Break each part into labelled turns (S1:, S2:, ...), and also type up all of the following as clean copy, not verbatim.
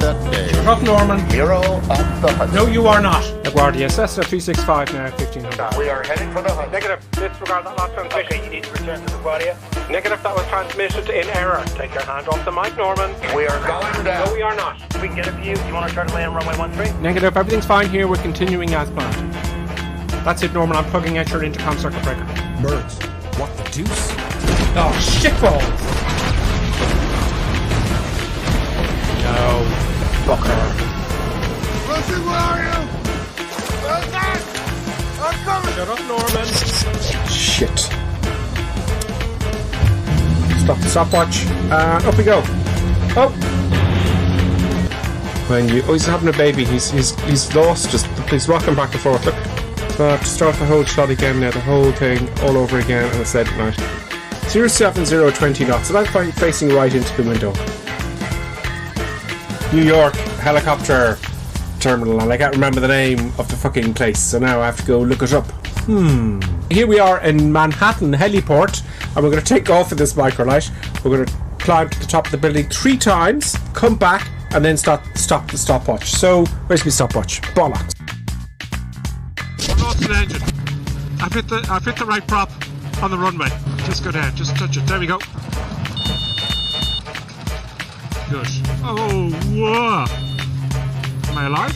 S1: that day.
S2: Shut up, Norman.
S1: Hero of the hunt.
S2: No, you are not. LaGuardia, Cessna 365 now, 1500.
S1: We are heading for the hunt.
S2: Negative. Disregard that last transmission.
S1: Okay, you need to return to LaGuardia.
S2: Negative, that was transmitted in error. Take your hand off the mic, Norman.
S1: We are going down.
S2: No, we are not.
S1: We can get a view. You want to try to land runway 13?
S2: Negative, everything's fine here. We're continuing as planned. That's it, Norman. I'm plugging out your intercom circuit breaker.
S3: Birds. What the deuce?
S2: Oh, shitballs! No. Fucker.
S4: Lucy, where are you? I'm coming!
S2: Shut up, Norman.
S3: Shit.
S2: Stop the stopwatch. And up we go. Oh! He's having a baby. He's lost. He's rocking back and forth. Look. So I have to start the whole shot again now. The whole thing all over again. And it's late at night. 07020 knots. And I'm facing right into the window. New York helicopter terminal, and I can't remember the name of the fucking place, so now I have to go look it up. Here we are in Manhattan Heliport, and we're going to take off in this microlight. We're going to climb to the top of the building 3 times, come back, and then stop the stopwatch. So, where's my stopwatch? Bollocks. I've lost an engine. I've hit the right prop on the runway. Just go down, just touch it. There we go. Good. Oh, whoa. Am I alive?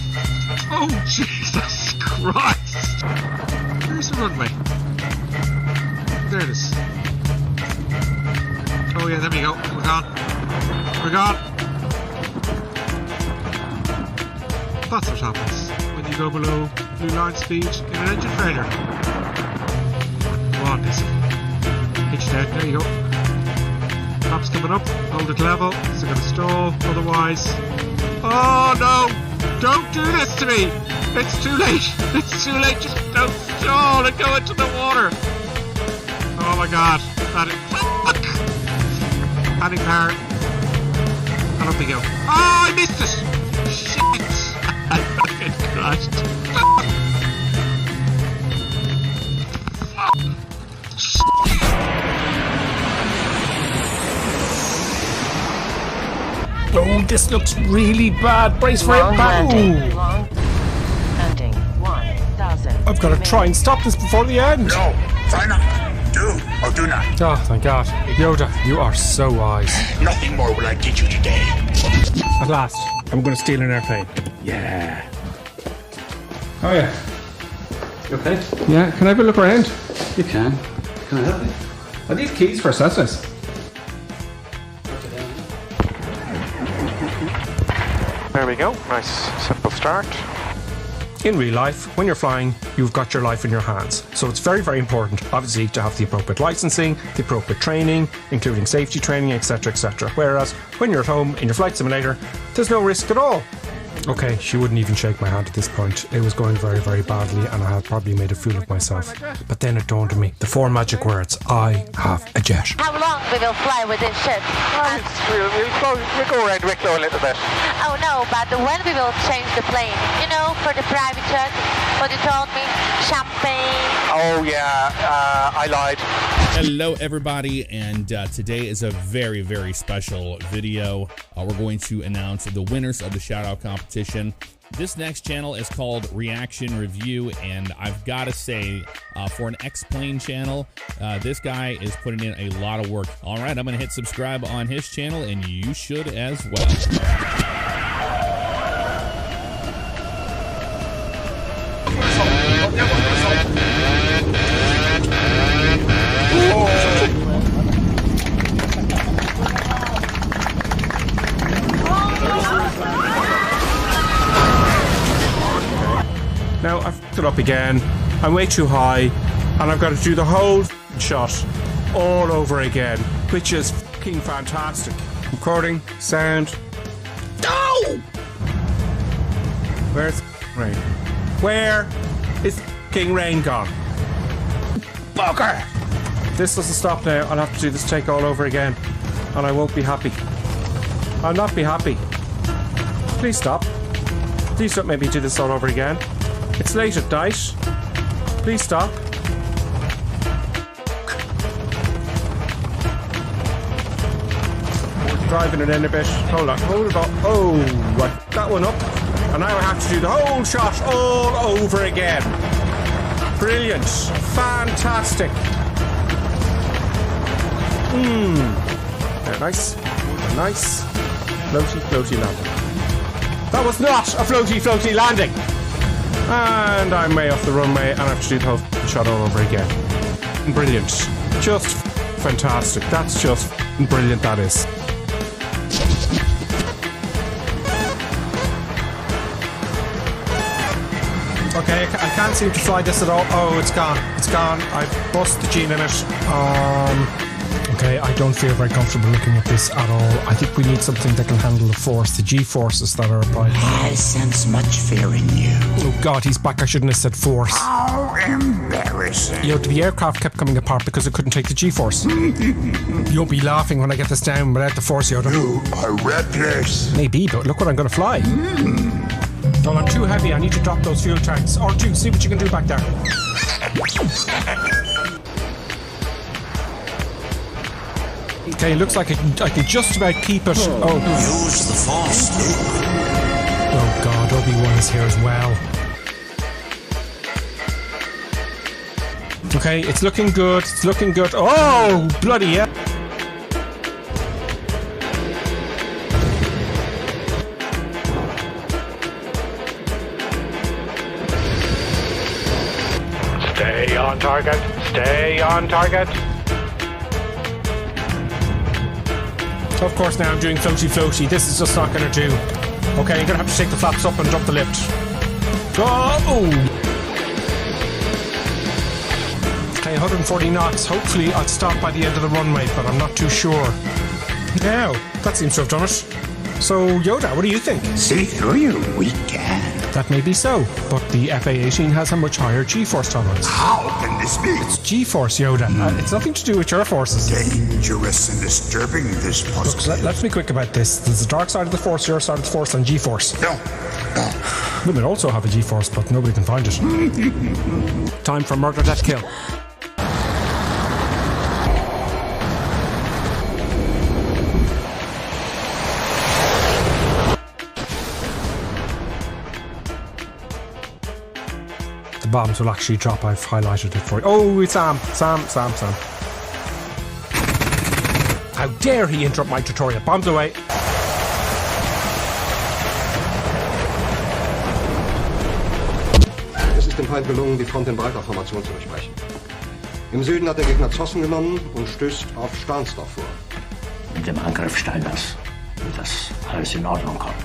S2: Oh, Jesus Christ. Where's the runway? There it is. Oh, yeah, there we go. We're gone. We're gone. That's what happens when you go below blue line speed in an engine failure. Come on, Missy. Hitch down. There you go. Flaps coming up, hold it level, it's going to stall, otherwise... Oh no! Don't do this to me! It's too late! It's too late, just don't stall and go into the water! Oh my god, that is... Fuck! Adding power. And up we go. Oh, I missed it! Shit! I fucking crashed. Oh, this looks really bad. Brace for it. I've got to try and stop this before the end.
S4: No, try not. Do or do not.
S2: Oh, thank God. Yoda, you are so wise.
S4: Nothing more will I teach you today.
S2: At last, I'm going to steal an airplane. Yeah. Oh, yeah.
S5: You okay?
S2: Yeah, can I have a look around?
S5: You can. Can I help you?
S2: Are these keys for Cessnas? There we go, nice simple start. In real life, when you're flying, you've got your life in your hands. So it's very, very important, obviously, to have the appropriate licensing, the appropriate training, including safety training, etc., etc. Whereas, when you're at home in your flight simulator, there's no risk at all. Okay, she wouldn't even shake my hand at this point. It was going very, very badly, and I had probably made a fool of myself. But then it dawned on me, the 4 magic words, I have a jet.
S6: How long we will fly with this ship?
S2: We'll go around Wicklow a little bit.
S6: Oh no, but when we will change the plane? You know, for the private jet, what you told me, champagne.
S2: Oh yeah, I lied.
S7: Hello everybody, and today is a very, very special video. We're going to announce the winners of the shout-out competition. This next channel is called Reaction Review, and I've got to say, for an X-Plane channel, this guy is putting in a lot of work. All right, I'm going to hit subscribe on his channel, and you should as well.
S2: Now, I've fucked it up again. I'm way too high, and I've got to do the whole shot all over again, which is fucking fantastic. Recording, sound. No! Where's rain? Where is fucking rain gone? Bugger! If this doesn't stop now, I'll have to do this take all over again, and I won't be happy. I'll not be happy. Please stop. Please don't make me do this all over again. It's late at night. Please stop. driving it in a bit. Hold on, hold it up. Oh, right, that one up. And now I have to do the whole shot all over again. Brilliant. Fantastic. Very nice. Very nice. Floaty, floaty landing. That was not a floaty, floaty landing. And I'm way off the runway and I have to do the whole shot all over again. Brilliant. Just fantastic. That's just brilliant, that is. Okay, I can't seem to fly this at all. Oh, it's gone. It's gone. I've bust the G-limit. Okay, I don't feel very comfortable looking at this at all. I think we need something that can handle the force, the G-forces that are applied.
S4: I sense much fear in you.
S2: Oh God, he's back. I shouldn't have said force.
S4: How embarrassing.
S2: You know, the aircraft kept coming apart because it couldn't take the G-force. You'll be laughing when I get this down without the force, Yoda.
S4: You are reckless.
S2: Maybe, but look what I'm going to fly. No, I'm too heavy. I need to drop those fuel tanks. R2, see what you can do back there. Okay, looks like I can just about keep it. Oh.
S4: Use the force, Luke.
S2: Oh God, Obi-Wan is here as well. Okay, it's looking good. It's looking good. Oh, bloody hell.
S1: Stay on target. Stay on target.
S2: Of course, now I'm doing floaty floaty. This is just not going to do. Okay, I'm going to have to take the flaps up and drop the lift. Oh! Okay, 140 knots. Hopefully I'll stop by the end of the runway, but I'm not too sure. Now, that seems to have done it. So, Yoda, what do you think?
S4: See through you, we can.
S2: That may be so, but the FA-18 has a much higher G-force tolerance.
S4: How can this be?
S2: It's G-force, Yoda. It's nothing to do with your forces.
S4: Dangerous and disturbing, this puzzle.
S2: Look, let's be quick about this. There's the dark side of the force, your side of the force, and G-force.
S4: No.
S2: Women also have a G-force, but nobody can find it. Time for murder, death, kill. The bombs will actually drop. I've highlighted it for you. Oh, it's Sam. Sam. How dare he interrupt my tutorial? Bombs away.
S8: Es ist dem Feind gelungen, die Front in breiter Formation zu durchbrechen. Im Süden hat der Gegner Zossen genommen und stößt auf Stahnsdorf vor.
S9: Mit dem Angriff Steiners wird das alles in Ordnung kommen.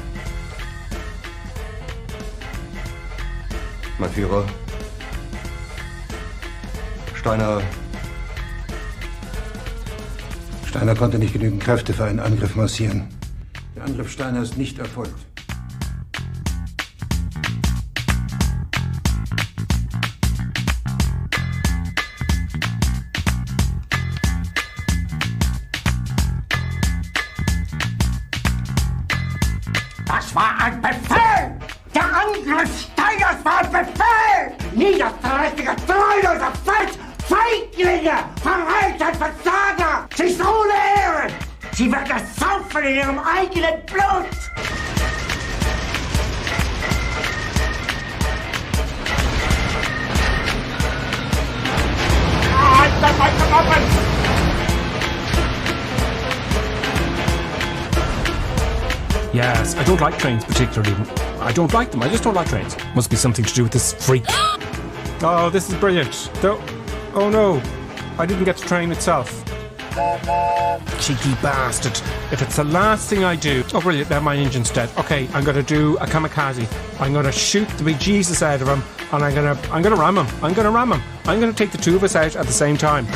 S8: Mein Führer, Steiner konnte nicht genügend Kräfte für einen Angriff massieren. Der Angriff Steiner ist nicht erfolgt.
S4: Das war ein Befehl! Der Angriff Steiners war ein Befehl! Niederträchtiger, treuloser Feld! Feiglinge! Verreiter, Versager! Sie ist ohne Ehre! Sie wird ersaufen in ihrem eigenen Blut!
S2: Yes, I don't like trains particularly. I don't like them. I just don't like trains. Must be something to do with this freak. Oh, this is brilliant. Oh no, I didn't get the train itself. Cheeky bastard. If it's the last thing I do... Oh, brilliant, now my engine's dead. Okay, I'm going to do a kamikaze. I'm going to shoot the big Jesus out of him, and I'm going to ram him. I'm going to take the two of us out at the same time.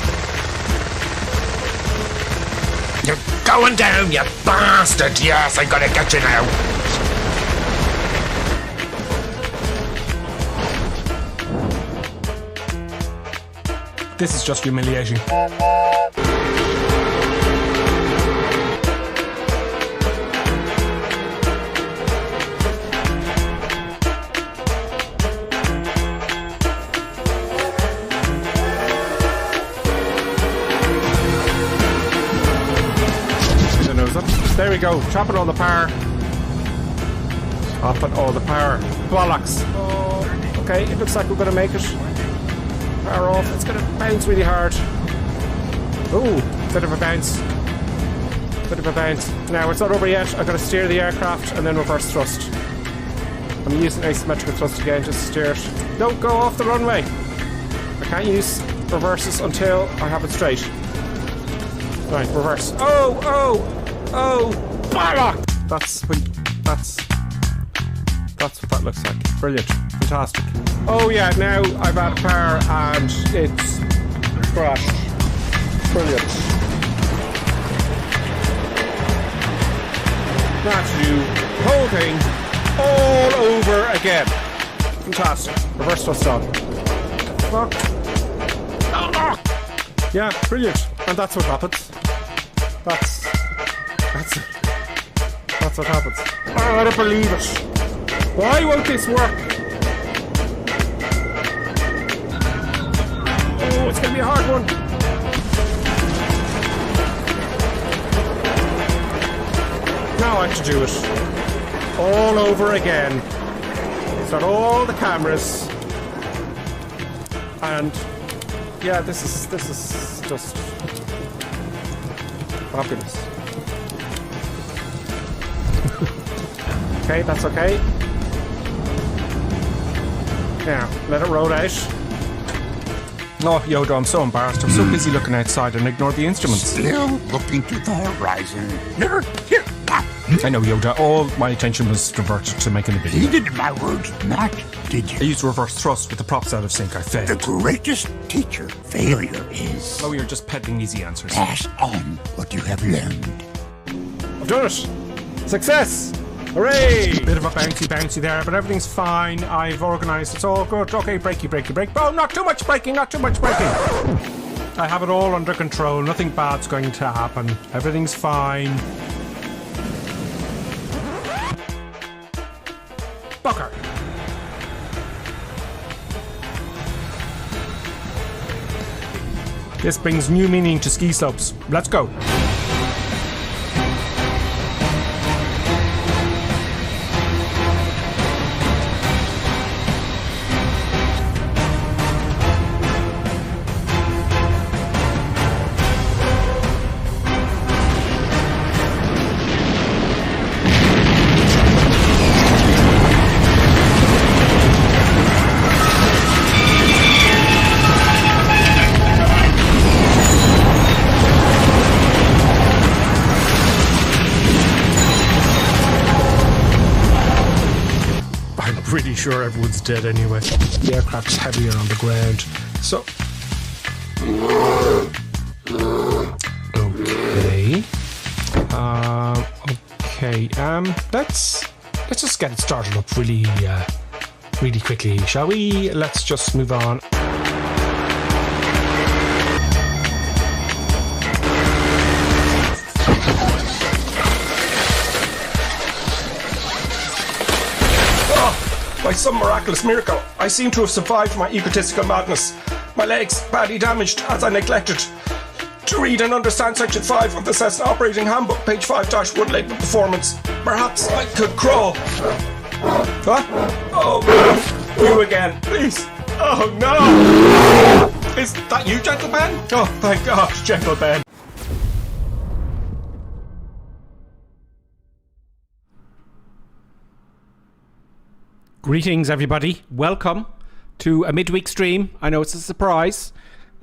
S4: You're going down, you bastard! Yes, I'm gonna get you now!
S2: This is just humiliating. we go. Chopping all the power. Chopping all the power. Bollocks. Oh, okay, it looks like we're going to make it. Power off. It's going to bounce really hard. Ooh, bit of a bounce. Bit of a bounce. Now, it's not over yet. I've got to steer the aircraft and then reverse thrust. I'm using asymmetrical thrust again just to steer it. Don't go off the runway. I can't use reverses until I have it straight. Right, reverse. Oh, bollock! That's what that looks like. Brilliant. Fantastic. Oh yeah, now I've added power and it's crashed. Brilliant. That's you. Whole thing all over again. Fantastic. Reverse thrust on. Fuck. Yeah, brilliant. And that's what happens. That's what happens. Oh, I don't believe it. Why won't this work? Oh, it's gonna be a hard one. Now I have to do it all over again. Start all the cameras. And yeah, this is just fabulous. Okay, that's okay. Now, let it roll out. Oh, Yoda, I'm so embarrassed. I'm so busy looking outside and ignore the instruments.
S10: Still looking to the horizon. Never here.
S2: I know, Yoda. All my attention was diverted to making the video.
S10: Heeded my words not, did you?
S2: I used reverse thrust with the props out of sync. I failed.
S10: The greatest teacher failure is...
S2: Oh, you're just peddling easy answers.
S10: Pass on what you have learned.
S2: I've done it! Success! Hooray! Bit of a bouncy there, but everything's fine. I've organised. It's all good. Okay, breaky. Oh, not too much braking, not too much braking. I have it all under control. Nothing bad's going to happen. Everything's fine. Bucker. This brings new meaning to ski slopes. Let's go. Pretty sure everyone's dead anyway. The aircraft's heavier on the ground. So let's just get it started up really quickly, shall we? Let's just move on. By some miraculous miracle, I seem to have survived my egotistical madness. My legs badly damaged as I neglected to read and understand Section 5 of the Cessna Operating Handbook, page 5-1, labeled performance. Perhaps I could crawl. What? Oh, you again, please. Oh no! Is that you, Gentle Ben? Oh, thank God, Gentle Ben. Greetings, everybody. Welcome to a midweek stream. I know it's a surprise.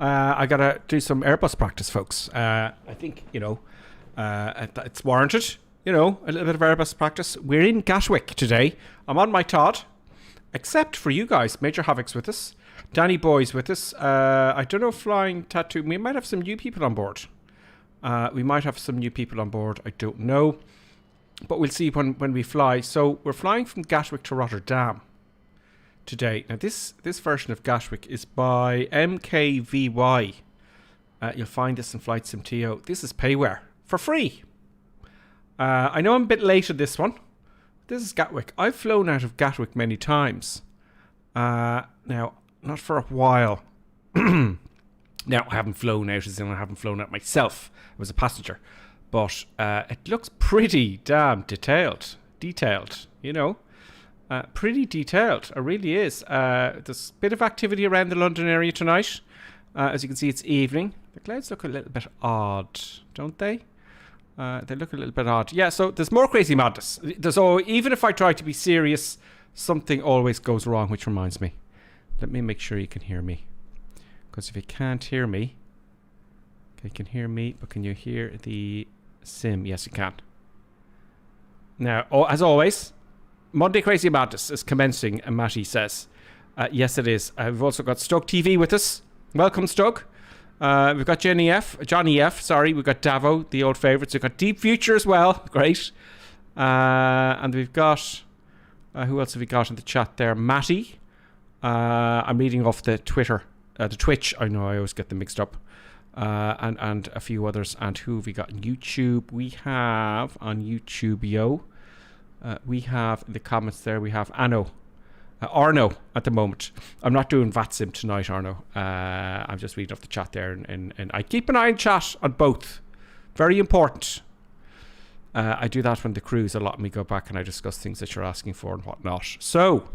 S2: I gotta do some Airbus practice, folks. I think, it's warranted. A little bit of Airbus practice. We're in Gatwick today. I'm on my Todd, except for you guys. Major Havoc's with us. Danny Boy's with us. I don't know, Flying Tattoo. We might have some new people on board. I don't know. But we'll see when we fly. So we're flying from Gatwick to Rotterdam today. Now this version of Gatwick is by MKVY. You'll find this in Flight SimTO. This is payware for free. I know I'm a bit late on this one. This is Gatwick. I've flown out of Gatwick many times. Now, not for a while. Now, I haven't flown out as in I haven't flown out myself. I was a passenger.
S11: but it looks pretty damn detailed, you know. Pretty detailed, it really is. There's a bit of activity around the London area tonight. As you can see, it's evening. The clouds look a little bit odd, don't they? They look a little bit odd. Yeah, so there's more crazy madness. Even if I try to be serious, something always goes wrong, which reminds me. Let me make sure you can hear me. Because if you can't hear me... Okay, you can hear me, but can you hear the sim? Yes, you can. Now, as always, Monday Crazy Madness is commencing, and Matty says. Yes, it is. We've also got Stug TV with us. Welcome, Stug. We've got Johnny F. We've got Davo, the old favourites. We've got Deep Future as well. Great. And we've got... who else have we got in the chat there? Matty. I'm reading off the Twitter. The Twitch. I know I always get them mixed up. And a few others. And who have we got on YouTube? We have on YouTube, we have in the comments there, we have Arno at the moment. I'm not doing VATSIM tonight, Arno. I'm just reading off the chat there. And I keep an eye on chat on both. Very important. I do that when the cruise a lot, and we go back and I discuss things that you're asking for and whatnot. So,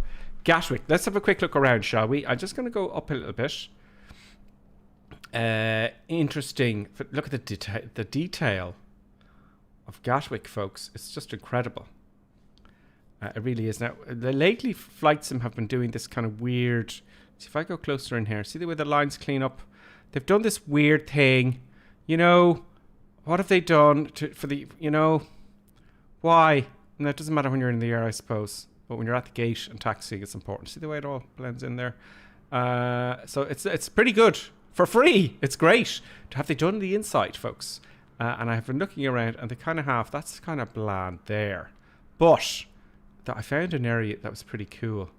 S11: Gatwick. Let's have a quick look around, shall we? I'm just going to go up a little bit. Interesting. Look at the detail of Gatwick, folks. It's just incredible. It really is. Now, lately, flight sim have been doing this kind of weird... See, if I go closer in here, see the way the lines clean up? They've done this weird thing. You know, what have they done for the... You know, why? No, it doesn't matter when you're in the air, I suppose. But when you're at the gate and taxiing, it's important. See the way it all blends in there? So it's pretty good. For free. It's great. Have they done the inside, folks? And I've been looking around, and they kind of have. That's kind of bland there. But... I found an area that was pretty cool.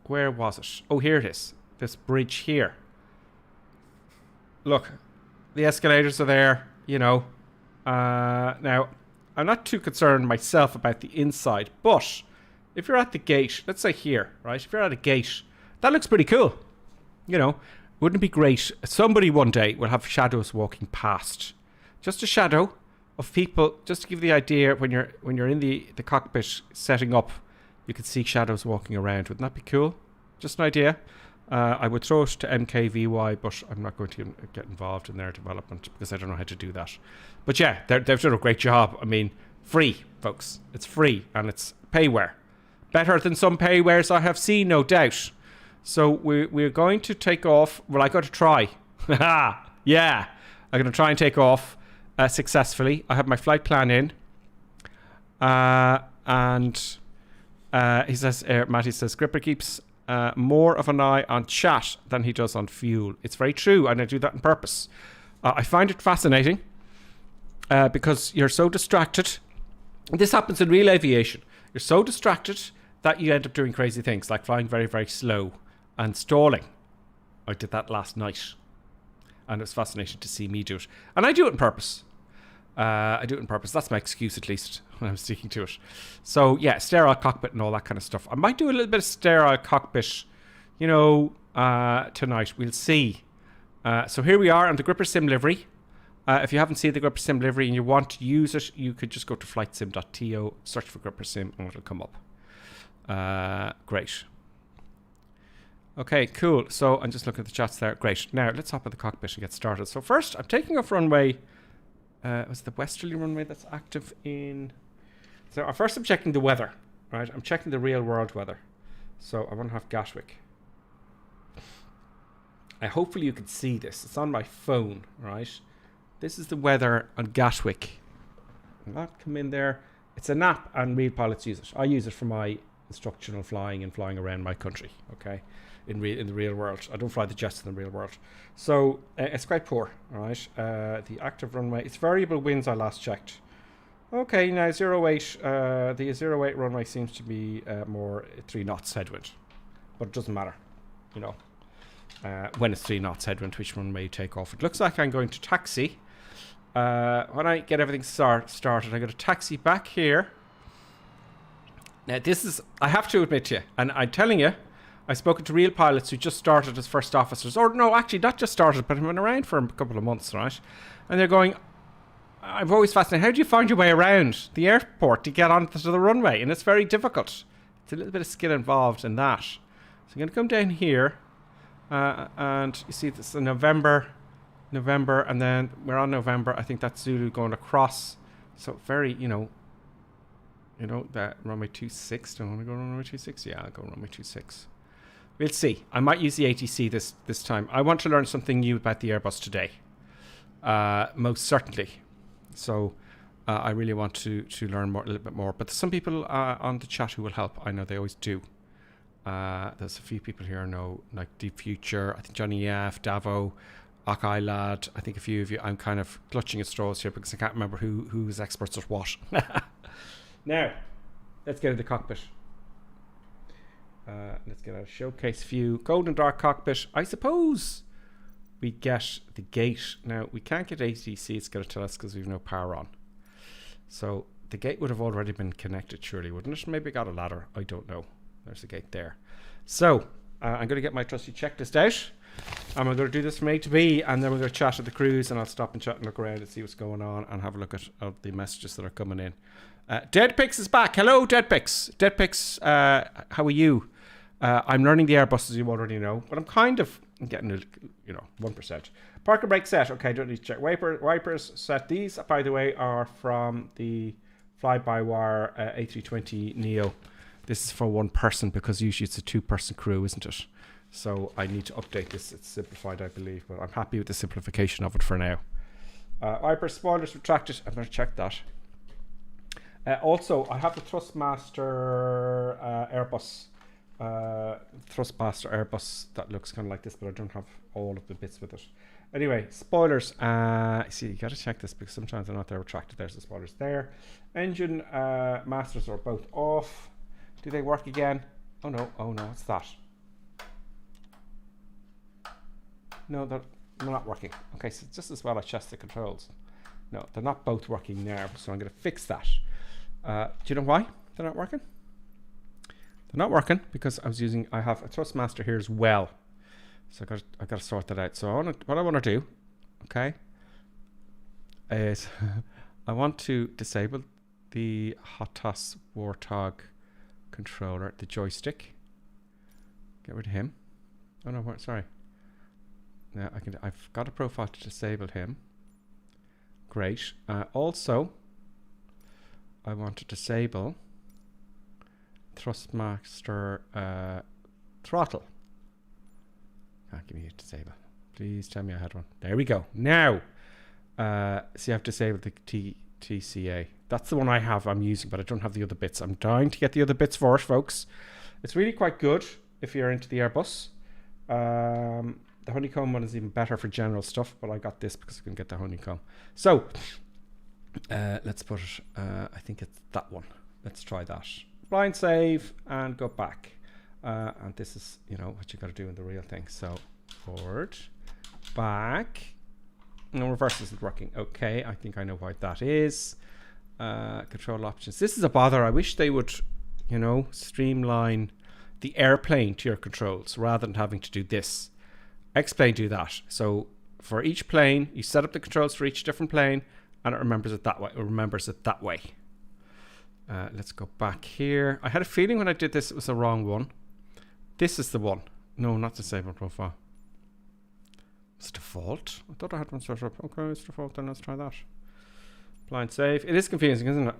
S11: Where was it? Oh, here it is. This bridge here. Look, the escalators are there, you know. Now, I'm not too concerned myself about the inside, but if you're at the gate, let's say here, right? If you're at a gate, that looks pretty cool. You know, wouldn't it be great? Somebody one day will have shadows walking past. Just a shadow of people, just to give the idea, when you're in the cockpit setting up, you could see shadows walking around. Wouldn't that be cool? Just an idea. I would throw it to MKVY, but I'm not going to get involved in their development because I don't know how to do that. But yeah, they've done a great job. I mean, free, folks. It's free, and it's payware. Better than some paywares I have seen, no doubt. So we're going to take off. Well, I got to try. Yeah, I'm going to try and take off. Successfully. I have my flight plan in. And he says, Matty says, Gripper keeps more of an eye on chat than he does on fuel. It's very true, and I do that on purpose. I find it fascinating because you're so distracted. This happens in real aviation. You're so distracted that you end up doing crazy things like flying very, very slow and stalling. I did that last night. And it was fascinating to see me do it. And I do it on purpose. That's my excuse, at least, when I'm sticking to it. So, yeah, sterile cockpit and all that kind of stuff. I might do a little bit of sterile cockpit, you know, tonight. We'll see. So here we are on the Gripper Sim livery. If you haven't seen the Gripper Sim livery and you want to use it, you could just go to flightsim.to, search for Gripper Sim, and it'll come up. Great. Okay, cool. So I'm just looking at the chats there. Great. Now let's hop in the cockpit and get started. So first, I'm taking off runway. Was it the westerly runway that's active in? So first, I'm checking the weather. Right, I'm checking the real world weather. So I want to have Gatwick. Hopefully you can see this. It's on my phone. Right, this is the weather on Gatwick. Will that come in there? It's an app, and real pilots use it. I use it for my instructional flying and flying around my country. Okay. In the real world. I don't fly the jets in the real world. So it's quite poor, all right? The active runway, it's variable winds I last checked. Okay, now 08, the 08 runway seems to be more 3 knots headwind. But it doesn't matter, you know, when it's 3 knots headwind, which runway you take off. It looks like I'm going to taxi. When I get everything started, I'm going to taxi back here. Now this is, I have to admit to you, and I'm telling you, I've spoken to real pilots who just started as first officers, or no, actually not just started, but have been around for a couple of months, right? And they're going, I'm always fascinated. How do you find your way around the airport to get onto the runway? And it's very difficult. It's a little bit of skill involved in that. So I'm going to come down here. And you see this in November, and then we're on November. I think that's Zulu going across. So very, that runway 26. Do I want to go runway 26? Yeah, I'll go runway 26. We'll see. I might use the ATC this time. I want to learn something new about the Airbus today. Most certainly. So I really want to learn a little bit more. But there's some people on the chat who will help. I know they always do. There's a few people here I know, like Deep Future, I think Johnny F, Davo, Akai Lad. I think a few of you. I'm kind of clutching at straws here because I can't remember who's experts at what. Now, let's get into the cockpit. Let's get a showcase view. Golden dark cockpit. I suppose we get the gate. Now, we can't get ATC, it's going to tell us because we've no power on. So the gate would have already been connected, surely, wouldn't it? Maybe got a ladder. I don't know. There's the gate there. So I'm going to get my trusty checklist out. And I'm going to do this from A to B, and then we're going to chat at the cruise, and I'll stop and chat and look around and see what's going on and have a look at the messages that are coming in. Deadpix is back. Hello, Deadpix. Deadpix, how are you? I'm learning the Airbus, as you already know, but I'm kind of getting, 1%. Parker brake set. Okay, don't need to check. Wipers set. These, by the way, are from the fly-by-wire A320 Neo. This is for one person because usually it's a two-person crew, isn't it? So I need to update this. It's simplified, I believe, but I'm happy with the simplification of it for now. Wiper spoilers retracted. I'm going to check that. Also, I have the Thrustmaster Airbus. Thrustmaster Airbus that looks kind of like this, but I don't have all of the bits with it. Anyway, spoilers. See, you got to check this because sometimes they're not there retracted. There's the spoilers there. Engine masters are both off. Do they work again? Oh no, what's that? No, they're not working. Okay, so just as well I test the controls. No, they're not both working now, so I'm going to fix that. Do you know why they're not working? They're not working because I have a Thrustmaster here as well. So I got to sort that out. So what I want to do, okay, is I want to disable the Hotas Warthog controller, the joystick. Get rid of him. Oh no, sorry. Now I've got a profile to disable him. Great. Also, I want to disable Thrustmaster throttle. Can't give me a disable. Please tell me I had one. There we go. Now, see, I've disabled the TCA. That's the one I'm using, but I don't have the other bits. I'm dying to get the other bits for it, folks. It's really quite good if you're into the Airbus. The honeycomb one is even better for general stuff, but I got this because I can get the honeycomb. So, let's put it, I think it's that one. Let's try that. Blind save and go back. And this is, what you got to do in the real thing. So, forward, back. No, reverse isn't working. Okay, I think I know why that is. Control options. This is a bother. I wish they would, streamline the airplane to your controls rather than having to do this. X-plane do that. So for each plane, you set up the controls for each different plane, and it remembers it that way. Let's go back here. I had a feeling when I did this, it was the wrong one. This is the one. No, not disable profile. It's default. I thought I had one set up. Okay, it's default. Then let's try that. Blind save. It is confusing, isn't it?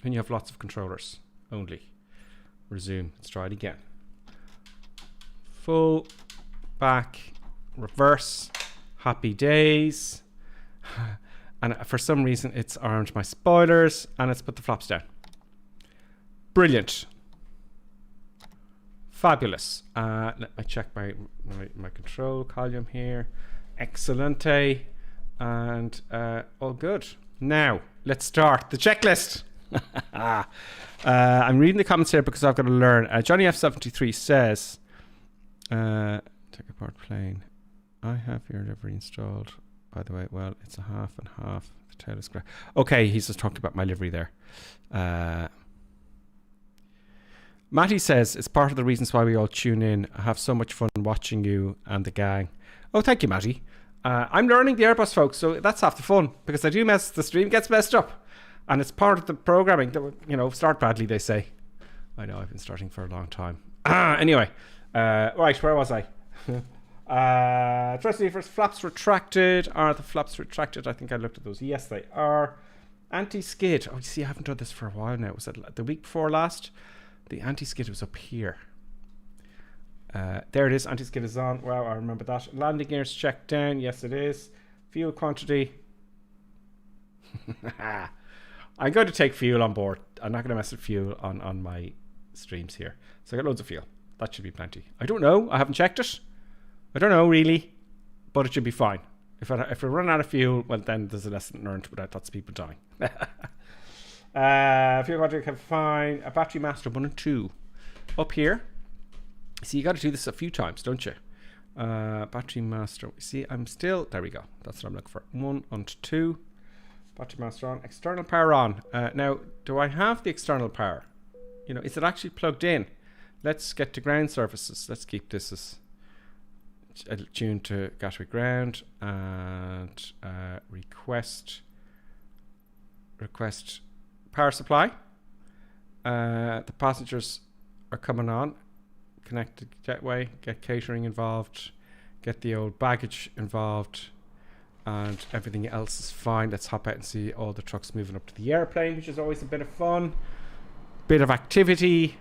S11: When you have lots of controllers only. Resume. Let's try it again. Full. Back. Reverse. Happy days. And for some reason it's armed my spoilers and it's put the flaps down. Brilliant. Fabulous. Let me check my control column here. Excellente. And all good. Now, let's start the checklist. I'm reading the comments here because I've got to learn. Johnny F73 says, take apart plane. I have your livery installed, by the way. Well, it's a half and half. The tail is correct. Okay, he's just talked about my livery there. Matty says, it's part of the reasons why we all tune in. I have so much fun watching you and the gang. Oh, thank you, Matty. I'm learning the Airbus, folks, so that's half the fun, because the stream gets messed up, and it's part of the programming that, start badly, they say. I know, I've been starting for a long time. Anyway, right, where was I? Thrust levers, flaps retracted. Are the flaps retracted? I think I looked at those. Yes, they are. Anti-skid. Oh, you see, I haven't done this for a while now. Was it the week before last? The anti-skid was up here. There it is. Anti-skid is on. Wow, I remember that. Landing gears checked down. Yes, it is. Fuel quantity. I'm going to take fuel on board. I'm not going to mess with fuel on my streams here. So I got loads of fuel. That should be plenty. I don't know. I haven't checked it. I don't know really, but it should be fine. If we run out of fuel, well, then there's a lesson learned without lots of people dying. Fuel quantity can fine. A battery master 1 and 2 up here. See, you got to do this a few times, don't you? Battery master. See, I'm still. There we go. That's what I'm looking for. 1 and 2. Battery master on. External power on. Now, do I have the external power? Is it actually plugged in? Let's get to ground services. Let's keep this as tuned to Gatwick ground, and request power supply. The passengers are coming on. Connect the gateway, get catering involved, get the old baggage involved, and everything else is fine. Let's hop out and see all the trucks moving up to the airplane, which is always a bit of fun, bit of activity.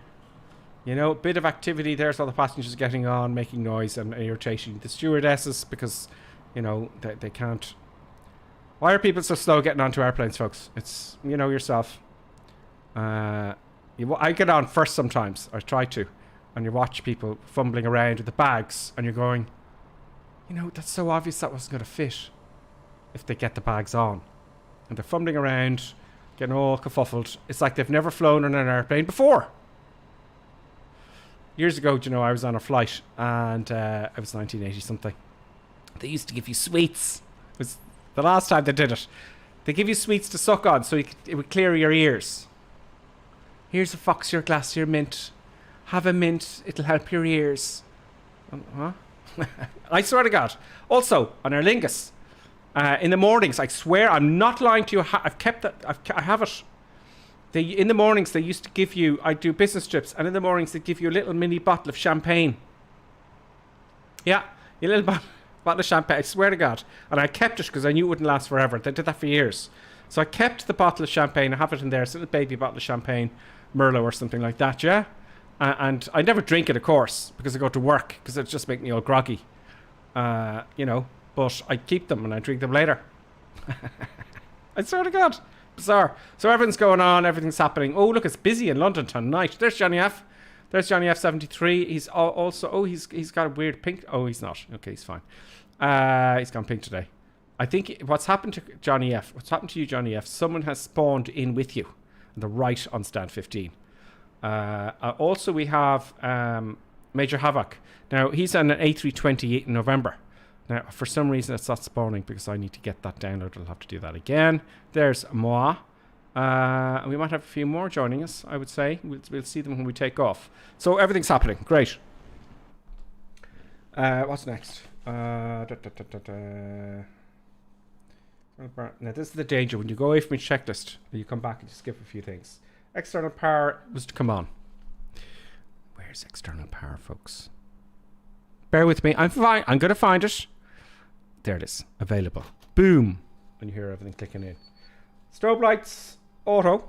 S11: Bit of activity. There's all the passengers getting on, making noise and irritating the stewardesses because, they can't. Why are people so slow getting onto airplanes, folks? It's, yourself. I get on first sometimes. I try to. And you watch people fumbling around with the bags and you're going, that's so obvious that wasn't going to fit if they get the bags on. And they're fumbling around, getting all kerfuffled. It's like they've never flown on an airplane before. Years ago, I was on a flight and it was 1980 something. They used to give you sweets. It was the last time they did it. They give you sweets to suck on so it would clear your ears. Here's a fox, your glass, your mint. Have a mint, it'll help your ears. Huh? I swear to God. Also, on Aer Lingus, in the mornings, I swear, I'm not lying to you. I've kept that. I have it. In the mornings, they used to give you, I do business trips, and in the mornings, they give you a little mini bottle of champagne. Yeah, a little bottle of champagne, I swear to God. And I kept it because I knew it wouldn't last forever. They did that for years. So I kept the bottle of champagne. I have it in there. It's a little baby bottle of champagne, Merlot or something like that, yeah? And I never drink it, of course, because I go to work, because it just make me all groggy. But I keep them and I drink them later. I swear to God. Bizarre. So everything's going on, everything's happening. Oh, look, it's busy in London tonight. There's Johnny F. There's Johnny F 73. He's also, he's got a weird pink. Oh, he's not. Okay, he's fine. He's gone pink today. I think what's happened to Johnny F, what's happened to you, Johnny F, someone has spawned in with you on the right on stand 15. Also, we have Major Havoc. Now, he's on an A320 in November. Now, for some reason, it's not spawning because I need to get that downloaded. I'll have to do that again. There's Moi. We might have a few more joining us, I would say. We'll see them when we take off. So everything's happening. Great. What's next? Now, this is the danger. When you go away from your checklist, you come back and you skip a few things. External power was to come on. Where's external power, folks? Bear with me. I'm fine. I'm going to find it. There it is. Available. Boom. And you hear everything clicking in. Strobe lights. Auto.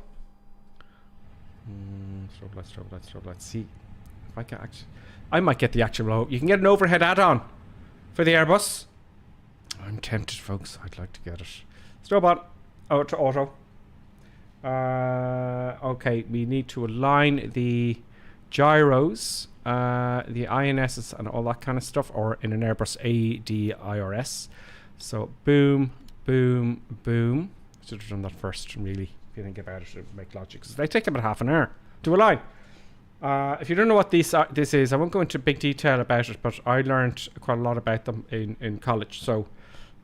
S11: Strobe lights. See, if I can actually, I might get the actual. You can get an overhead add-on for the Airbus. I'm tempted, folks. I'd like to get it. Strobe on. Oh, to auto. Okay, we need to align the gyros, the INSs and all that kind of stuff, or in an Airbus ADIRS. So boom, boom, boom. Should have done that first, really. If you think about it, it would make logic. So they take about half an hour to align. If you don't know what this is, I won't go into big detail about it, but I learned quite a lot about them in college. So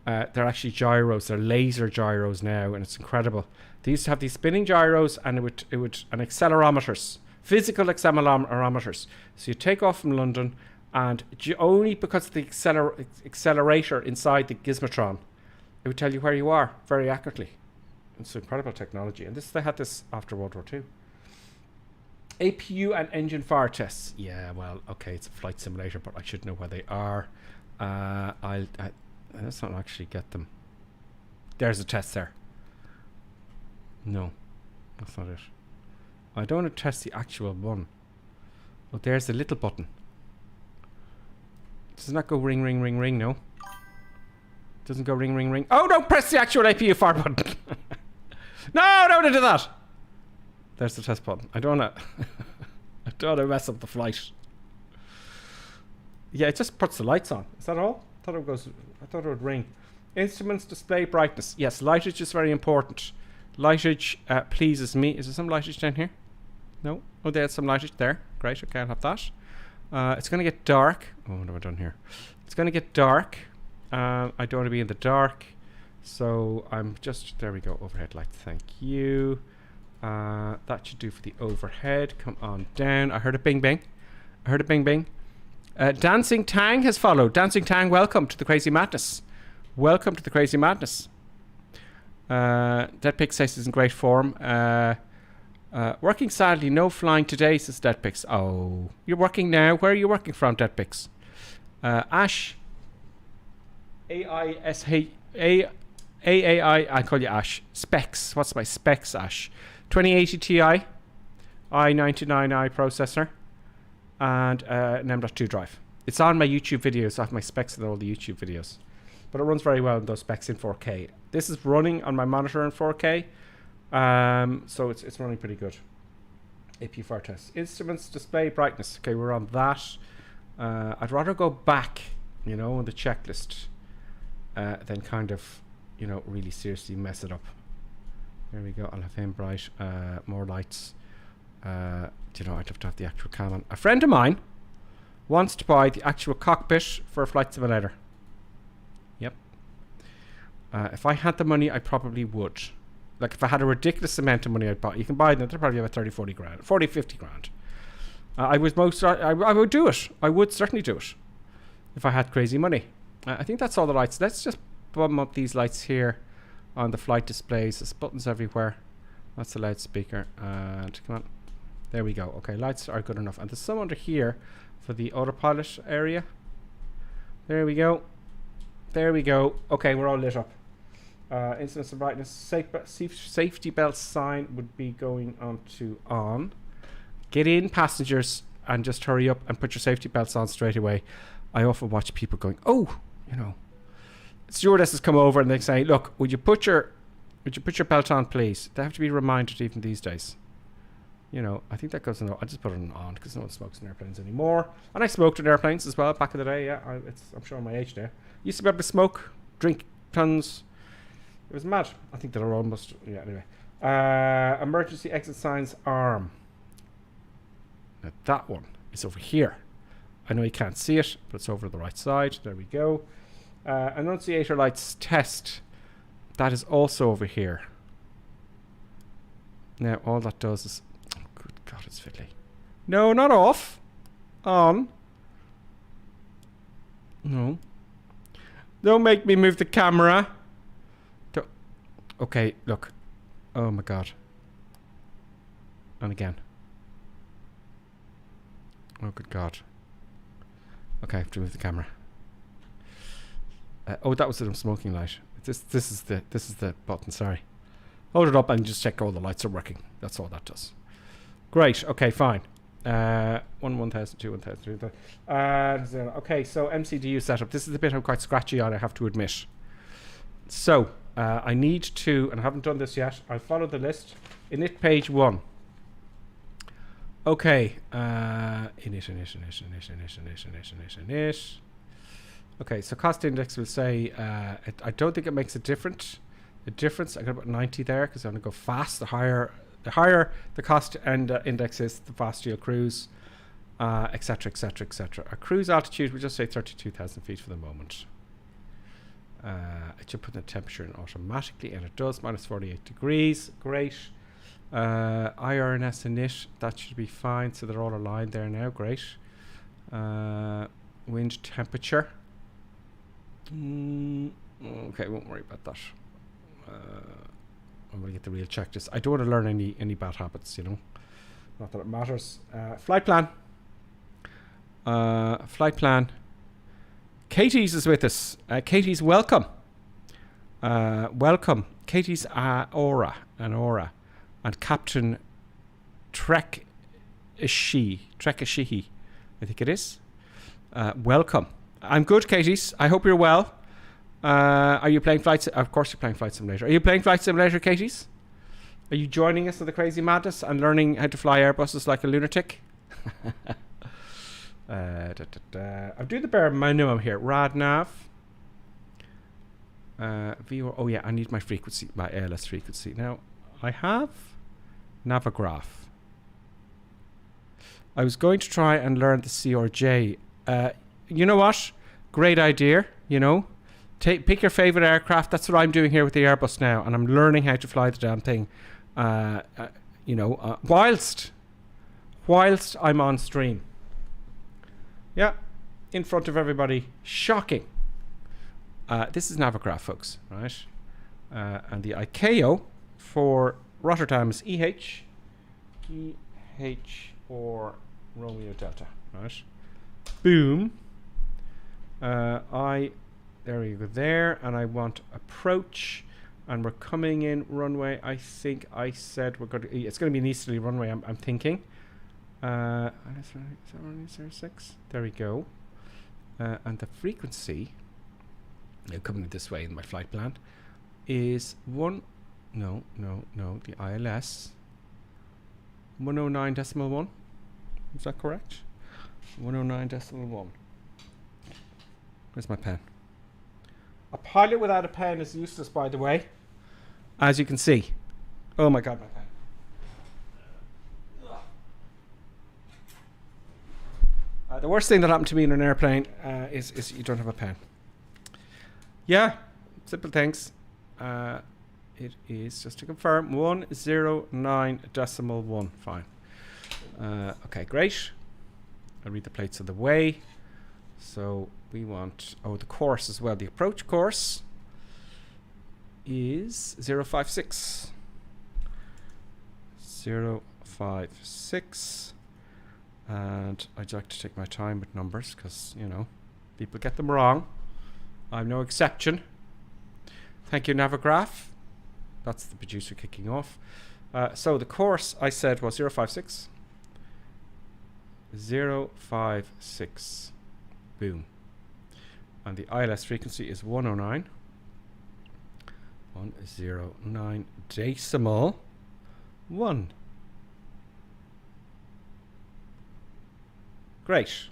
S11: they're actually gyros. They're laser gyros now, and it's incredible. They used to have these spinning gyros, and it would and accelerometers, physical accelerometers. So you take off from London, And only because of the accelerator inside the gizmotron, it would tell you where you are very accurately. It's incredible technology. And they had this after World War II. APU and engine fire tests. Yeah, well, okay, it's a flight simulator, but I should know where they are. Let's not actually get them. There's a test there. No, that's not it. I don't want to test the actual one. Oh, there's the little button. Does not go ring, ring, ring, ring, no. Doesn't go ring, ring, ring. Oh, no, press the actual APU fire button. No, don't do that. There's the test button. I don't want to mess up the flight. Yeah, it just puts the lights on. Is that all? I thought it would ring. Instruments display brightness. Yes, lightage is very important. Lightage pleases me. Is there some lightage down here? No? Oh, there's some lightage there. Great, okay, I'll have that. It's going to get dark. Oh, what have I done here? It's going to get dark. I don't want to be in the dark. So I'm just... There we go, overhead lights. Thank you. That should do for the overhead. Come on down. I heard a bing bing. Dancing Tang has followed. Dancing Tang, welcome to the Crazy Madness. Welcome to the Crazy Madness. Deadpix says it's in great form. Working sadly, no flying today, says Deadpix. Oh, you're working now. Where are you working from, Deadpix? Ash. AAI, I call you Ash. Specs. What's my specs, Ash? 2080 Ti, i99i processor, and an M.2 drive. It's on my YouTube videos. I have my specs in all the YouTube videos. But it runs very well in those specs in 4K. This is running on my monitor in 4K. So it's running pretty good. APU fire test. Instruments, display, brightness. Okay, we're on that. I'd rather go back, on the checklist than kind of, really seriously mess it up. There we go. I'll have him bright. More lights. I'd have to have the actual cam on. A friend of mine wants to buy the actual cockpit for a flight simulator. Yep. If I had the money, I probably would. Like, if I had a ridiculous amount of money, I'd buy. You can buy them. They're probably about 30, 40 grand. 40, 50 grand. I would do it. I would certainly do it. If I had crazy money. I think that's all the lights. Let's just bum up these lights here on the flight displays. There's buttons everywhere. That's the loudspeaker. And come on. There we go. Okay, lights are good enough. And there's some under here for the autopilot area. There we go. There we go. Okay, we're all lit up. Incidence of brightness. Safety belt sign would be going on to on. Get in, passengers, and just hurry up and put your safety belts on straight away. I often watch people going, oh, stewardesses come over and they say, look, would you put your belt on, please? They have to be reminded even these days. I think that goes on. I just put it on because no one smokes in airplanes anymore. And I smoked in airplanes as well back in the day. Yeah, I'm showing my age there. Used to be able to smoke, drink tons. It was mad. I think that are almost... Yeah, anyway. Emergency exit signs arm. Now that one is over here. I know you can't see it, but it's over the right side. There we go. Annunciator lights test. That is also over here. Now all that does is... Oh, good God, it's fiddly. No, not off. On. No. Don't make me move the camera. Okay, look. Oh my God. And again. Oh good God. Okay, I have to move the camera. Oh, that was the smoking light. This is the button. Sorry. Hold it up and just check all the lights are working. That's all that does. Great. Okay, fine. 1,000, 2,000, 3,000. Okay, so MCDU setup. This is the bit I'm quite scratchy on, I have to admit. So I need to, and I haven't done this yet. I'll follow the list. Init page 1. Okay. Init. Okay, so cost index will say, I don't think it makes a difference. I got about 90 there because I'm going to go fast. The higher the cost index is, the faster you'll cruise, etc. Our cruise altitude, we'll just say 32,000 feet for the moment. It should put the temperature in automatically, and it does, minus 48 degrees. Great. IRNS init, that should be fine. So they're all aligned there now. Great. Wind temperature. Okay, won't worry about that. I'm going to get the real check. Just I don't want to learn any bad habits, you know. Not that it matters. Flight plan. Flight plan. Katie's is with us. Katie's welcome. Welcome. Katie's Aura. And Captain Trekishihi, I think it is. Welcome. I'm good, Katie's. I hope you're well. Are you playing Flight Simulator? Of course you're playing Flight Simulator. Are you playing Flight Simulator, Katie's? Are you joining us in the crazy madness and learning how to fly Airbuses like a lunatic? I'm doing the bare minimum here. RadNav. VR. Oh yeah, I need my frequency, my ALS frequency. Now, I have Navigraph. I was going to try and learn the CRJ. You know what? Great idea, you know. Pick your favorite aircraft. That's what I'm doing here with the Airbus now, and I'm learning how to fly the damn thing. You know, whilst I'm on stream. Yeah, in front of everybody. Shocking. This is Navigraph, folks, right? And the ICAO for Rotterdam is EH or Romeo Delta, right? Boom. There we go there, and I want approach, and we're coming in runway. I think I said we're going to. It's going to be an easterly runway. I'm thinking. 6. There we go. And the frequency. Coming this way in my flight plan is the ILS 109.1. Is that correct? 109.1. Where's my pen? A pilot without a pen is useless, by the way, as you can see. Oh my god, my pen. The worst thing that happened to me in an airplane is you don't have a pen. Yeah, simple things. It is, just to confirm, 109.1. Fine. Okay, great. I'll read the plates of the way. So we want, the course as well. The approach course is 056. 056. And I'd like to take my time with numbers because, you know, people get them wrong. I'm no exception. Thank you, Navigraph. That's the producer kicking off. So the course I said was 056. 056. Boom. And the ILS frequency is 109. 109.1. Great.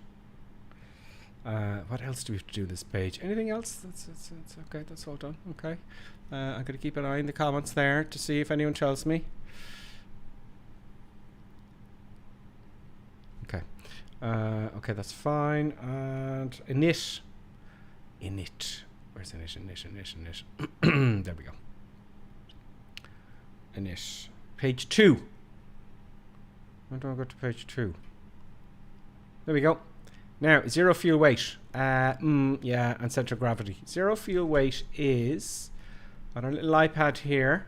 S11: What else do we have to do on this page? Anything else? That's okay. That's all done. Okay. I'm going to keep an eye in the comments there to see if anyone tells me. Okay. Okay, that's fine. And init. Where's init? There we go. Init. Page 2. When do I go to page 2? There we go. Now, zero fuel weight. Yeah, and center of gravity. Zero fuel weight is on our little iPad here.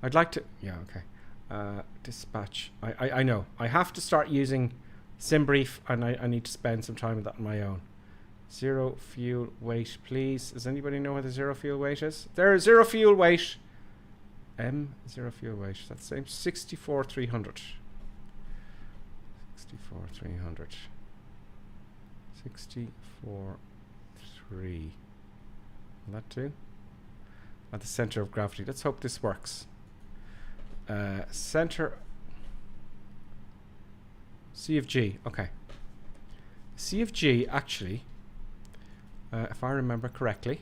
S11: I'd like to. Yeah, okay. Dispatch. I know. I have to start using SimBrief, and I need to spend some time with that on my own. Zero fuel weight, please. Does anybody know what the zero fuel weight is? There is zero fuel weight. Zero fuel weight. That's the same. 64,300. 64,300. 64,300. Will that do? At the center of gravity. Let's hope this works. Center. CFG. Okay. CFG actually, if I remember correctly,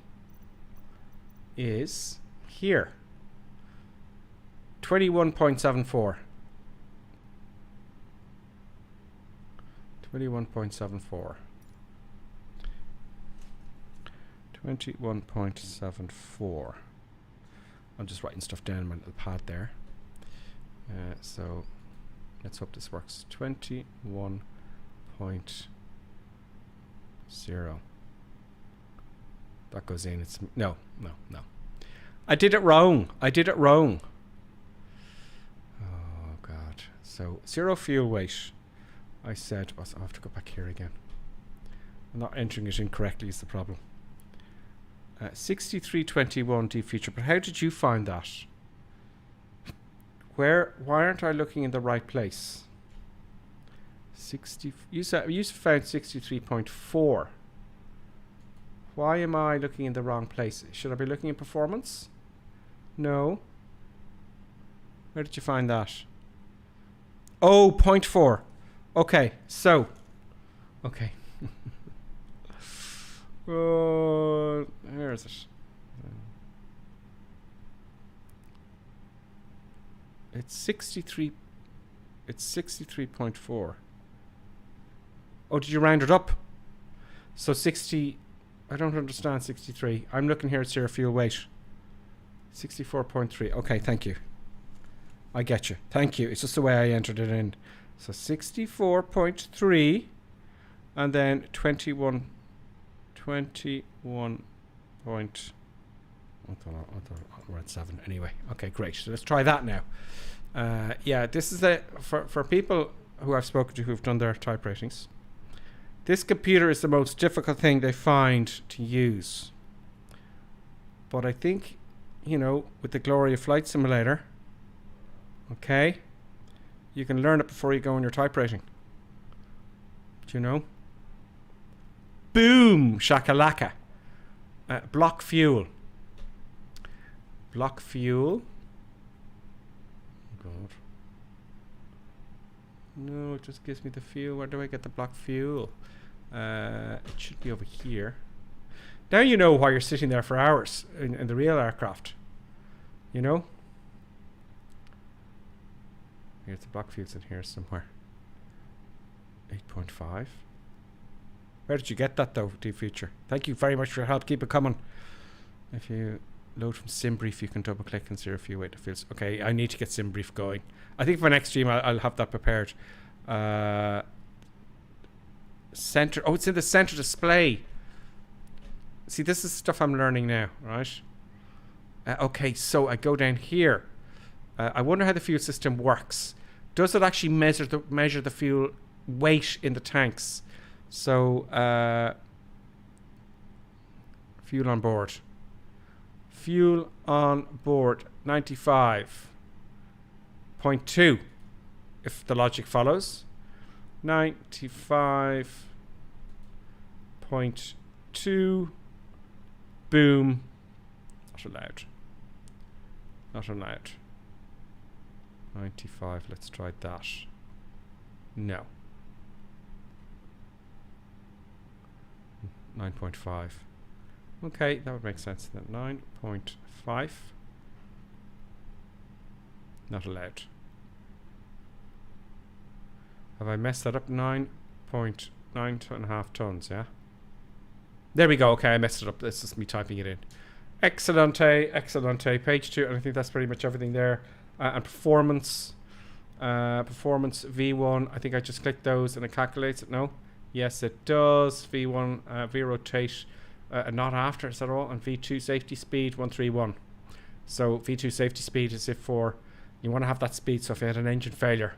S11: is here. 21.74. 21.74. 21.74. I'm just writing stuff down on my little pad there. So Let's hope this works. 21.0. That goes in. It's no. I did it wrong. Oh God. So 0 fuel weight. I said, I have to go back here again. I'm not entering it incorrectly is the problem. 6321 D feature. But how did you find that? Why aren't I looking in the right place? 60. You found 63.4. Why am I looking in the wrong place? Should I be looking in performance? No. Where did you find that? Oh, 0.4. Okay, so. Okay. Where is it? It's 63. It's 63.4. Oh, did you round it up? So 60. I don't understand 63. I'm looking here at zero fuel weight. 64.3. Okay, thank you. I get you. Thank you. It's just the way I entered it in. So 64.3 and then 21 point. I don't know, we're at 7 anyway. Okay, great. So let's try that now. Yeah, this is for people who I've spoken to who've done their type ratings. This computer is the most difficult thing they find to use. But I think, with the glory of Flight Simulator, okay, you can learn it before you go on your type rating. Do you know? Boom! Shakalaka. Block fuel. Block fuel. God. No, it just gives me the fuel. Where do I get the block fuel? It should be over here. Now you know why you're sitting there for hours in the real aircraft. Here's the block fuels in here somewhere. 8.5. Where did you get that though, D-Feature? Thank you very much for your help. Keep it coming. If you load from SimBrief, you can double click and zero fuel weight fields. Okay, I need to get SimBrief going. I think for next stream I'll have that prepared. Center. Oh, it's in the center display. See, this is stuff I'm learning now, right? Okay, so I go down here. I wonder how the fuel system works. Does it actually measure the fuel weight in the tanks? So, fuel on board. Fuel on board, 95.2, if the logic follows. 95.2. Boom. Not allowed. Not allowed. 95. Let's try that. No. 9.5. Okay, that would make sense then. 9.5. Not allowed. Have I messed that up? 9.9.5 tons, yeah? There we go. Okay, I messed it up. This is me typing it in. Excellente, excellente. Page 2, and I think that's pretty much everything there. And performance. Performance V1. I think I just clicked those and it calculates it. No? Yes, it does. V1, V rotate. Not after, is that all? And V2 safety speed 131. So V2 safety speed is if you want to have that speed, so if you had an engine failure,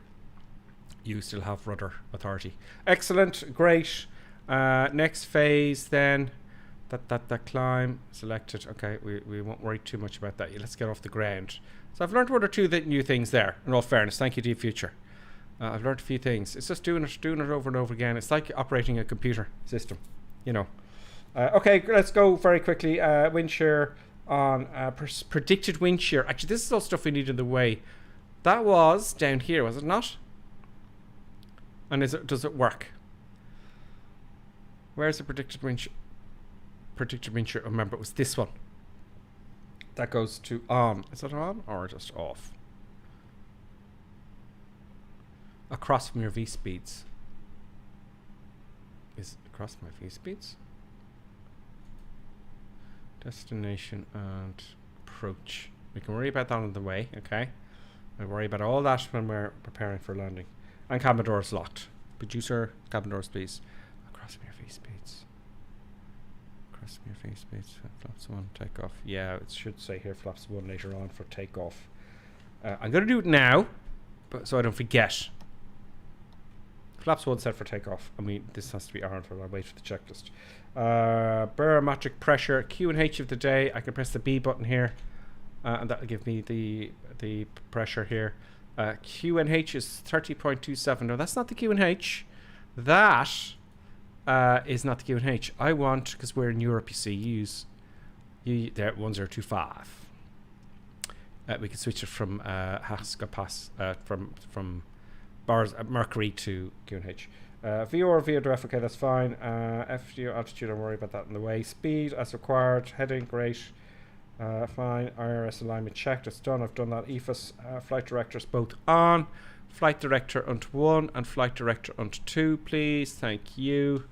S11: you still have rudder authority. Excellent, great. Next phase then, that climb selected. Okay, we won't worry too much about that. Let's get off the ground. So I've learned one or two new things there, in all fairness. Thank you, D-Future. I've learned a few things. It's just doing it over and over again. It's like operating a computer system, Okay, let's go very quickly. Wind shear on predicted wind shear. Actually, this is all stuff we need in the way. That was down here, was it not? And does it work? Where's the predicted wind shear? Predicted wind shear. Remember, it was this one. That goes to on. Is it on or just off? Across from your V speeds. Is it across my V speeds? Destination and approach. We can worry about that on the way, okay? I worry about all that when we're preparing for landing. And cabin doors locked. Producer, cabin doors, please. Across your face speeds. Across your face speeds. Flaps 1, take off. Yeah, it should say here flaps 1 later on for takeoff. I'm going to do it now, but so I don't forget. Flaps 1 set for takeoff. I mean, this has to be on for I wait for the checklist. Barometric pressure, Q and H of the day. I can press the B button here, and that'll give me the pressure here. Q and H is 30.27. No, that's not the Q and H. That is not the Q and H. I want, because we're in Europe, you see, use there 1025. We can switch it from Haskapass from bars Mercury to Q and H. VO or VODF, okay, that's fine. FDO altitude, don't worry about that in the way. Speed as required. Heading, great. Fine. IRS alignment checked. It's done. I've done that. EFIS, flight directors both on. Flight director onto 1 and flight director onto 2, please. Thank you.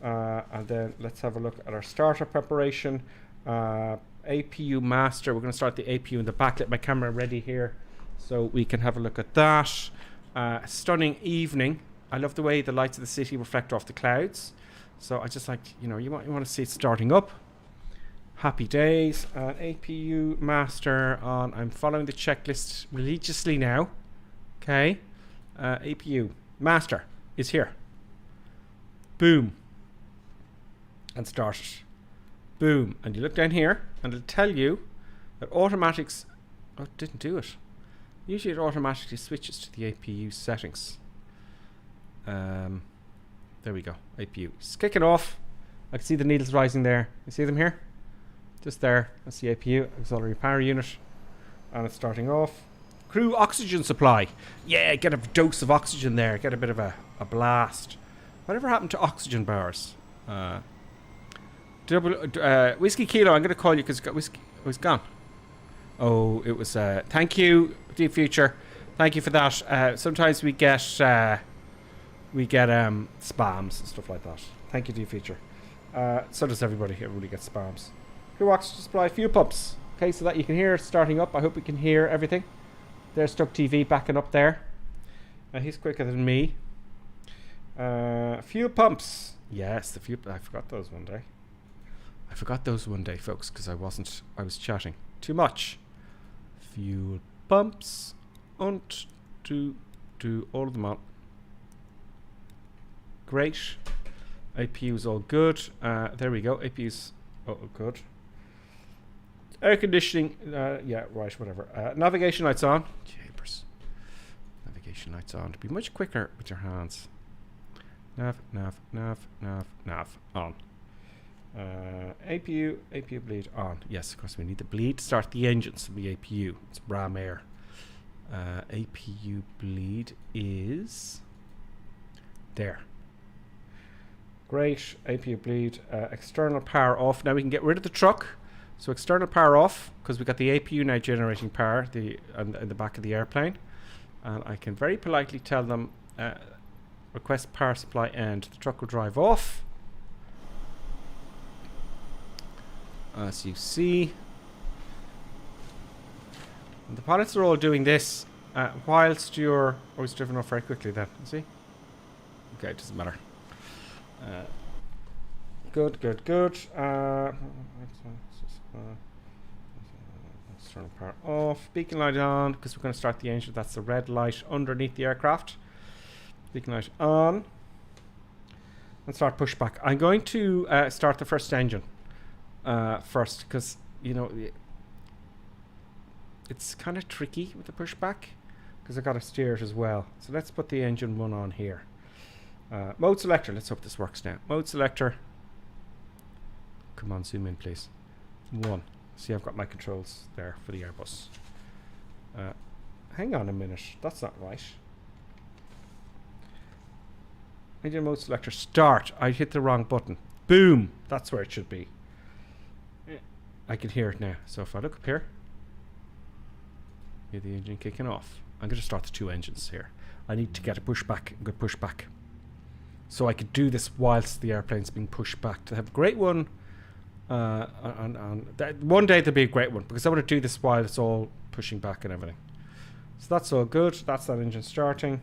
S11: And then let's have a look at our starter preparation. APU master. We're going to start the APU in the back. Get my camera ready here so we can have a look at that. Stunning evening. I love the way the lights of the city reflect off the clouds. So I just like, you want to see it starting up. Happy days. APU master on. I'm following the checklist religiously now. Okay. APU master is here. Boom. And start it. Boom. And you look down here and it'll tell you that automatics... Oh, it didn't do it. Usually it automatically switches to the APU settings. There we go. APU. It's kicking off. I can see the needles rising there. You see them here? Just there. That's the APU, auxiliary power unit. And it's starting off. Crew oxygen supply. Yeah, get a dose of oxygen there. Get a bit of a blast. Whatever happened to oxygen bars? Whiskey Kilo, I'm going to call you because it's got whiskey. Oh, it's gone. Oh, it was... thank you, Deep Future. Thank you for that. Sometimes we get spams and stuff like that. Thank you, Deep Future. So does everybody. Everybody gets spams. Crew oxygen supply, fuel pumps. Okay, so that you can hear it starting up. I hope we can hear everything. There's Stuck TV backing up there. He's quicker than me. Fuel pumps. Yes, the fuel... I forgot those one day. Folks, because I was chatting too much. Fuel pumps. And do all of them on. Great. APU's all good. There we go. APU's all good. Air conditioning. Yeah, right, whatever. Navigation lights on. Japers. Navigation lights on. To be much quicker with your hands. Nav. On. APU bleed on. Yes, of course we need the bleed to start the engines of the APU. It's Bram Air. APU bleed is there. Great. APU bleed. External power off. Now we can get rid of the truck. So external power off because we got the APU now generating power in the back of the airplane. And I can very politely tell them request power supply end. The truck will drive off. As you see, and the pilots are all doing this whilst you're always driven off very quickly then, see? Okay, it doesn't matter. Good. External power off. Beacon light on because we're going to start the engine. That's the red light underneath the aircraft. Beacon light on. And start pushback. I'm going to start the first engine. First, because it's kind of tricky with the pushback because I got to steer it as well. So let's put the engine 1 on here. Mode selector. Let's hope this works now. Mode selector. Come on, zoom in, please. 1. See, I've got my controls there for the Airbus. Hang on a minute. That's not right. Engine mode selector. Start. I hit the wrong button. Boom. That's where it should be. I can hear it now. So if I look up here, hear the engine kicking off. I'm going to start the 2 engines here. I need to get a pushback, good pushback. So I could do this whilst the airplane's being pushed back. To have a great one, one day there'll be a great one because I want to do this while it's all pushing back and everything. So that's all good. That's that engine starting.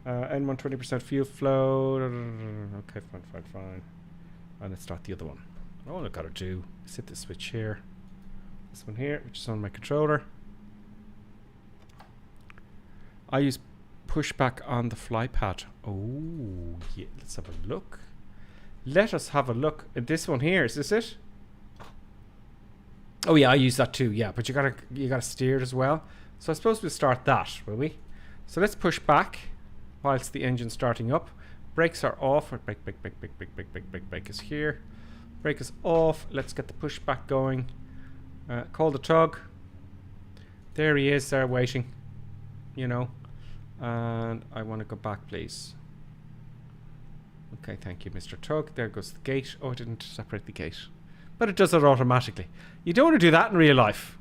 S11: N1 20% fuel flow. Okay, fine. And let's start the other one. All I've got to do is hit the switch here. This one here, which is on my controller. I use pushback on the fly pad. Oh, yeah. Let's have a look. Let us have a look at this one here. Is this it? Oh yeah, I use that too. Yeah, but you gotta steer it as well. So I suppose we'll start that, will we? So let's push back whilst the engine's starting up. Brakes are off. Brake is here. Brake is off. Let's get the pushback going. Call the tug. There he is there waiting. You know. And I want to go back, please. Okay, thank you, Mr. Tug. There goes the gate. Oh, it didn't separate the gate. But it does it automatically. You don't want to do that in real life.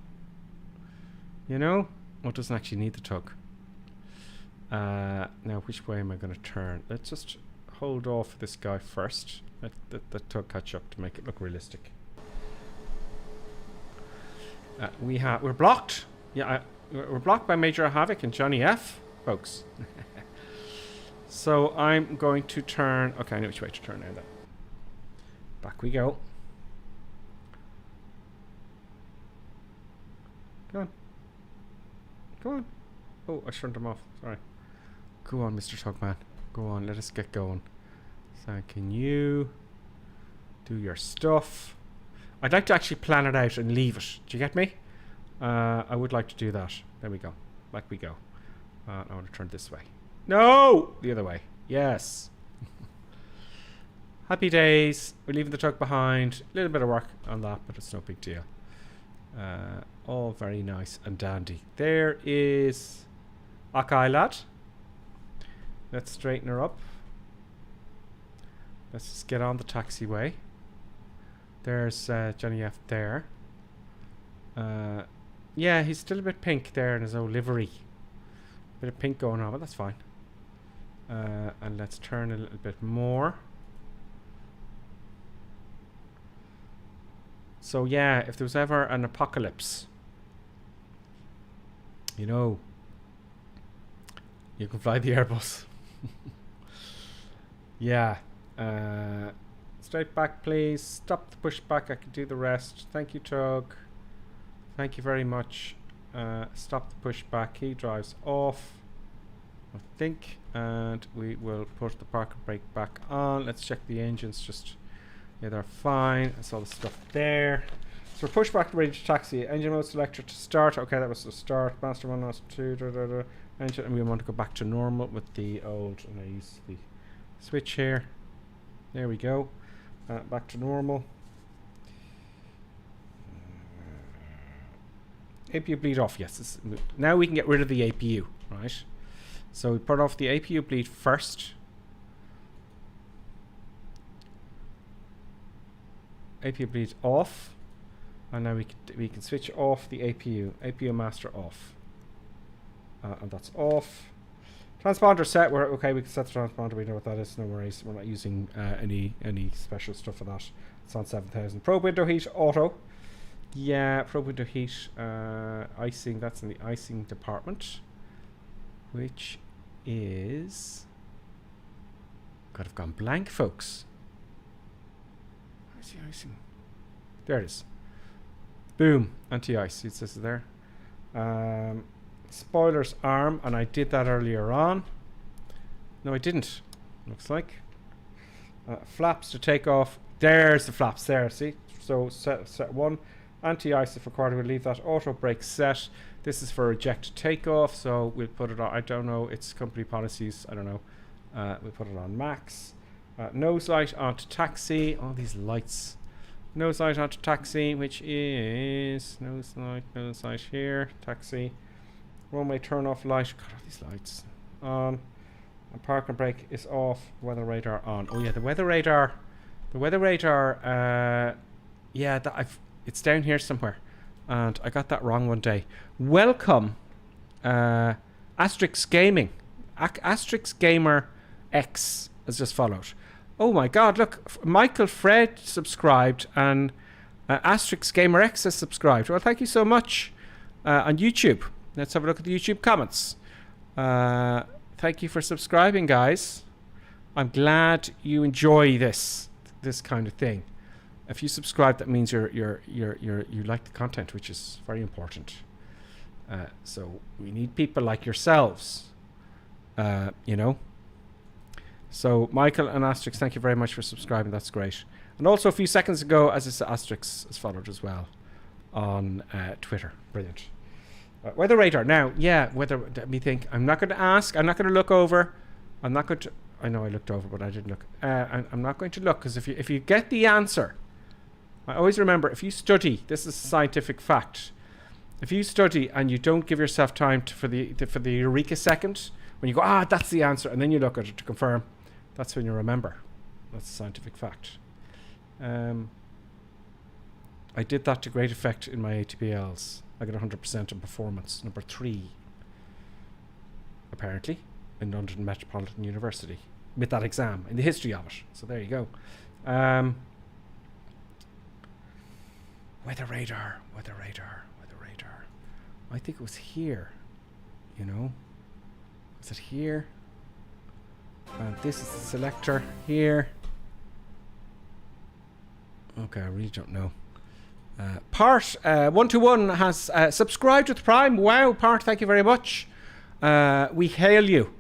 S11: You know? Oh, it doesn't actually need the tug. Now, which way am I going to turn? Let's just hold off this guy first. Let the tug catch up to make it look realistic. We're blocked. Yeah, we're blocked by Major Havoc and Johnny F, folks. So I'm going to turn. Okay, I know which way to turn now then. Back we go. Go on. Go on. Oh, I turned him off. Sorry. Go on, Mr. Tugman. Go on, let us get going. So can you do your stuff? I'd like to actually plan it out and leave it. Do you get me? I would like to do that. There we go. Back we go. I want to turn this way. No! The other way. Yes. Happy days. We're leaving the truck behind. A little bit of work on that, but it's no big deal. All very nice and dandy. There is Akai lad. Let's straighten her up. Let's just get on the taxiway. There's Johnny F there. Yeah, he's still a bit pink there in his old livery. Bit of pink going on, but that's fine. And let's turn a little bit more. So yeah, if there was ever an apocalypse, you know, you can fly the Airbus. Yeah. Straight back, please. Stop the pushback. I can do the rest. Thank you, Tug. Thank you very much. Stop the pushback. He drives off, I think, and we will put the parking brake back on. Let's check the engines. Just, yeah, they're fine. That's all the stuff there. So we're pushback ready to taxi. Engine mode selector to start. Okay, that was the start. Master 1, master 2. Engine, and we want to go back to normal with the old. And I use the switch here. There we go. Back to normal. APU bleed off. Yes. Now we can get rid of the APU, right? So we put off the APU bleed first. APU bleed off, and now we can switch off the APU. APU master off, and that's off. Transponder set. We're okay. We can set the transponder. We know what that is. No worries. We're not using any special stuff for that. It's on 7000. Probe window heat auto. Yeah, probe window heat. Icing. That's in the icing department, which is. God, I've gone blank, folks. Where's the icing? There it is. Boom. Anti-ice. It says there. Spoilers arm, and I did that earlier on. No, I didn't. Looks like. Flaps to take off. There's the flaps there, see? So set 1. Anti-ice if required, we'll leave that. Auto brake set. This is for eject takeoff, so we'll put it on. I don't know, it's company policies. I don't know. We'll put it on max. Nose light onto taxi. All these lights. Nose light onto taxi, which is nose light here. Taxi. Runway turn off light. God, all these lights on. And park and brake is off. Weather radar on. Oh yeah, the weather radar. The weather radar. Yeah, it's down here somewhere, and I got that wrong one day. Welcome, Asterix Gaming. Asterix Gamer X has just followed. Oh my God! Look, Michael Fred subscribed, and Asterix Gamer X has subscribed. Well, thank you so much on YouTube. let's have a look at the YouTube comments. Thank you for subscribing, guys. I'm glad you enjoy this kind of thing. If you subscribe, that means you like the content, which is very important. So we need people like yourselves, you know. So Michael and Asterix, thank you very much for subscribing. That's great. And also a few seconds ago, as I said, Asterix is followed as well on Twitter. Brilliant. Weather radar. Now, yeah, weather. Let me think. I'm not going to ask. I'm not going to look over. I'm not going to. I know I looked over, but I didn't look. I'm not going to look, because if you get the answer, I always remember, if you study, this is a scientific fact. If you study and you don't give yourself time for the eureka second, when you go, that's the answer, and then you look at it to confirm, that's when you remember. That's a scientific fact. I did that to great effect in my ATPLs. I got 100% on performance, number 3, apparently, in London Metropolitan University, with that exam, in the history of it. So there you go. Weather radar. I think it was here, you know. Is it here? This is the selector here. Okay, I really don't know. Part 121 has subscribed with Prime. Wow, Part, thank you very much. We hail you.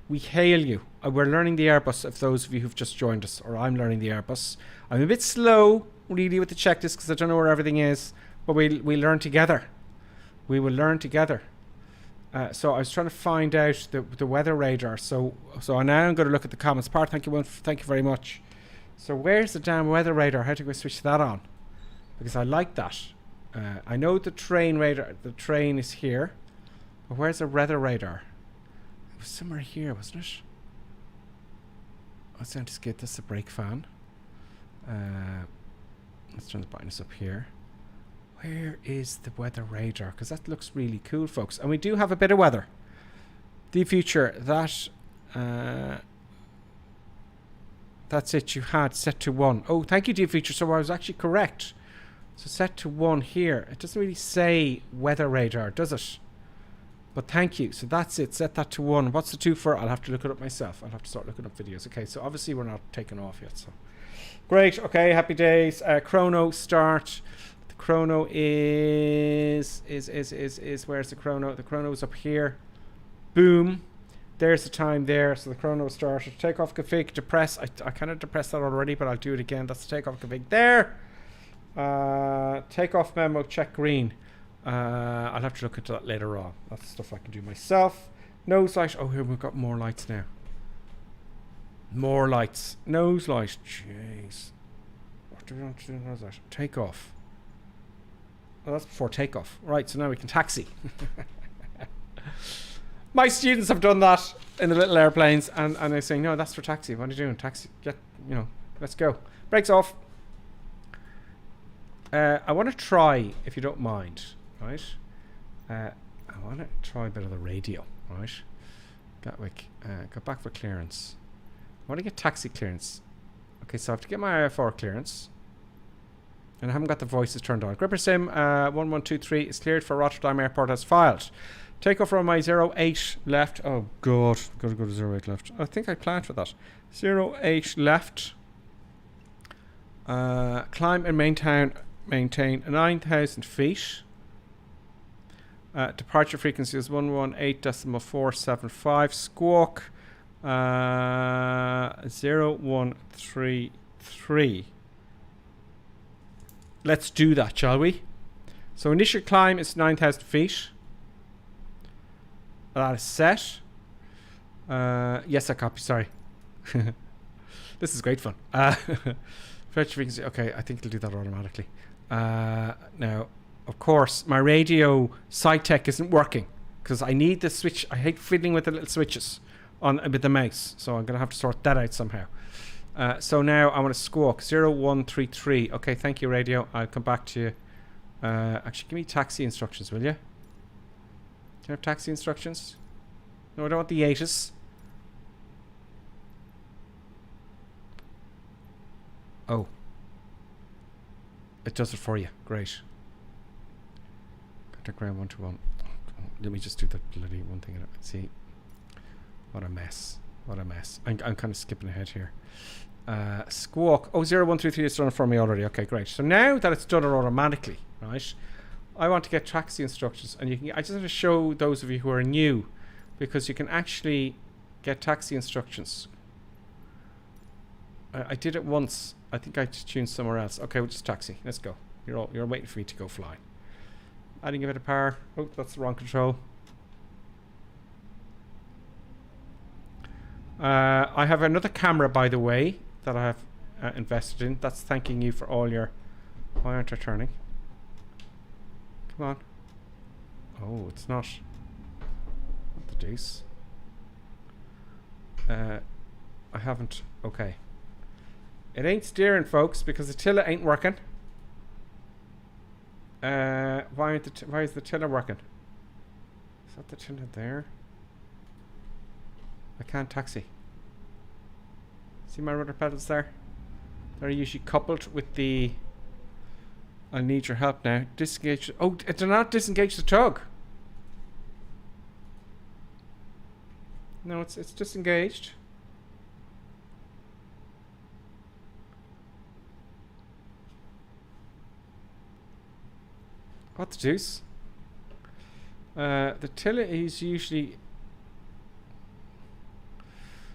S11: We're learning the Airbus, if those of you who've just joined us, or I'm learning the Airbus. I'm a bit slow, really, with the checklist, because I don't know where everything is, but we'll learn together. We will learn together. So I was trying to find out the weather radar. So now I'm going to look at the comments. Part, thank you very much. So where's the damn weather radar? How do I switch that on? Because I like that. I know the train radar. The train is here. But where's the weather radar? It was somewhere here, wasn't it? Let's just get this a brake fan. Let's turn the brightness up here. Where is the weather radar? Because that looks really cool, folks. And we do have a bit of weather. Deep future, that's it. You had set to 1. Oh, thank you, Deep future. So I was actually correct. So set to 1 here. It doesn't really say weather radar, does it? But thank you. So that's it. Set that to 1. What's the 2 for? I'll have to look it up myself. I'll have to start looking up videos. Okay, so obviously we're not taking off yet. So great. Okay, happy days. Chrono start. The chrono is where's the chrono? The chrono is up here. Boom. There's the time there. So the chrono started. Takeoff config. Depress. I kind of depressed that already, but I'll do it again. That's the takeoff config there. Takeoff memo. Check green. I'll have to look into that later on. That's stuff I can do myself. Nose light. Oh, here we've got more lights now. More lights. Nose light. Jeez. What do we want to do? Nose light. Takeoff. Oh, that's before takeoff. Right, so now we can taxi. My students have done that in the little airplanes, and they're saying, no, that's for taxi. What are you doing? Taxi. Let's go. Brakes off. I want to try, if you don't mind, right? I want to try a bit of the radio, right? Gatwick, go back for clearance. I want to get taxi clearance. Okay, so I have to get my IFR clearance. And I haven't got the voices turned on. Gripper Sim 1123 is cleared for Rotterdam Airport as filed. Takeoff from my 08 left. Oh, God. Got to go to 08 left. I think I planned for that. 08 left. Climb and maintain 9,000 feet. Departure frequency is 118.475. Squawk 0133. Let's do that, shall we? So initial climb is 9,000 feet. That is set. Yes, I copy. Sorry. This is great fun. Departure frequency. Okay, I think it'll do that automatically. Now, of course, my radio side tech isn't working because I need the switch. I hate fiddling with the little switches with the mouse, so I'm gonna have to sort that out somehow. So now I want to squawk 0133. Okay, thank you, radio. I'll come back to you. Actually, give me taxi instructions, will you? Can I have taxi instructions? No, I don't want the ATIS. Oh. It does it for you. Great. Contact ground 121. Let me just do that bloody one thing. See, what a mess. What a mess. I'm kind of skipping ahead here. Squawk. Oh, 0133 is done for me already. Okay, great. So now that it's done it automatically, right? I want to get taxi instructions, and you can. I just have to show those of you who are new, because you can actually get taxi instructions. I did it once. I think I tuned somewhere else. Okay, we'll just taxi. Let's go. You're waiting for me to go fly. Adding a bit of power. Oh, that's the wrong control. I have another camera, by the way, that I have invested in. That's thanking you for all your... Why aren't I turning? Come on. Oh, it's not. What the deuce? I haven't... Okay. It ain't steering, folks, because the tiller ain't working. Why is the tiller working? Is that the tiller there? I can't taxi. See my rudder pedals there? They're usually coupled with the... I need your help now. Disengage... Oh, it did not disengage the tug. No, it's disengaged. What the deuce? The tiller is usually...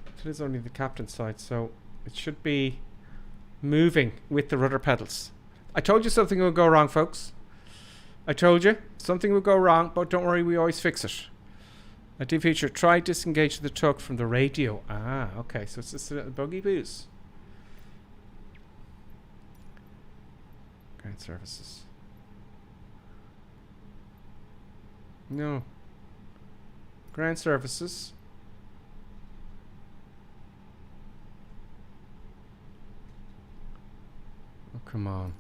S11: It is only the captain's side, so it should be moving with the rudder pedals. I told you something would go wrong, folks. I told you something would go wrong, but don't worry, we always fix it. A D feature, try disengage the tug from the radio. Ah, okay, so it's just a little buggy booze. Ground services. No. Ground services. Oh, come on.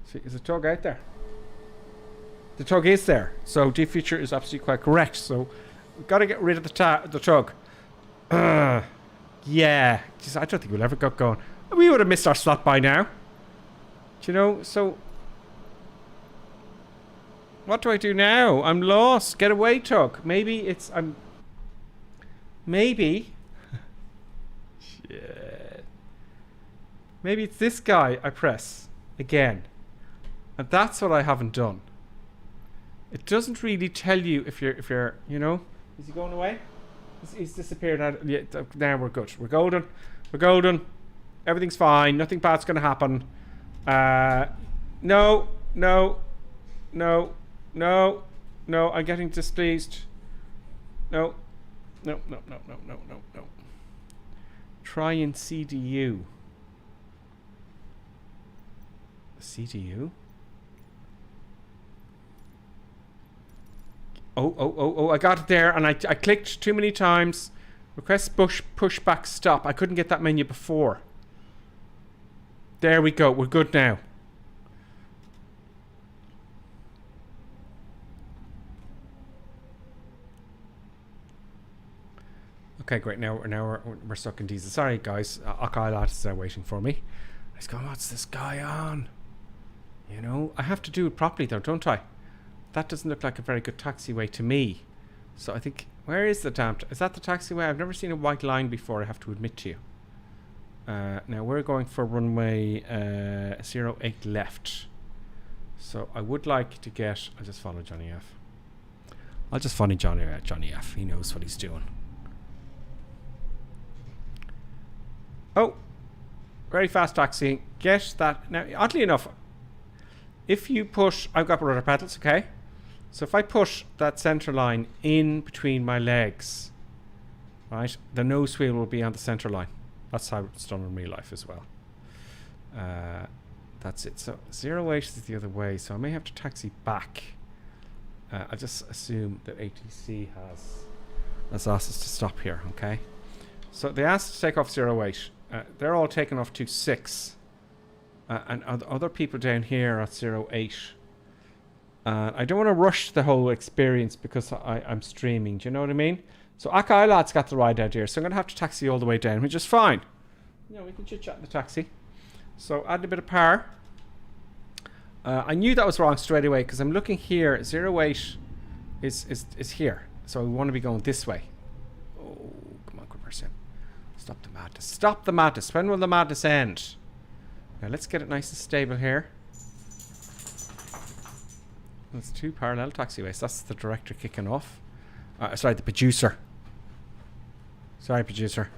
S11: See, is the tug out there? The tug is there. So D feature is absolutely quite correct. So we've got to get rid of the tug. Yeah. Jeez, I don't think we'll ever get going. We would have missed our slot by now. Do you know? So what do I do now? I'm lost. Get away, tug. Maybe it's... Maybe... Shit. Maybe it's this guy I press again. And that's what I haven't done. It doesn't really tell you if you're, you know... Is he going away? He's disappeared. Yeah, now we're good. We're golden. We're golden. Everything's fine. Nothing bad's going to happen. No. I'm getting displeased. No. Try in CDU. CDU? Oh, I got it there, and I clicked too many times. Request push back stop. I couldn't get that menu before. There we go. We're good now. Okay, great. Now we're stuck in diesel. Sorry, guys. Akailat is there waiting for me. I was going, what's this guy on? You know, I have to do it properly though, don't I? That doesn't look like a very good taxiway to me. So I think, where is the damn... Is that the taxiway? I've never seen a white line before, I have to admit to you. Now we're going for runway 08 left. So I would like to get... I'll just follow Johnny F. I'll just follow Johnny F. He knows what he's doing. Oh! Very fast taxiing. Get that... Now, oddly enough, if you push... I've got rudder pedals, okay? So if I push that center line in between my legs, right, the nose wheel will be on the center line. That's how it's done in real life as well. That's it. So 08 is the other way, so I may have to taxi back. I just assume that ATC has asked us to stop here, okay? So they asked to take off 08. They're all taken off 26. And other people down here at 08. I don't want to rush the whole experience because I'm streaming. Do you know what I mean? So Akailat's got the ride out here, so I'm going to have to taxi all the way down, which is fine. You know, we can chit-chat in the taxi. So add a bit of power. I knew that was wrong straight away because I'm looking here. 08 is here. So we want to be going this way. Oh, come on, good person. Stop the madness. Stop the madness. When will the madness end? Now let's get it nice and stable here. There's 2 parallel taxiways. That's the director kicking off. Sorry, the producer. Sorry, producer.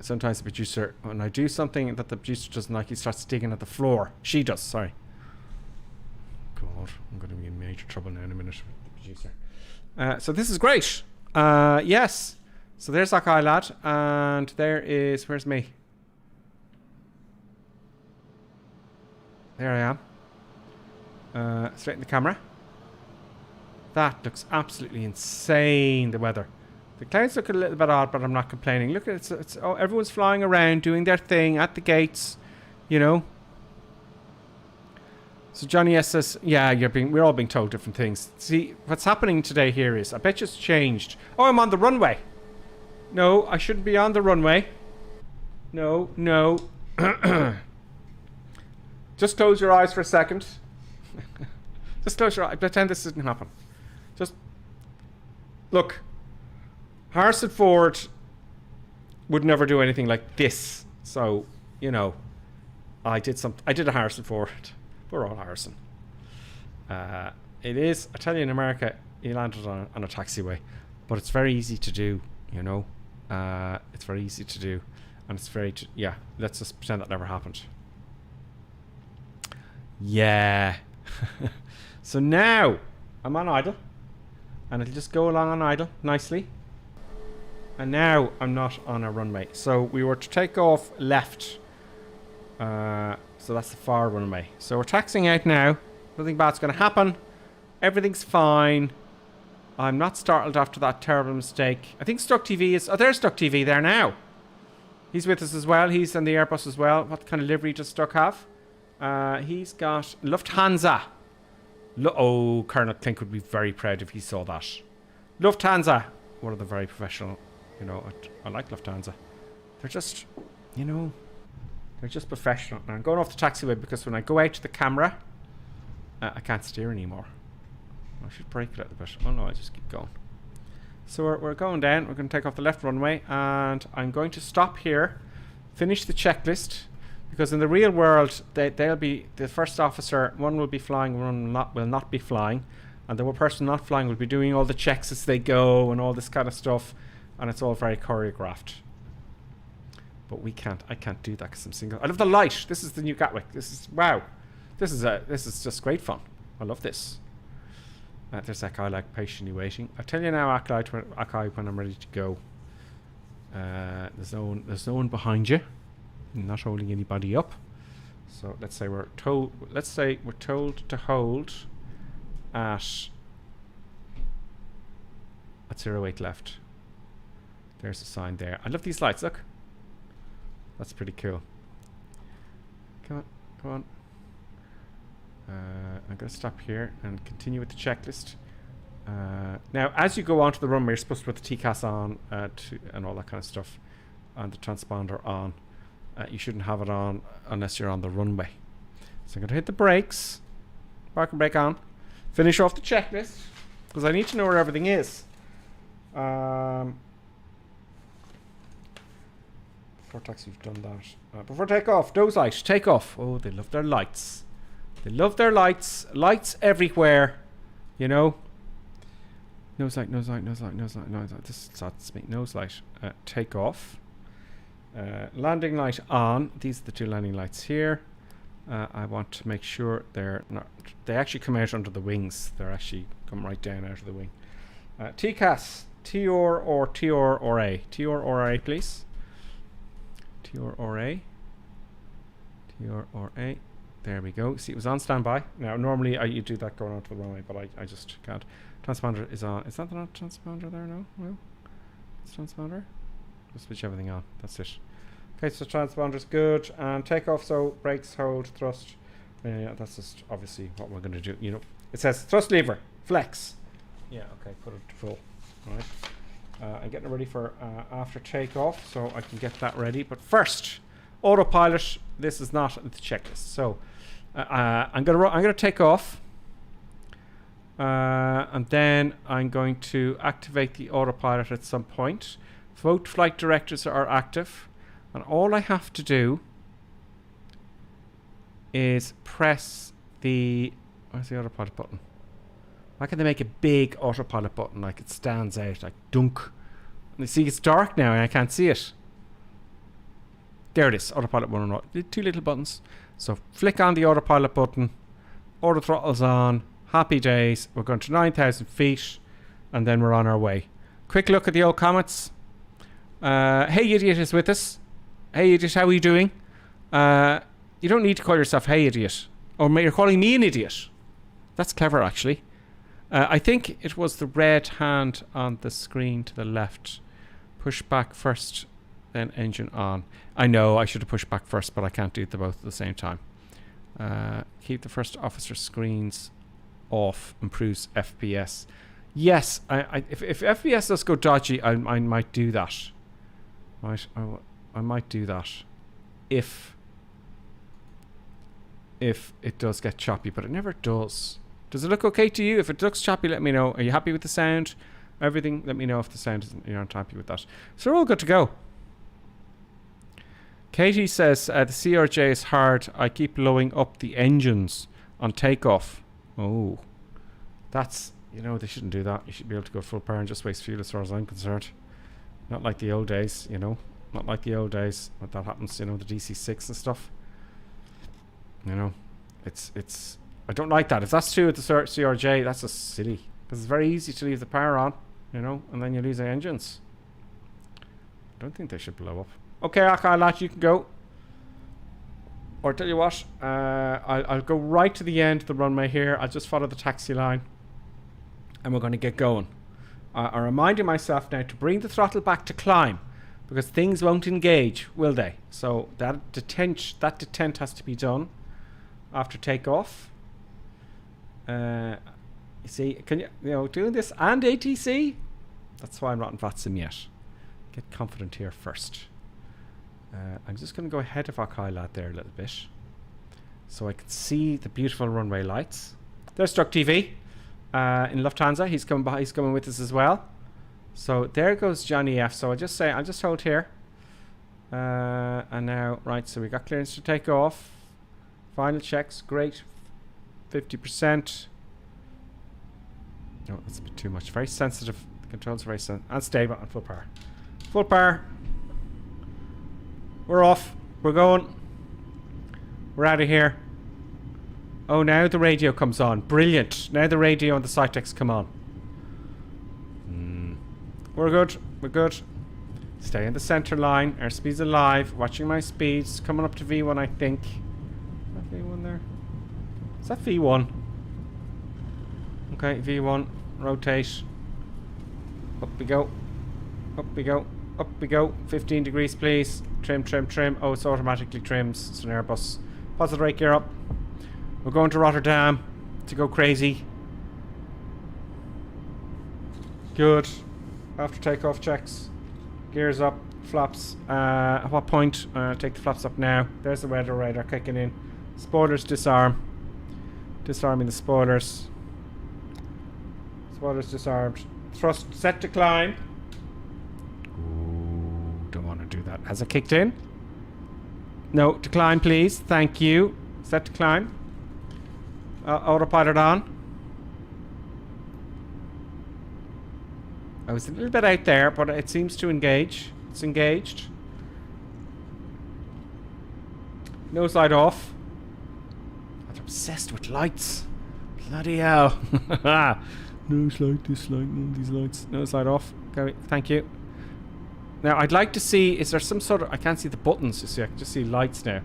S11: Sometimes the producer, when I do something that the producer doesn't like, he starts digging at the floor. She does, sorry. God, I'm going to be in major trouble now in a minute with the producer. So this is great. Yes. So there's that guy, lad. And there is, where's me? There I am. Straighten the camera. That looks absolutely insane, the weather. The clouds look a little bit odd, but I'm not complaining. Look at it. It's oh, everyone's flying around, doing their thing at the gates, you know. So Johnny S says, yeah, we're all being told different things. See, what's happening today here is, I bet you it's changed. Oh, I'm on the runway. No, I shouldn't be on the runway. No, no. Just close your eyes for a second. Just close your eyes. Pretend this didn't happen. Just look. Harrison Ford would never do anything like this. So, you know, I did a Harrison Ford. We're all Harrison. It is, I tell you, in America, he landed on a taxiway. But it's very easy to do, you know. It's very easy to do. And it's very, yeah, let's just pretend that never happened. Yeah. So now, I'm on idle. And it'll just go along on idle, nicely. And now I'm not on a runway. So we were to take off left. So that's the far runway. So we're taxiing out now. Nothing bad's going to happen. Everything's fine. I'm not startled after that terrible mistake. I think Stuck TV is... Oh, there's Stuck TV there now. He's with us as well. He's on the Airbus as well. What kind of livery does Stuck have? He's got Lufthansa. Oh, Colonel Klink would be very proud if he saw that. Lufthansa. One of the very professional... You know, I like Lufthansa. They're just, you know, they're just professional. Now I'm going off the taxiway because when I go out to the camera, I can't steer anymore. I should brake a little bit. Oh no, I just keep going. So we're going down. We're going to take off the left runway, and I'm going to stop here, finish the checklist, because in the real world, they'll be the first officer. One will be flying, one will not be flying, and the one person not flying will be doing all the checks as they go and all this kind of stuff. And it's all very choreographed. But I can't do that because I'm single. I love the light. This is the new Gatwick. This is, wow. This is just great fun. I love this. There's that guy like patiently waiting. I'll tell you now, Akai, when I'm ready to go. There's no one behind you. I'm not holding anybody up. So let's say we're told to hold at 08 left. There's a sign there. I love these lights, look. That's pretty cool. Come on. I'm going to stop here and continue with the checklist. Now, as you go onto the runway, you're supposed to put the TCAS on and all that kind of stuff. And the transponder on. You shouldn't have it on unless you're on the runway. So I'm going to hit the brakes. Parking brake on. Finish off the checklist. Because I need to know where everything is. Before taxi, we've done that. Before takeoff, nose light, take off. Oh, they love their lights. They love their lights. Lights everywhere. You know. Nose light, nose light, nose light, nose light, nose light. This starts me. Nose light. Take off. Landing light on. These are the 2 landing lights here. I want to make sure they're not. They actually come out under the wings. They're actually come right down out of the wing. TCAS. TR or TR or A. TR or A, please. TR or A. TR or A. There we go. See, it was on standby. Now, normally you do that going onto the runway, but I just can't. Transponder is on. Is that not transponder there now? No? It's transponder? Just switch everything on. That's it. Okay, so transponder's good. And takeoff, so brakes, hold, thrust. Yeah, that's just obviously what we're going to do. You know, it says thrust lever, flex. Yeah, okay, put it to full. All right. I'm getting ready for after takeoff, so I can get that ready. But first, autopilot. This is not the checklist. So I'm gonna take off, and then I'm going to activate the autopilot at some point. Both flight directors are active, and all I have to do is press the... Where's the autopilot button? Why can't they make a big autopilot button like it stands out, like dunk? And you see it's dark now and I can't see it. There it is, autopilot 1 and 1. 2 little buttons. So flick on the autopilot button, auto throttle's on, happy days. We're going to 9,000 feet and then we're on our way. Quick look at the old comments. Hey Idiot is with us. Hey Idiot, how are you doing? You don't need to call yourself Hey Idiot. Or you're calling me an idiot. That's clever actually. I think it was the red hand on the screen to the left. Push back first, then engine on. I know I should have pushed back first, but I can't do them both at the same time. Keep the first officer screens off. Improves FPS. Yes, if FPS does go dodgy, I might do that. Right, I might do that. If it does get choppy, but it never does. Does it look okay to you? If it looks choppy, let me know. Are you happy with the sound? Everything, let me know if the sound isn't, you're not happy with that. So we're all good to go. Katie says, the CRJ is hard. I keep blowing up the engines on takeoff. Oh. That's, you know, they shouldn't do that. You should be able to go full power and just waste fuel as far as I'm concerned. Not like the old days, you know. Not like the old days. When that happens, you know, the DC-6 and stuff. You know, it's... I don't like that. If that's true with the CRJ, that's just silly. Because it's very easy to leave the power on, you know, and then you lose the engines. I don't think they should blow up. Okay, Akalat, you can go. Or tell you what, I'll go right to the end of the runway here. I'll just follow the taxi line. And we're going to get going. I'm reminding myself now to bring the throttle back to climb. Because things won't engage, will they? So that detent has to be done after takeoff. You see, can you know, doing this and ATC? That's why I'm not in VATSIM yet. Get confident here first. I'm just going to go ahead of our Kylad there a little bit, so I can see the beautiful runway lights. There's Struck TV in Lufthansa. He's coming by. He's coming with us as well. So there goes Johnny F. So I'll just hold here. And now, right, so we got clearance to take off. Final checks, great. 50%. No, that's a bit too much. Very sensitive. The controls are very sensitive. And stable and full power. Full power. We're off. We're going. We're out of here. Oh, now the radio comes on. Brilliant. Now the radio and the Cytex come on. We're good. We're good. Stay in the center line. Airspeed's alive. Watching my speeds. Coming up to V1, I think. Is that V1 there? Is that V1? Okay, V1. Rotate. Up we go. Up we go. Up we go. 15 degrees, please. Trim, trim, trim. Oh, it's automatically trims. It's an Airbus. Positive rate gear up. We're going to Rotterdam to go crazy. Good. After takeoff checks. Gears up. Flaps. At what point? Take the flaps up now. There's the weather radar kicking in. Spoilers disarm. Disarming the spoilers. Spoilers disarmed. Thrust set to climb. Ooh, don't want to do that. Has it kicked in? No, to climb please. Thank you. Set to climb. Autopilot on. I was a little bit out there, but it seems to engage. It's engaged. Nose light off. I'm obsessed with lights. Bloody hell. Nose light, this light, these lights. Nose light off. Okay, thank you. Now, I'd like to see, is there some sort of, I can't see the buttons, you see, I can just see lights now.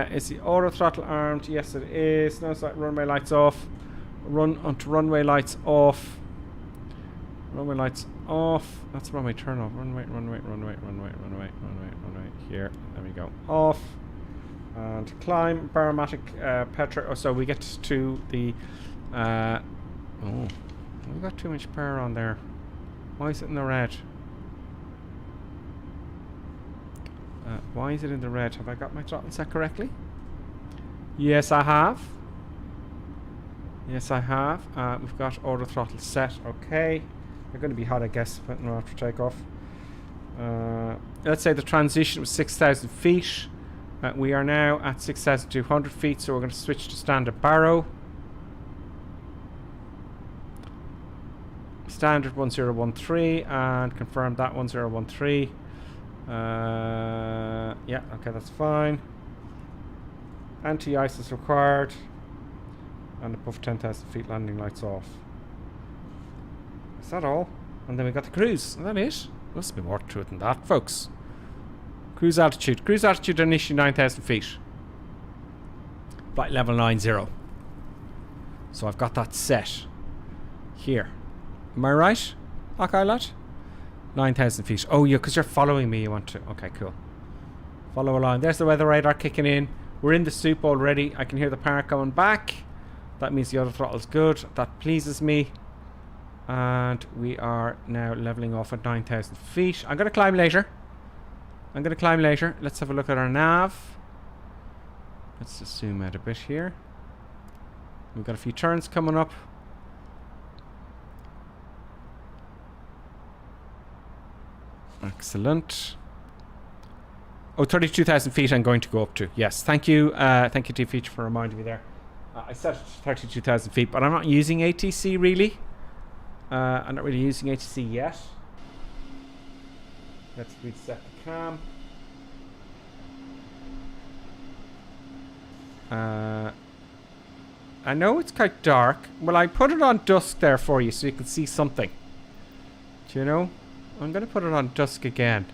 S11: Is the auto throttle armed? Yes, it is. Nose light, runway lights off. Run onto runway lights off. Runway lights off. That's runway turn off. Runway. Here. There we go. Off. And climb. Baromatic petrol. Oh, so we get to the... oh. We've got too much power on there. Why is it in the red? Why is it in the red? Have I got my throttle set correctly? Yes, I have. Yes, I have. We've got auto throttle set. Okay. They're going to be hot, I guess, after takeoff. Let's say the transition was 6,000 feet. We are now at 6,200 feet, so we're going to switch to standard baro. Standard 1013 and confirm that 1013. Yeah, okay, that's fine. Anti-ice is required. And above 10,000 feet, landing lights off. Is that all? And then we got the cruise. Is that it? Must be more to it than that, folks. Cruise altitude. Cruise altitude initially 9,000 feet. Flight level 90. So I've got that set here. Am I right? Okay, lad? 9,000 feet. Oh, yeah, because you're following me, you want to. Okay, cool. Follow along. There's the weather radar kicking in. We're in the soup already. I can hear the power coming back. That means the auto throttle's good. That pleases me. And we are now leveling off at 9,000 feet. I'm going to climb later. Let's have a look at our nav. Let's just zoom out a bit here. We've got a few turns coming up. Excellent. Oh, 32,000 feet I'm going to go up to. Yes, thank you. Thank you, T-Feature, for reminding me there. I set it to 32,000 feet, but I'm not using ATC really. I'm not really using ATC yet. Let's reset the cam. I know it's quite dark. Well, I put it on dusk there for you so you can see something. Do you know? I'm going to put it on dusk again.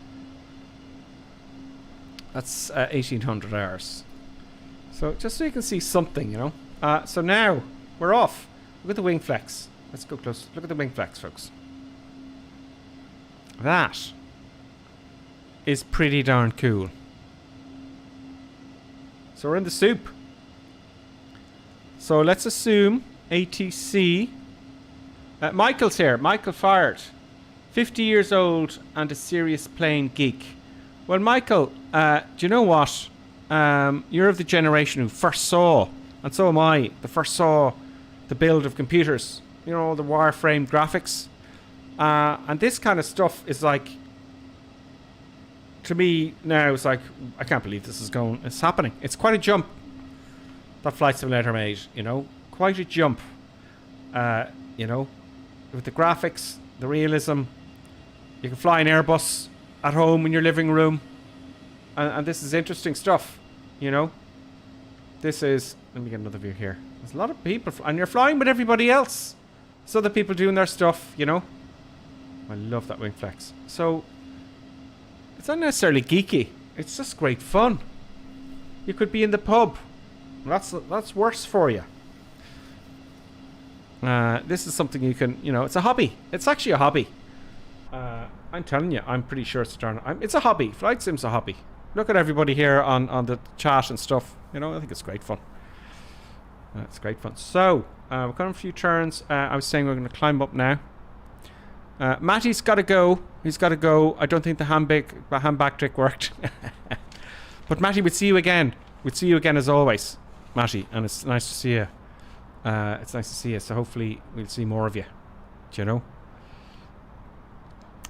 S11: That's 1800 hours. So just so you can see something, you know. So now we're off. Look at the wing flex. Let's go close. Look at the wing flex, folks. That is pretty darn cool. So we're in the soup. So let's assume ATC. Michael's here. Michael fired. 50 years old and a serious plane geek. Well, Michael, do you know what? You're of the generation who first saw, and so am I, the first saw the build of computers. You know, the wireframe graphics. And this kind of stuff is like, to me now, it's like, I can't believe this is it's happening. It's quite a jump that Flight Simulator made, you know. Quite a jump. You know, with the graphics, the realism. You can fly an Airbus at home in your living room. And this is interesting stuff, you know. This is, let me get another view here. There's a lot of people, and you're flying with everybody else. So the people doing their stuff, you know. I love that wing flex. So, it's not necessarily geeky. It's just great fun. You could be in the pub. That's worse for you. This is something you can, you know, it's a hobby. It's actually a hobby. I'm telling you, I'm pretty sure it's a hobby. Flight sim's a hobby. Look at everybody here on the chat and stuff. You know, I think it's great fun. It's great fun. So, we've got a few turns. I was saying we're going to climb up now. Matty's got to go. He's got to go. I don't think the hand back trick worked. But Matty, we'd see you again. We'd see you again as always, Matty. And it's nice to see you. It's nice to see you. So hopefully we'll see more of you. Do you know?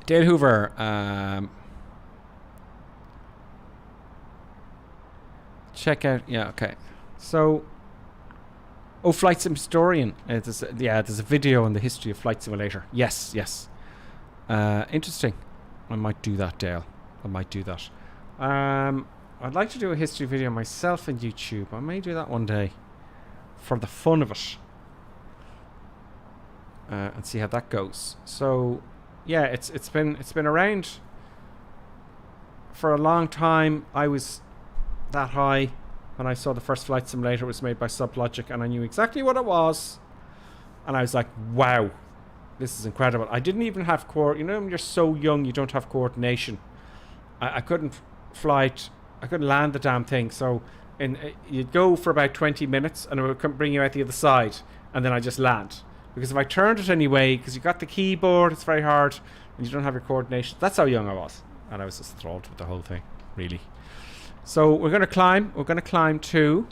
S11: Dale Hoover. Check out. Yeah, okay. So, Flight Sim Historian. There's a video on the history of Flight Simulator. Yes. Interesting. I might do that, Dale. I might do that. I'd like to do a history video myself on YouTube. I may do that one day for the fun of it. And see how that goes. So, yeah, it's been around for a long time. I was that high when I saw the first Flight Simulator was made by Sublogic, and I knew exactly what it was, and I was like, wow, this is incredible. I didn't even have you know, when you're so young you don't have coordination. I couldn't I couldn't land the damn thing, so you'd go for about 20 minutes and it would bring you out the other side, and then I just land, because if I turned it anyway, because you got the keyboard, it's very hard and you don't have your coordination. That's how young I was, and I was just enthralled with the whole thing, really. So we're going to climb to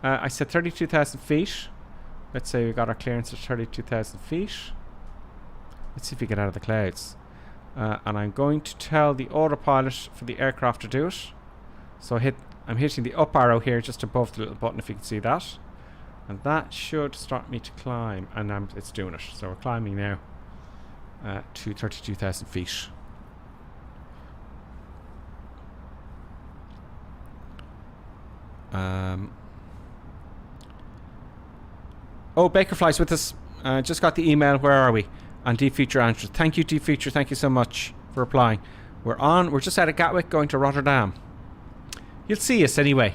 S11: I said 32,000 feet. Let's say we got our clearance at 32,000 feet. Let's see if we get out of the clouds. And I'm going to tell the autopilot for the aircraft to do it. So I'm hitting the up arrow here just above the little button, if you can see that. And that should start me to climb. And it's doing it. So we're climbing now to 32,000 feet. Oh, Bakerfly's with us. Just got the email. Where are we? On Deep Future Answers. Thank you, Deep Future. Thank you so much for replying. We're just out of Gatwick going to Rotterdam. You'll see us anyway.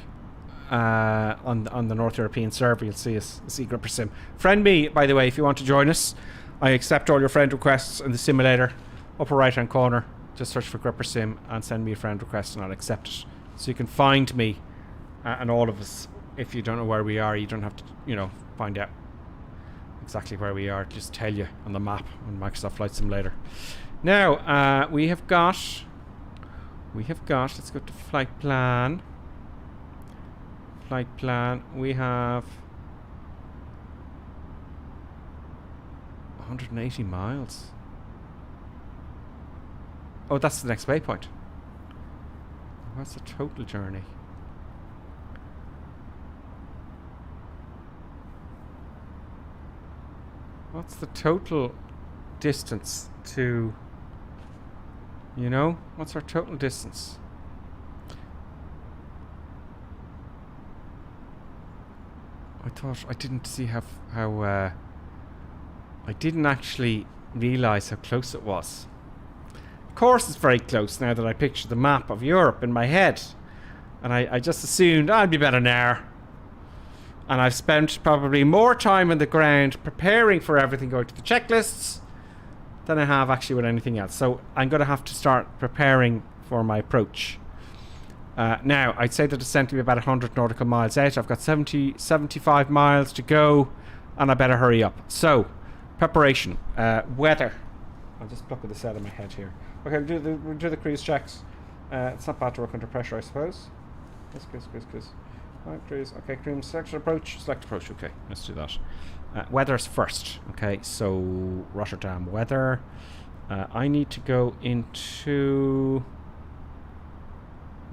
S11: On the North European server, you'll see us. See Gripper Sim. Friend me, by the way, if you want to join us. I accept all your friend requests in the simulator. Upper right hand corner. Just search for Gripper Sim and send me a friend request and I'll accept it. So you can find me and all of us. If you don't know where we are, you don't have to, find out exactly where we are. Just tell you on the map on Microsoft Flight Simulator. Now, we have got, let's go to flight plan. Flight plan, we have 180 miles. Oh, that's the next waypoint. What's the total journey? What's the total distance to, what's our total distance? I thought I didn't see how I didn't actually realise how close it was. Of course it's very close now that I picture the map of Europe in my head. And I just assumed I'd be about an hour. And I've spent probably more time on the ground preparing for everything, going to the checklists, than I have actually with anything else. So I'm going to have to start preparing for my approach. Now, I'd say the descent will be about 100 nautical miles out. I've got 75 miles to go, and I better hurry up. So, preparation. Weather. I'll just pluck this out of my head here. Okay, we'll do the cruise checks. It's not bad to work under pressure, I suppose. Yes, cruise. Right, cruise. Okay, cruise. Select approach. Okay, let's do that. Weather's first. Okay, so Rotterdam weather. I need to go into...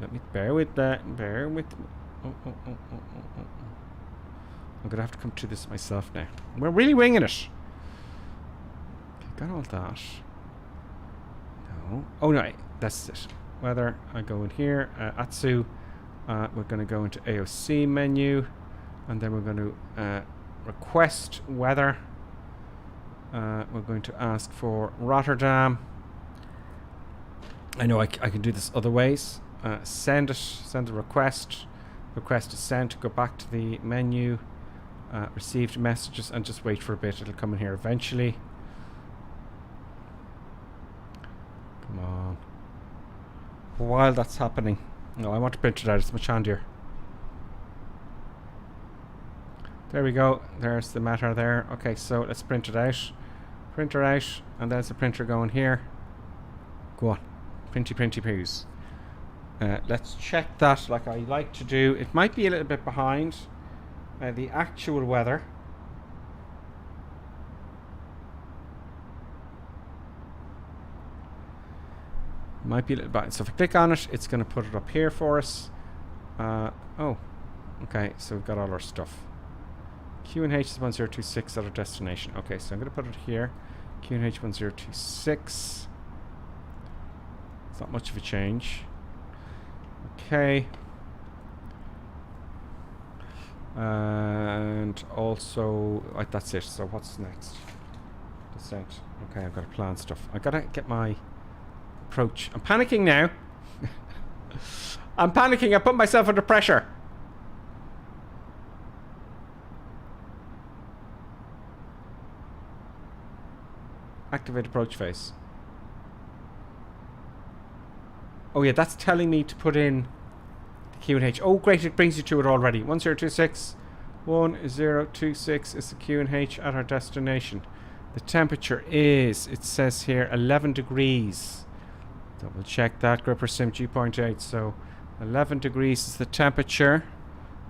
S11: Let me bear with that. Oh. I'm gonna have to come to this myself now. We're really winging it. Okay, got all that. No. Oh no, that's it. Weather. I go in here. Atsu. We're gonna go into AOC menu, and then we're going to request weather. We're going to ask for Rotterdam. I know I can do this other ways. Send a request. Request is sent. Go back to the menu. Received messages and just wait for a bit. It'll come in here eventually. Come on. While that's happening, no, I want to print it out. It's much handier. There we go. There's the matter there. Okay, so let's print it out. Printer out, and there's the printer going here. Go on, printy poos. Let's check that like I like to do. It might be a little bit behind the actual weather. Might be a little bit. So if I click on it, it's going to put it up here for us. Oh, okay. So we've got all our stuff. QNH is 1026 at our destination. Okay, so I'm going to put it here. QNH 1026. It's not much of a change. Okay. And also, that's it. So what's next? Descent. Okay, I've got to plan stuff. I've got to get my approach. I'm panicking now. I'm panicking. I put myself under pressure. Activate approach phase. Oh yeah, that's telling me to put in the QNH. Oh great, it brings you to it already. 1026. 1026 is the QNH at our destination. The temperature is, it says here, 11 degrees. Double check that. Gripper Sim G.8. So 11 degrees is the temperature.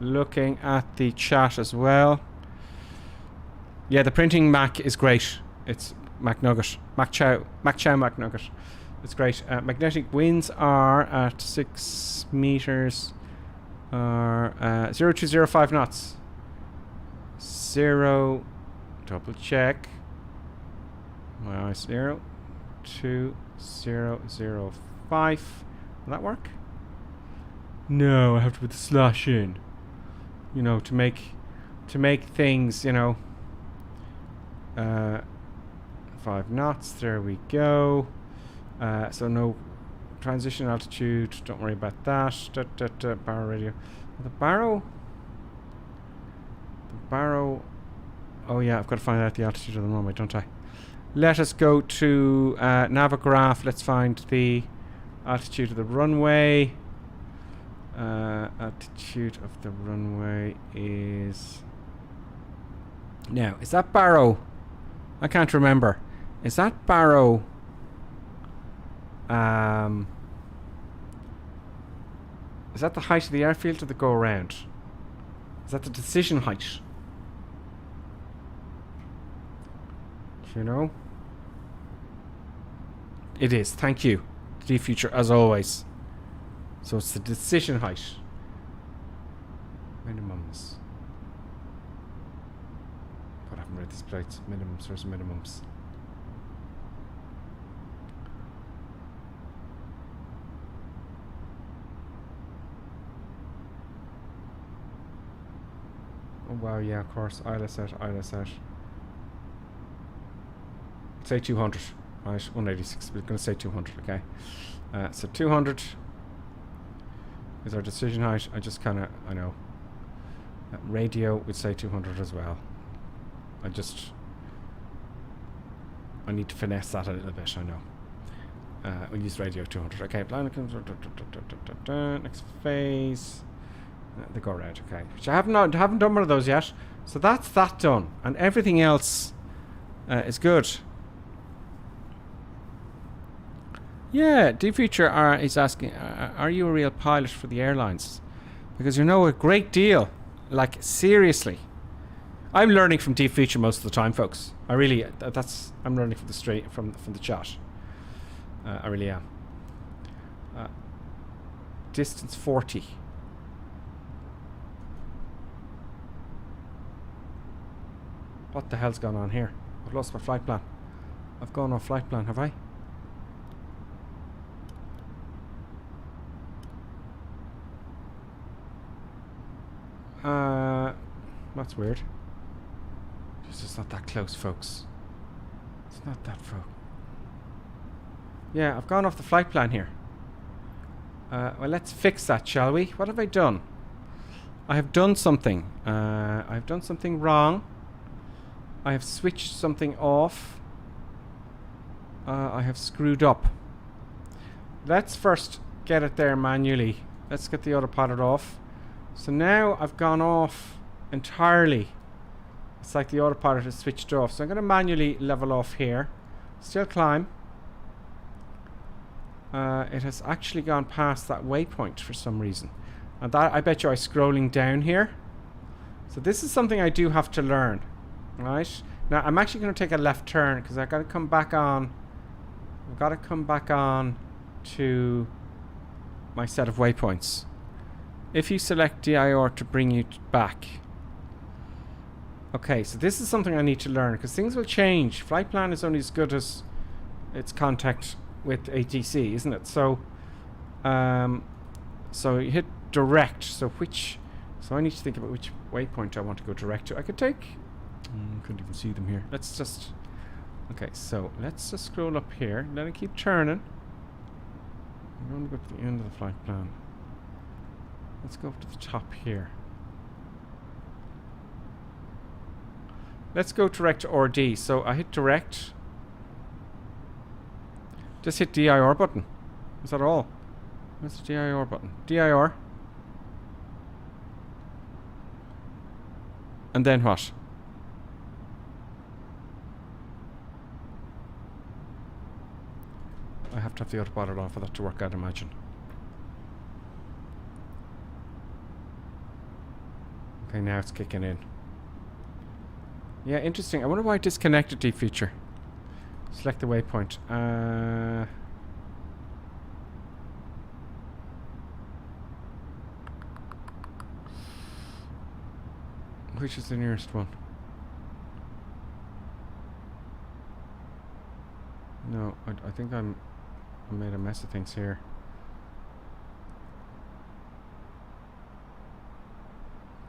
S11: looking at the chat as well. Yeah, the printing Mac is great. It's MacNugget. MacNugget. It's great. Magnetic winds are at 6 meters. 0205 knots. 0. Double check. Well, 02005. Will that work? No, I have to put the slash in. You know, to make things, you know. 5 knots. There we go. So no transition altitude. Don't worry about that. Barrow radio. The Barrow. Oh yeah, I've got to find out the altitude of the runway, don't I? Let us go to Navigograph. Let's find the altitude of the runway. Altitude of the runway is... Now, is that Barrow? I can't remember. Is that Barrow? Is that the height of the airfield or the go around? Is that the decision height? Do you know? It is. Thank you, D-Future, as always. So it's the decision height. Minimums. God, I haven't read these plates. Minimums. Where's minimums? Oh wow, yeah, of course. ILSat. Say 200. Right, 186. We're going to say 200, okay? So 200 is our decision height. I know. Radio would say 200 as well. I need to finesse that a little bit, I know. We'll use radio 200. Okay, next phase. The go round, okay. Which I haven't done one of those yet. So that's that done. And everything else is good. Yeah, D-Future is asking, are you a real pilot for the airlines? Because you know a great deal. Like, seriously. I'm learning from D-Future most of the time, folks. I really, I'm learning from the chat. I really am. Distance 40. What the hell's gone on here? I've lost my flight plan. I've gone off flight plan, have I? That's weird. It's just not that close, folks. It's not that far. Yeah, I've gone off the flight plan here. Well, let's fix that, shall we? What have I done? I have done something. I've done something wrong. I have switched something off. I have screwed up. Let's first get it there manually. Let's get the autopilot off. So now I've gone off entirely. It's like the autopilot is switched off. So I'm going to manually level off here. Still climb. It has actually gone past that waypoint for some reason. And that, I bet you, I'm scrolling down here. So this is something I do have to learn. Right? Now I'm actually going to take a left turn because I've got to come back on. I've got to come back on to my set of waypoints. If you select DIR to bring you back. Okay, so this is something I need to learn because things will change. Flight plan is only as good as its contact with ATC, isn't it? So, so you hit direct. So I need to think about which waypoint I want to go direct to. I could take. Couldn't even see them here. Let's just. Okay, so let's just scroll up here. Let it keep turning. I'm going to go to the end of the flight plan. Let's go up to the top here. Let's go direct to RD. So I hit direct. Just hit DIR button. Is that all? Where's the DIR button? DIR. And then what? I have to have the autopilot on for that to work, I'd imagine. Okay, now it's kicking in. Yeah, interesting. I wonder why it disconnected deep feature. Select the waypoint. Which is the nearest one? No, I think I made a mess of things here.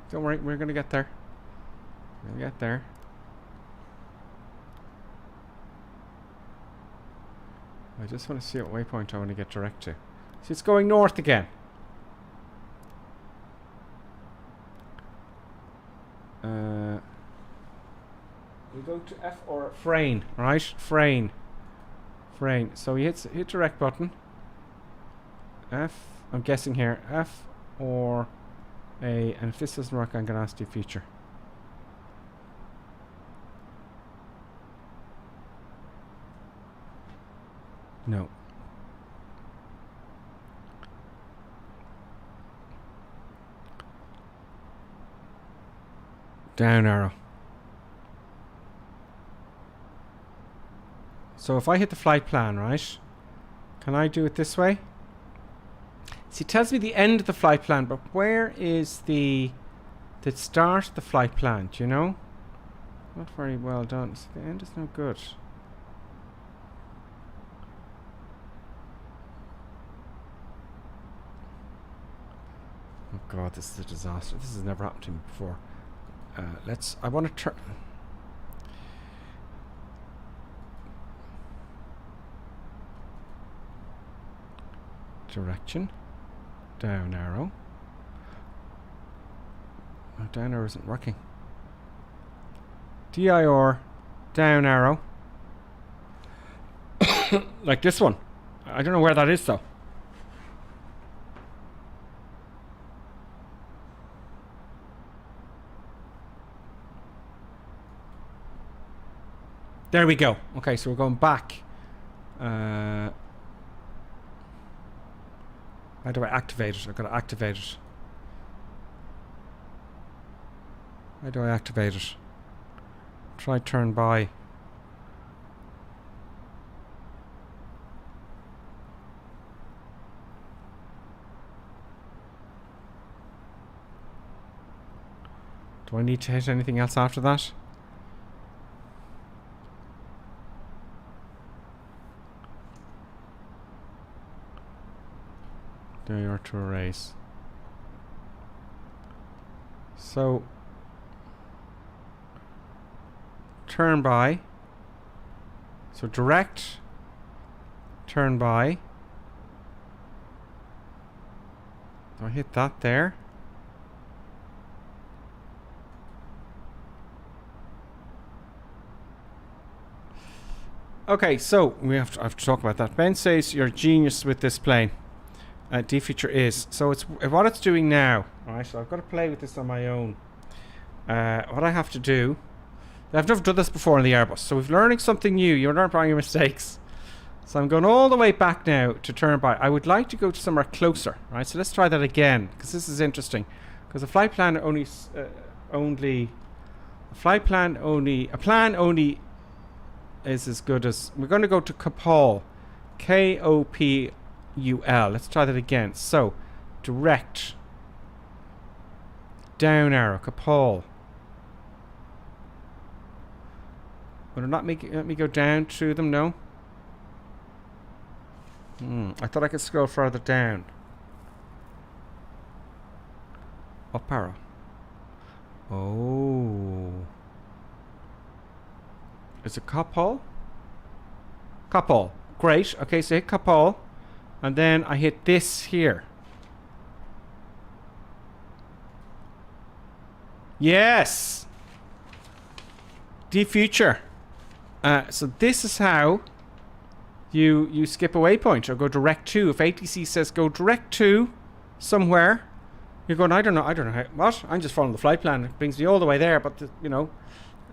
S11: Don't worry, we're gonna get there. We're gonna get there. I just want to see what waypoint I want to get direct to. See, it's going north again. We go to F or Frame, right? Frame. So he hit direct button. F, I'm guessing here, F or A, and if this doesn't work, I'm going to ask you feature. No. Down arrow. So if I hit the flight plan, right? Can I do it this way? See, it tells me the end of the flight plan, but where is the start of the flight plan? Do you know? Not very well done. So the end is no good. Oh god, this is a disaster. This has never happened to me before. I want to turn. Direction. Down arrow. Oh, down arrow isn't working. DIR. Down arrow. Like this one. I don't know where that is though. There we go. Okay, so we're going back. How do I activate it? I've got to activate it. How do I activate it? Try turn by. Do I need to hit anything else after that? There you are to erase. So turn by. So direct turn by. Do I hit that there? Okay, so I have to talk about that. Ben says you're a genius with this plane. D feature is. So it's what it's doing now. Alright, so I've got to play with this on my own. What I have to do, I've never done this before in the Airbus, so we're learning something new. You learn by your mistakes. So I'm going all the way back now to turn by. I would like to go to somewhere closer. Right, so let's try that again, because this is interesting. Because a flight plan only is as good as. We're going to go to Kopul. Kopul. Let's try that again. So, direct. Down arrow. Kopul. Will it not let me go down to them? No? I thought I could scroll further down. Up arrow. Oh. Is it Kopul? Kopul. Great. Okay, so hit Kopul. And then I hit this here. Yes! Defuture. So this is how you skip a waypoint or go direct to. If ATC says go direct to somewhere, you're going, I don't know how, what? I'm just following the flight plan. It brings me all the way there, but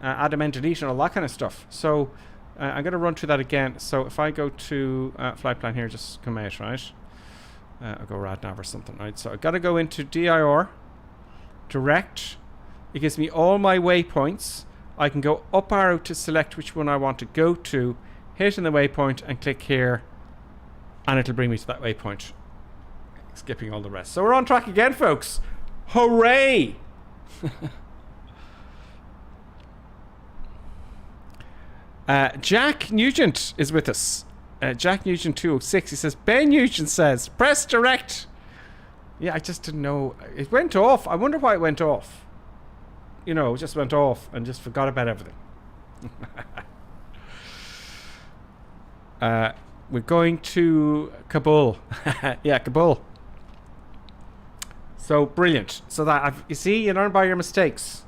S11: add, amend, delete and all that kind of stuff. So I'm going to run through that again. So if I go to flight plan here, just come out, right? I'll go RadNav or something, right? So I've got to go into DIR, direct, It gives me all my waypoints. I can go up arrow to select which one I want to go to, hit in the waypoint and click here, and it'll bring me to that waypoint, skipping all the rest. So we're on track again, folks. Hooray! Jack Nugent is with us. Jack Nugent 206. He says, Ben Nugent says, press direct. Yeah, I just didn't know. It went off. I wonder why it went off. You know, it just went off and just forgot about everything. We're going to Kabul. Yeah, Kabul. So brilliant. So that you see, you learn by your mistakes.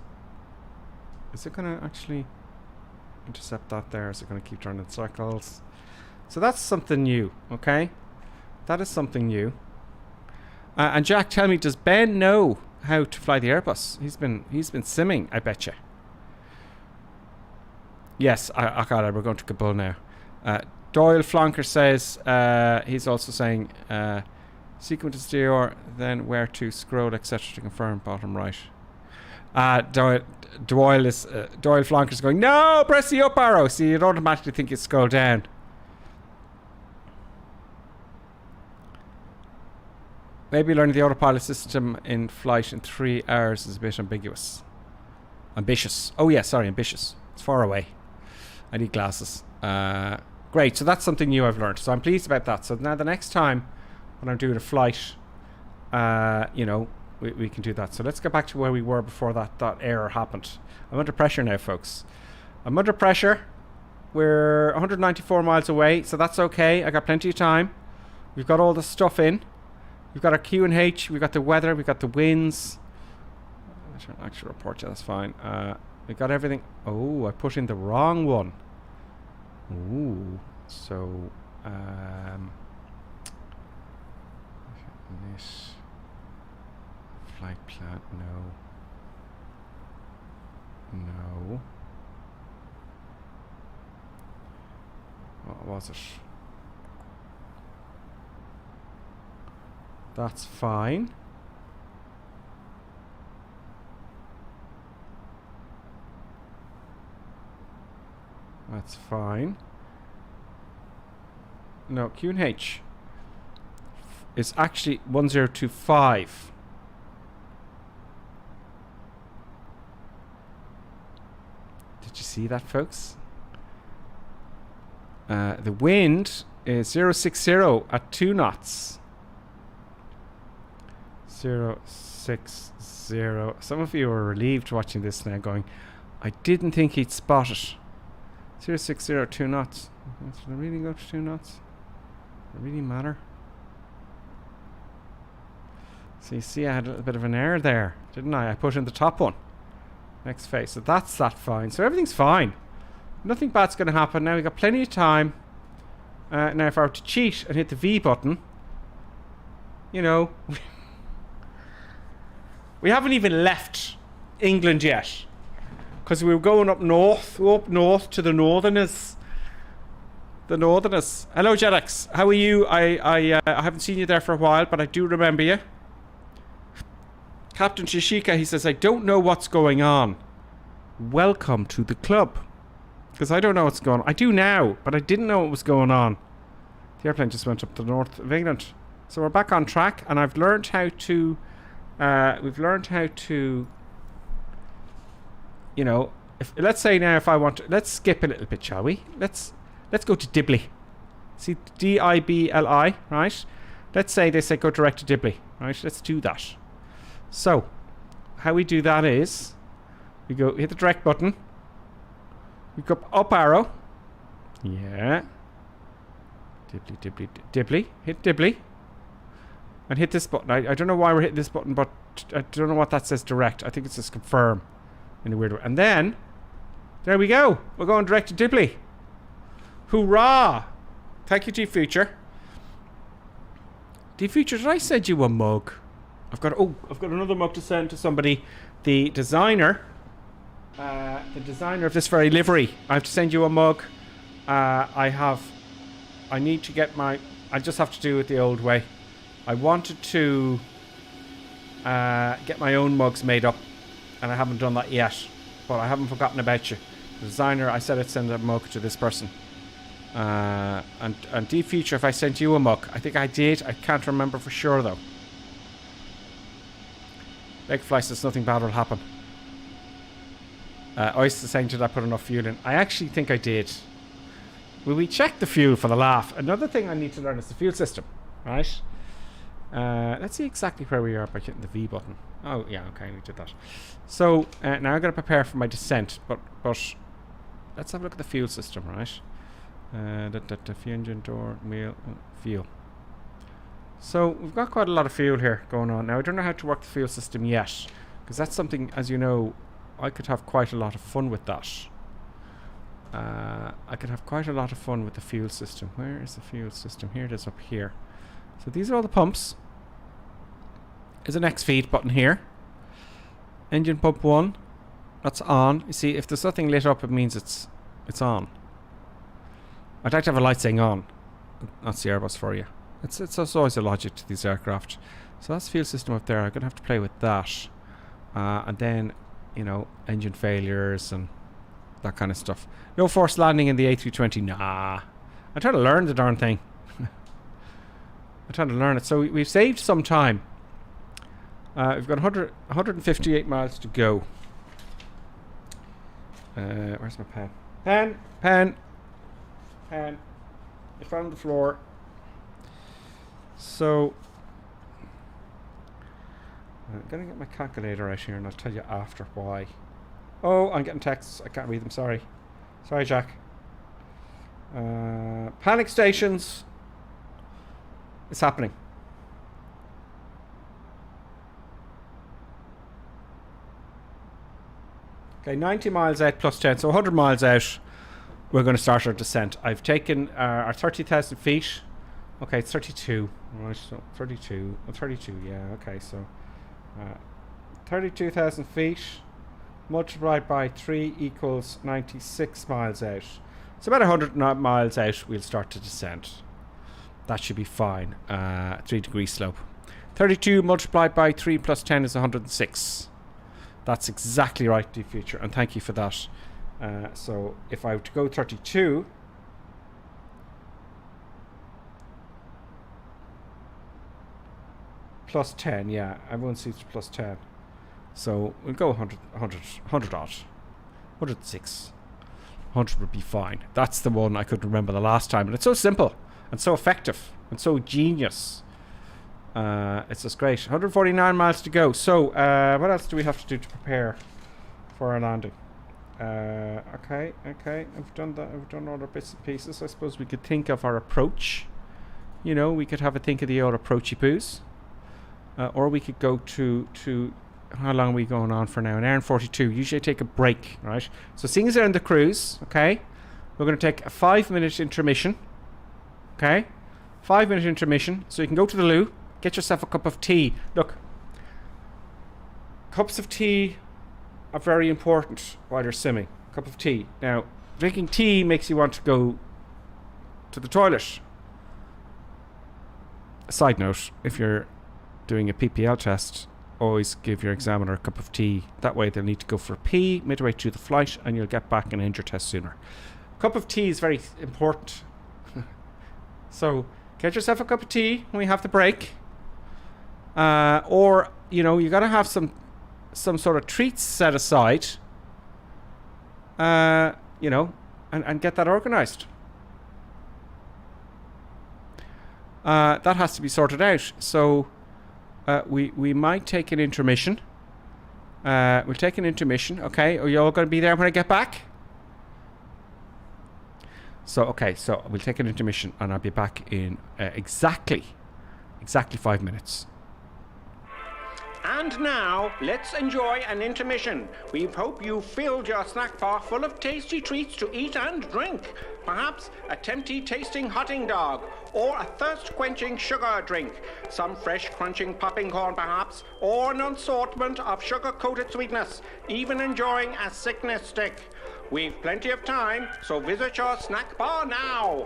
S11: Is it going to actually intercept that there? Is it going to keep turning in circles? So that's something new, okay? That is something new. And Jack, tell me, does Ben know how to fly the Airbus? He's been simming, I bet you. Yes, I got it. We're going to Kabul now. Doyle Flonker says he's also saying sequence to DR, then where to scroll, etc. to confirm. Bottom right. Doyle Flonker is going, no, press the up arrow. See, you'd automatically think you scroll down. Maybe learning the autopilot system in flight in 3 hours is a bit ambiguous. Ambitious. Oh yeah, sorry, ambitious. It's far away. I need glasses. Great, so that's something new I've learned. So I'm pleased about that. So now the next time when I'm doing a flight, you know, we can do that. So let's get back to where we were before that error happened. I'm under pressure now, folks. I'm under pressure. We're 194 miles away, so that's okay. I got plenty of time. We've got all the stuff in. We've got our Q and H, we've got the weather, we've got the winds. Actual report, yeah, that's fine. We got everything. Oh, I put in the wrong one. Ooh, so this flight plan, no. What was it? That's fine. That's fine. No, Q and H is actually 1025. Did you see that, folks? The wind is 060 at 2 knots. 060. Some of you are relieved watching this now going, I didn't think he'd spot it. 060 2 knots. Did I really go to 2 knots? Does it really matter? So you see I had a little bit of an error there, didn't I? I put in the top one. Next phase. So that's that fine. So everything's fine. Nothing bad's going to happen. Now we've got plenty of time. Now if I were to cheat and hit the V button, you know... We haven't even left England yet, because we were going up north to the northerners. The northerners. Hello, Jedex. How are you? I haven't seen you there for a while, but I do remember you. Captain Shishika, he says, I don't know what's going on. Welcome to the club. Because I don't know what's going on. I do now, but I didn't know what was going on. The airplane just went up to the north of England. So we're back on track, and I've learned how to... we've learned how to, you know, let's say now if I want to, let's skip a little bit, shall we? Let's go to Dibley. See, D-I-B-L-I, right? Let's say they say go direct to Dibley, right? Let's do that. So, how we do that is, we go hit the direct button. We go up arrow. Yeah. Dibley. Hit Dibley. And hit this button. I don't know why we're hitting this button, but I don't know what that says direct. I think it says confirm in a weird way. And then, there we go. We're going direct to Dibley. Hoorah! Thank you, D-Future. D-Future, did I send you a mug? I've got another mug to send to somebody. The designer of this very livery. I have to send you a mug. I need to get I just have to do it the old way. I wanted to get my own mugs made up and I haven't done that yet. But I haven't forgotten about you. The designer, I said I'd send a mug to this person. And deep future, if I sent you a mug, I think I did. I can't remember for sure though. Begfly says nothing bad will happen. Ice is saying, did I put enough fuel in? I actually think I did. Will we check the fuel for the laugh? Another thing I need to learn is the fuel system, right? Let's see exactly where we are by hitting the V button. Oh yeah, okay, we did that. So now I'm going to prepare for my descent, but let's have a look at the fuel system, right? The fuel engine door wheel fuel. So we've got quite a lot of fuel here going on. Now I don't know how to work the fuel system yet, because that's something, as you know, I could have quite a lot of fun with that. I could have quite a lot of fun with the fuel system. Where is the fuel system? Here it is, up here. So these are all the pumps. There's an X feed button here. Engine pump 1. That's on. You see, if there's nothing lit up, it means it's on. I'd like to have a light saying on. That's the Airbus for you. It's always a logic to these aircraft. So that's the fuel system up there. I'm going to have to play with that. And then, you know, engine failures and that kind of stuff. No forced landing in the A320. Nah. I'm trying to learn the darn thing. I'm trying to learn it. So we've saved some time. We've got 158 miles to go. Where's my pen? Pen. It's on the floor. So I'm gonna get my calculator out here and I'll tell you after why. Oh, I'm getting texts. I can't read them. Sorry, Jack. Panic stations. It's happening. Okay, 90 miles out plus 10, so 100 miles out. We're going to start our descent. I've taken our 30,000 feet. Okay, it's 32. Right, so 32. Oh, 32, yeah, okay, so 32,000 feet multiplied by 3 equals 96 miles out. So about 100 miles out, we'll start to descend. That should be fine. 3-degree slope. 32 multiplied by 3 plus 10 is 106. That's exactly right, deep future, and thank you for that. So if I were to go 32, plus 10, yeah, everyone sees plus 10. So we'll go 100 odd. 106. 100 would be fine. That's the one I could remember the last time. And it's so simple and so effective and so genius. It's just great. 149 miles to go. So what else do we have to do to prepare for our landing? Okay. I've done that. I've done all our bits and pieces. I suppose we could think of our approach. You know, we could have a think of the old approachy poos. Or we could go to how long are we going on for now? An hour and 42. Usually I take a break, right? So seeing as they're in the cruise, okay, we're going to take a 5-minute intermission. Okay? 5-minute intermission. So you can go to the loo, get yourself a cup of tea. Look, cups of tea are very important while you're simming. Cup of tea. Now, drinking tea makes you want to go to the toilet. A side note, if you're doing a PPL test, always give your examiner a cup of tea. That way they'll need to go for a pee midway through the flight and you'll get back and end your test sooner. A cup of tea is very important. So get yourself a cup of tea when we have the break. Or, you know, you got to have some sort of treats set aside, you know, and get that organized. That has to be sorted out. So we might take an intermission. We'll take an intermission. Okay, are you all going to be there when I get back? So okay, so we'll take an intermission and I'll be back in exactly 5 minutes.
S12: And now, let's enjoy an intermission. We hope you filled your snack bar full of tasty treats to eat and drink. Perhaps a tempting tasting hotting dog, or a thirst-quenching sugar drink. Some fresh crunching popping corn perhaps, or an assortment of sugar-coated sweetness. Even enjoying a sickness stick. We've plenty of time, so visit your snack bar now.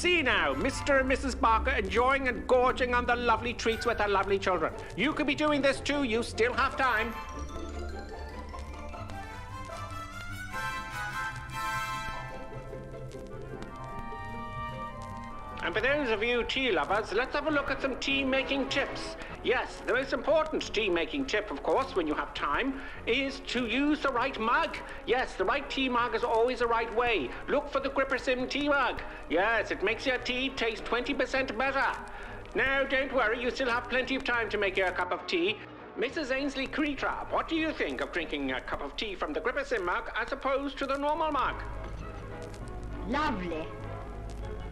S12: See now, Mr. and Mrs. Barker enjoying and gorging on the lovely treats with their lovely children. You could be doing this too, you still have time. And for those of you tea lovers, let's have a look at some tea-making tips. Yes, the most important tea-making tip, of course, when you have time, is to use the right mug. Yes, the right tea mug is always the right way. Look for the Grippersim tea mug. Yes, it makes your tea taste 20% better. Now, don't worry, you still have plenty of time to make your cup of tea. Mrs. Ainsley Creetrap, what do you think of drinking a cup of tea from the Grippersim mug as opposed to the normal mug?
S13: Lovely.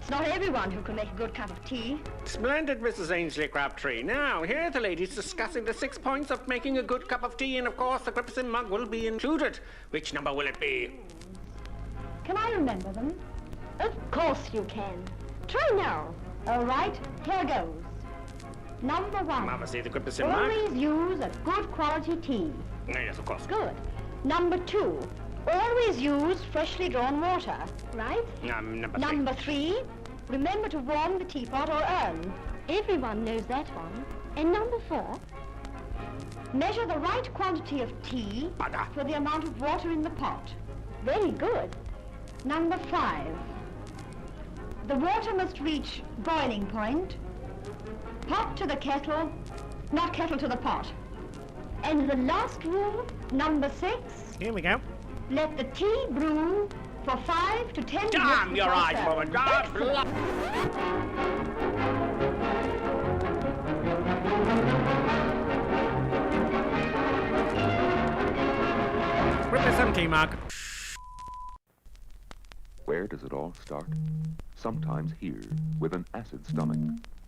S13: It's not everyone who can make a good cup of tea.
S12: Splendid, Mrs. Ainsley Crabtree. Now, here are the ladies discussing the 6 points of making a good cup of tea, and of course the Grippersim mug will be included. Which number will it be?
S13: Can I remember them? Of course you can. Try now. All right, here goes. Number 1.
S12: Mama, see the Grippersim mug?
S13: Always use a good quality tea.
S12: Yes, of course.
S13: Good. Number 2. Always use freshly drawn water, right?
S12: Number
S13: 3. Remember to warm the teapot or urn. Everyone knows that one. And number 4. Measure the right quantity of tea for the amount of water in the pot. Very good. Number 5. The water must reach boiling point. Pot to the kettle, not kettle to the pot. And the last rule, number 6.
S12: Here we go.
S13: Let the tea brew for 5 to 10 minutes.
S12: Damn your eyes, woman! Grippersim tea mug.
S14: Where does it all start? Sometimes here, with an acid stomach,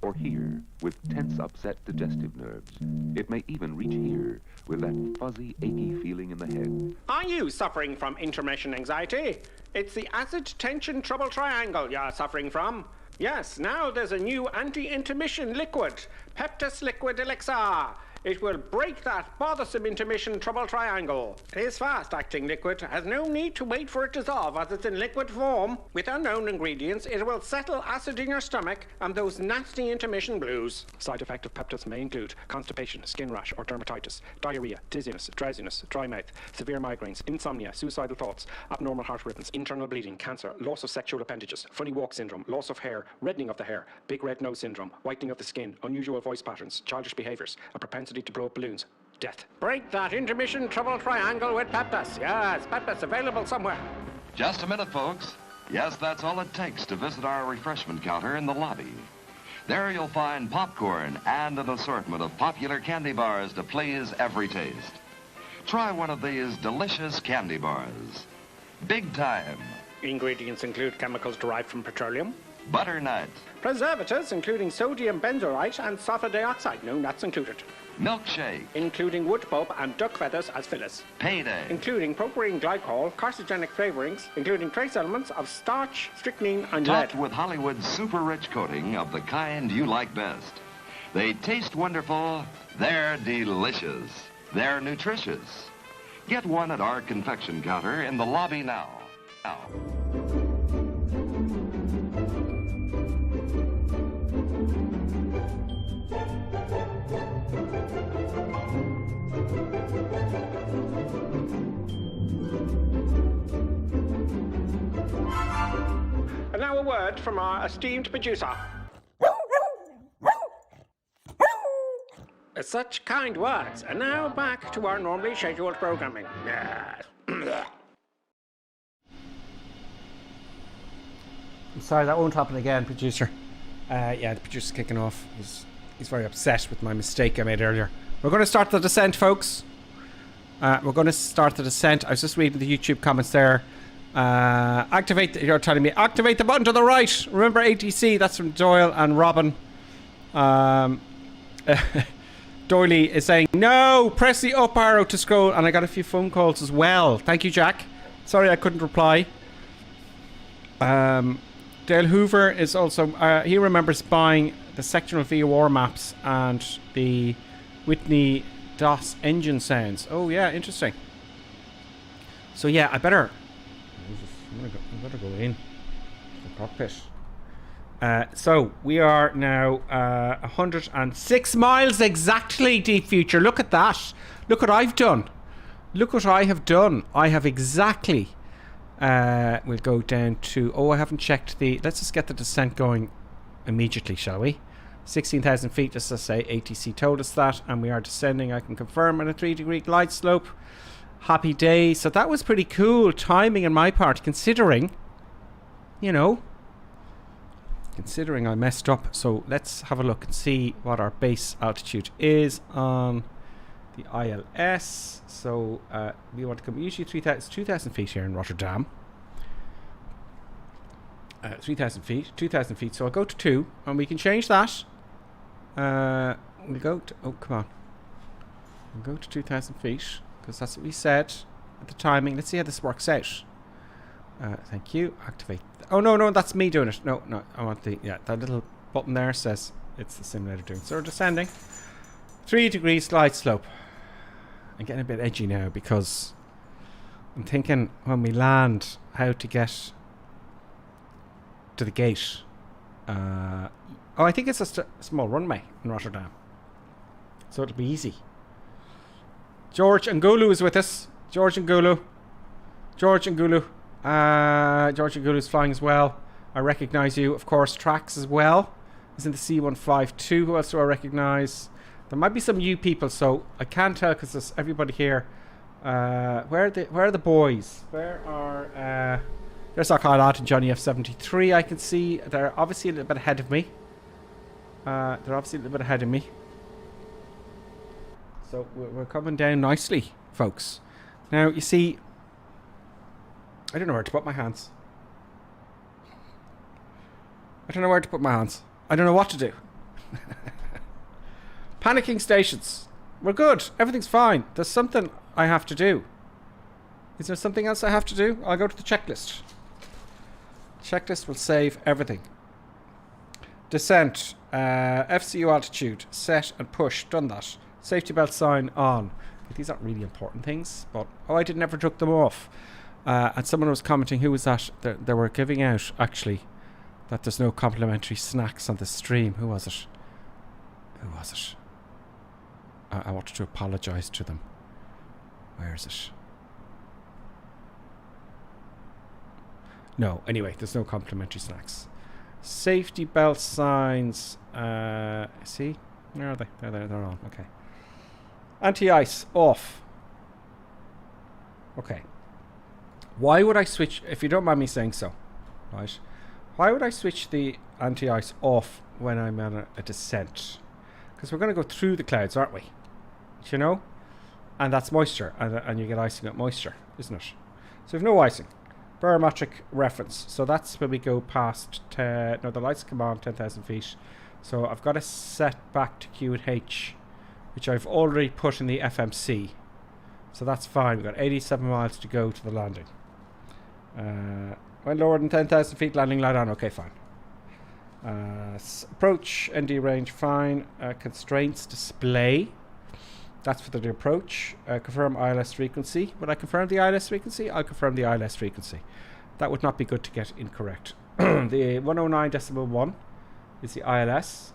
S14: or here, with tense, upset digestive nerves. It may even reach here, with that fuzzy, achy feeling in the head.
S12: Are you suffering from intermission anxiety? It's the acid tension trouble triangle you're suffering from. Yes, now there's a new anti-intermission liquid, Peptus Liquid Elixir. It will break that bothersome intermission trouble triangle. It is fast-acting liquid, has no need to wait for it to dissolve as it's in liquid form. With unknown ingredients, it will settle acid in your stomach and those nasty intermission blues. Side effect of Peptus may include constipation, skin rash or dermatitis, diarrhea, dizziness, drowsiness, dry mouth, severe migraines, insomnia, suicidal thoughts, abnormal heart rhythms, internal bleeding, cancer, loss of sexual appendages, funny walk syndrome, loss of hair, reddening of the hair, big red nose syndrome, whitening of the skin, unusual voice patterns, childish behaviors, a propensity to blow up balloons, death. Break that intermission trouble triangle with Peptus. Yes, Peptus available somewhere.
S15: Just a minute, folks. Yes, that's all it takes to visit our refreshment counter in the lobby. There you'll find popcorn and an assortment of popular candy bars to please every taste. Try one of these delicious candy bars. Big time.
S12: Ingredients include chemicals derived from petroleum,
S15: butternut,
S12: preservatives including sodium benzoate and sulfur dioxide, no nuts included,
S15: milkshake,
S12: including wood pulp and duck feathers as fillers,
S15: payday,
S12: including propylene glycol, carcinogenic flavorings, including trace elements of starch, strychnine and
S15: topped
S12: lead,
S15: with Hollywood's super rich coating of the kind you like best. They taste wonderful, they're delicious, they're nutritious. Get one at our confection counter in the lobby now.
S12: And now a word from our esteemed producer. Such kind words. And now back to our normally scheduled programming. Yes.
S11: I'm sorry, that won't happen again, producer. Yeah, the producer's kicking off. He's very upset with my mistake I made earlier. We're going to start the descent, folks. We're going to start the descent. I was just reading the YouTube comments there. You're telling me, activate the button to the right. Remember ATC, that's from Doyle and Robin. Doyley is saying, no, press the up arrow to scroll. And I got a few phone calls as well. Thank you, Jack. Sorry I couldn't reply. Dale Hoover is also, he remembers buying the sectional VOR maps and the Whitney DOS engine sounds. Oh yeah, interesting. So yeah, I better go in to the cockpit. So we are now 106 miles exactly, Deep Future. Look at that. Look what I've done. Look what I have done. I have exactly... we'll go down to... Oh, I haven't checked the... Let's just get the descent going immediately, shall we? 16,000 feet, just to say. ATC told us that. And we are descending, I can confirm, on a 3-degree glide slope. Happy day. So that was pretty cool timing on my part, considering... You know... Considering I messed up. So let's have a look and see what our base altitude is on the ILS. So we want to come usually 2,000 feet here in Rotterdam. 3,000 feet, 2,000 feet. So I'll go to 2 and we can change that. We'll go to, oh come on. We'll go to 2,000 feet because that's what we said at the timing. Let's see how this works out. Thank you. Activate. Oh, no, that's me doing it. No, I want the... Yeah, that little button there says it's the simulator doing. So we're descending. 3 degrees glide slope. I'm getting a bit edgy now because I'm thinking when we land how to get to the gate. Oh, I think it's a small runway in Rotterdam. So it'll be easy. George Ngulu is with us. George Ngulu. George Ngulu's flying as well. I recognise you. Of course, Trax as well. He's in the C152. Who else do I recognise? There might be some new people, so I can't tell because there's everybody here. Where are the boys? Where are... there's our Kyle Ott and Johnny F73. I can see they're obviously a little bit ahead of me. So we're coming down nicely, folks. Now, you see... I don't know where to put my hands. I don't know what to do. Panicking stations. We're good. Everything's fine. There's something I have to do. Is there something else I have to do? I'll go to the checklist. Checklist will save everything. Descent. FCU altitude. Set and push. Done that. Safety belt sign on. These aren't really important things, but... Oh, I never took them off. And someone was commenting, who was that? They were giving out, actually, that there's no complimentary snacks on the stream. Who was it? I wanted to apologise to them. Where is it? No, anyway, there's no complimentary snacks. Safety belt signs. See? Where are they? They're on. Okay. Anti-ice off. Okay. Why would I switch, if you don't mind me saying so, right? Why would I switch the anti-ice off when I'm on a descent? Because we're going to go through the clouds, aren't we? You know? And that's moisture, and you get icing up moisture, isn't it? So we've no icing. Barometric reference. So that's when we go past, no, the lights come on 10,000 feet. So I've got to set back to Q&H, which I've already put in the FMC. So that's fine. We've got 87 miles to go to the landing. When lower than 10,000 feet, landing light on. Okay, fine. Approach, ND range, fine. Constraints display. That's for the approach. Confirm ILS frequency. Would I confirm the ILS frequency? I'll confirm the ILS frequency. That would not be good to get incorrect. The 109.1 is the ILS.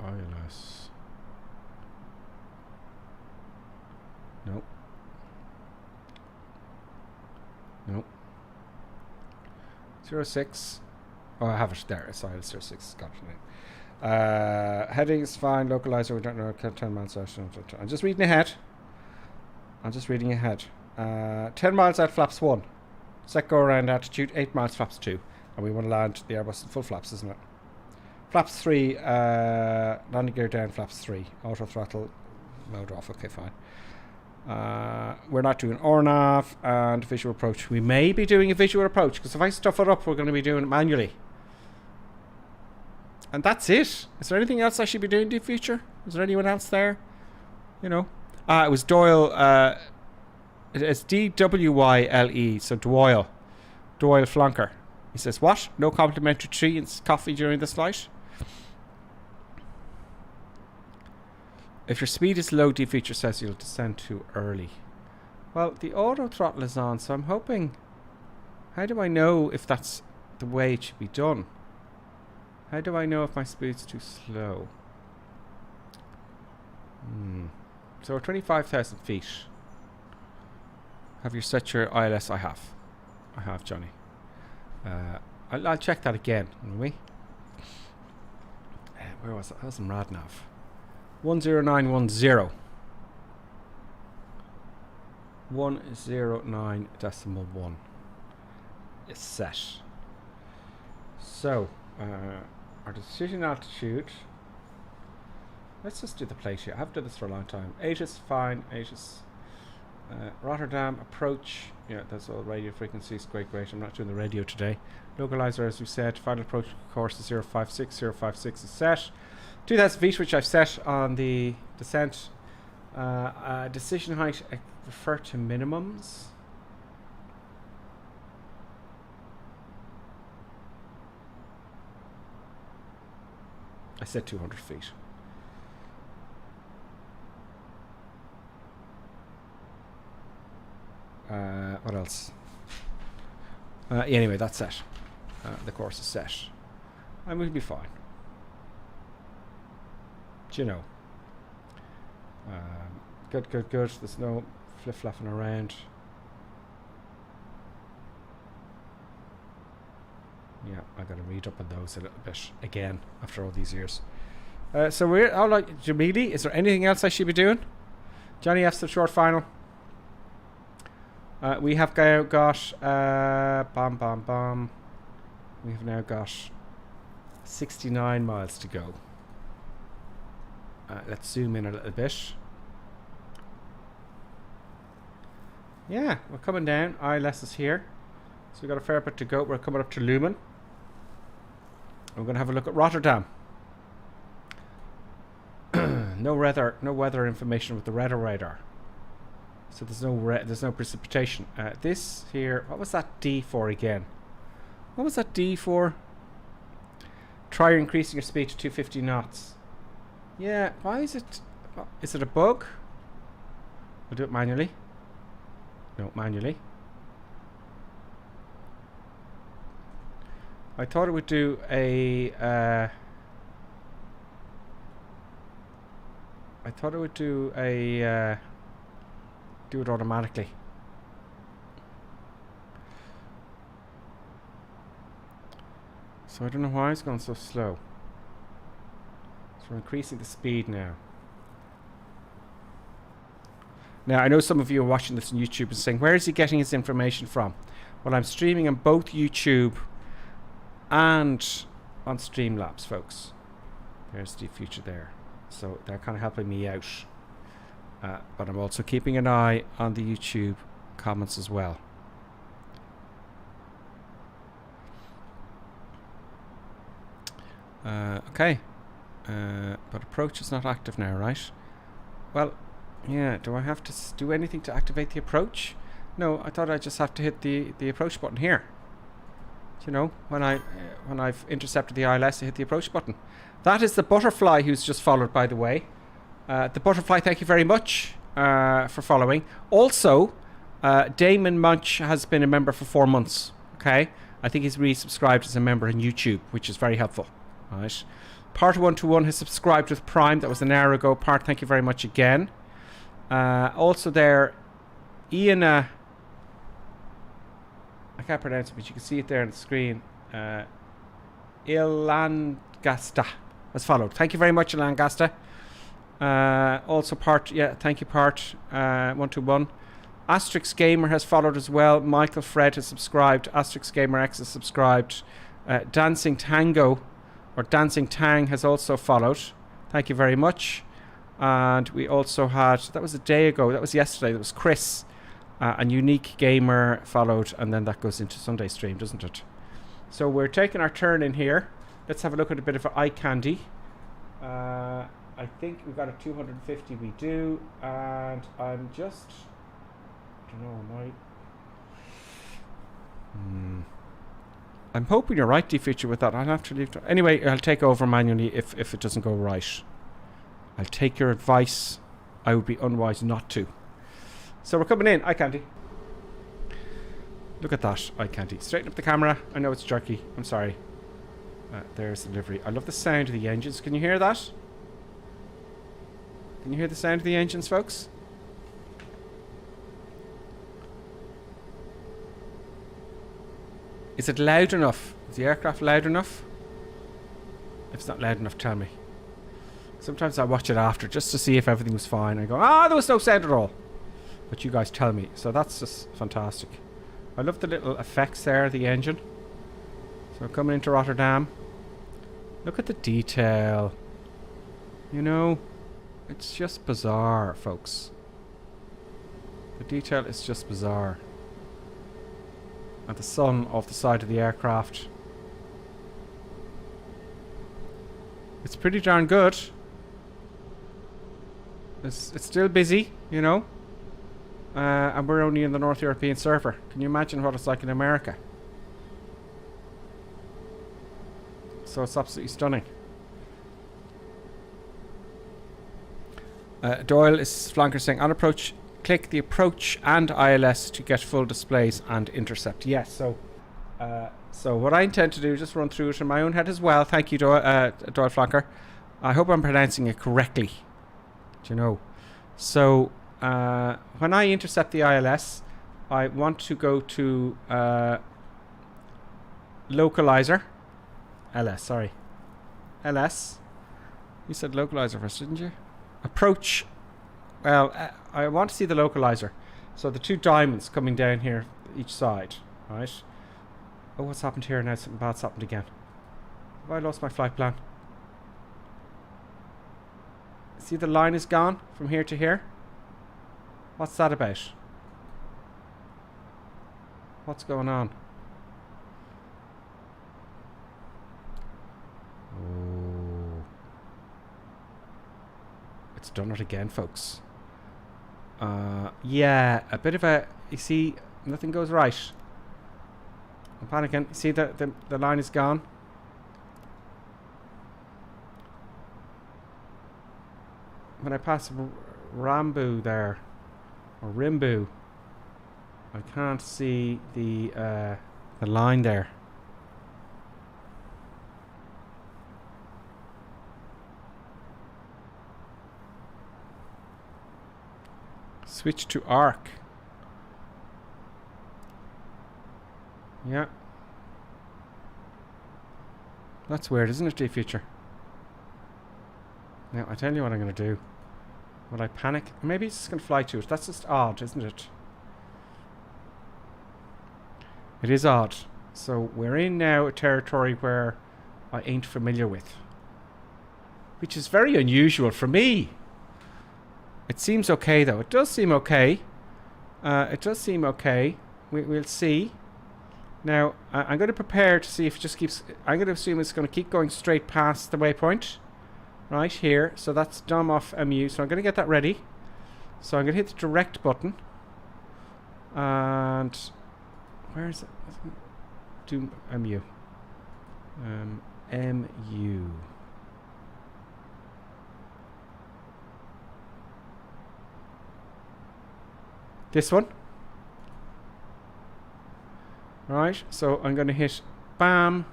S11: ILS. Nope. 06. Oh, I have it there. It's ILS 06. Got it. Headings fine. Localizer. We don't know. 10 miles out. I'm just reading ahead. 10 miles out. Flaps 1. Set go around altitude. 8 miles. Flaps 2. And we want to land the Airbus in full flaps, isn't it? Flaps 3, landing gear down, flaps 3. Auto throttle, mode off, okay, fine. We're not doing RNAV and visual approach. We may be doing a visual approach, because if I stuff it up, we're going to be doing it manually. And that's it. Is there anything else I should be doing in the future? Is there anyone else there? You know? It was Doyle, it's D-W-Y-L-E, so Doyle. Doyle Flunker. He says, what? No complimentary tea and coffee during this flight? If your speed is low, Deep Future says you'll descend too early. Well, the auto throttle is on, so I'm hoping... How do I know if that's the way it should be done? How do I know if my speed's too slow? So we're 25,000 feet. Have you set your ILS? I have. I have, Johnny. I'll check that again, will we? Where was it? That was in Radnav. 10910. 109.1 is set. So, our decision altitude. Let's just do the plate here. I haven't done this for a long time. 8 is fine. 8 is Rotterdam approach. Yeah, that's all radio frequencies. Great. I'm not doing the radio today. Localizer, as we said. Final approach course is 056. 056 is set. 2,000 feet, which I've set on the descent. Decision height, I refer to minimums. I said 200 feet. What else? Anyway, that's set. The course is set. And we'll be fine. Do you know? Good. There's no flip-flopping around. Yeah, I got to read up on those a little bit again after all these years. So we're all like Jamili. Is there anything else I should be doing? Johnny F's the short final. We have got bam. We have now got 69 miles to go. Let's zoom in a little bit. Yeah, we're coming down. ILS is here. So we've got a fair bit to go. We're coming up to Lumen. We're going to have a look at Rotterdam. No weather information with the radar. So there's no precipitation. This here, what was that D for again? What was that D for? Try increasing your speed to 250 knots. Yeah, why is it? Is it a bug? We'll do it manually. No, manually. I thought it would do a. Do it automatically. So I don't know why it's going so slow. So we're increasing the speed now. Now I know some of you are watching this on YouTube and saying, where is he getting his information from? Well, I'm streaming on both YouTube and on Streamlabs, folks. There's the future there. So they're kind of helping me out. But I'm also keeping an eye on the YouTube comments as well. Okay. But approach is not active now, right? Well, yeah. Do I have to do anything to activate the approach? No, I thought I just have to hit the approach button here. You know, when I've intercepted the ILS, I hit the approach button. That is the butterfly who's just followed, by the way. The butterfly, thank you very much for following. Also, Damon Munch has been a member for 4 months. Okay, I think he's resubscribed as a member on YouTube, which is very helpful. All right. Part121 has subscribed with Prime. That was an hour ago. Part, thank you very much again. Also there, Ian. I can't pronounce it, but you can see it there on the screen. Ilangasta has followed. Thank you very much, Ilangasta. Also Part, yeah, thank you, Part 121. Asterix Gamer has followed as well. Michael Fred has subscribed. Asterix Gamer X has subscribed. Dancing Tango, or Dancing Tang, has also followed. Thank you very much. And we also had, that was a day ago, that was yesterday, that was Chris. And Unique Gamer followed, and then that goes into Sunday stream, doesn't it? So we're taking our turn in here. Let's have a look at a bit of eye candy. I think we've got a 250, we do, and I'm just, I don't know, I'm hoping you're right, D-Feature, with that. I'll have to leave. Anyway, I'll take over manually if it doesn't go right. I'll take your advice. I would be unwise not to. So we're coming in. Eye candy. Look at that. Eye candy. Straighten up the camera. I know it's jerky. I'm sorry. There's the delivery. I love the sound of the engines. Can you hear that? Can you hear the sound of the engines, folks? Is it loud enough? Is the aircraft loud enough? If it's not loud enough, tell me. Sometimes I watch it after just to see if everything was fine. I go, there was no sound at all. But you guys tell me. So that's just fantastic. I love the little effects there, the engine. So coming into Rotterdam. Look at the detail. You know, it's just bizarre, folks. The detail is just bizarre. And the sun off the side of the aircraft. It's pretty darn good. It's still busy, you know. And we're only in the North European server. Can you imagine what it's like in America? So it's absolutely stunning. Doyle is flanker saying, on approach, click the approach and ILS to get full displays and intercept. Yes, so what I intend to do is just run through it in my own head as well. Thank you, Doyle Flanker. I hope I'm pronouncing it correctly. Do you know? So when I intercept the ILS, I want to go to localizer. LS, sorry. LS. You said localizer first, didn't you? Approach. Well, I want to see the localizer. So the two diamonds coming down here each side, right? Oh, what's happened here now? Something bad's happened again. Have I lost my flight plan? See, the line is gone from here to here. What's that about? What's going on? Oh. It's done it again, folks. Yeah, a bit of a... You see, nothing goes right. I'm panicking. You see, the line is gone. When I pass Rambu there, or Rimbu, I can't see the line there. Switch to arc. Yeah. That's weird, isn't it, G-Future? Now, I tell you what I'm going to do. Will I panic? Maybe it's just going to fly to it. That's just odd, isn't it? It is odd. So we're in now a territory where I ain't familiar with. Which is very unusual for me. It seems okay, though. It does seem okay. It does seem okay. We'll see. Now, I'm going to prepare to see if it just keeps... I'm going to assume it's going to keep going straight past the waypoint. Right here. So that's Dom off MU. So I'm going to get that ready. So I'm going to hit the direct button. And... Where is it? Do MU. MU. This one. Right, so I'm going to hit bam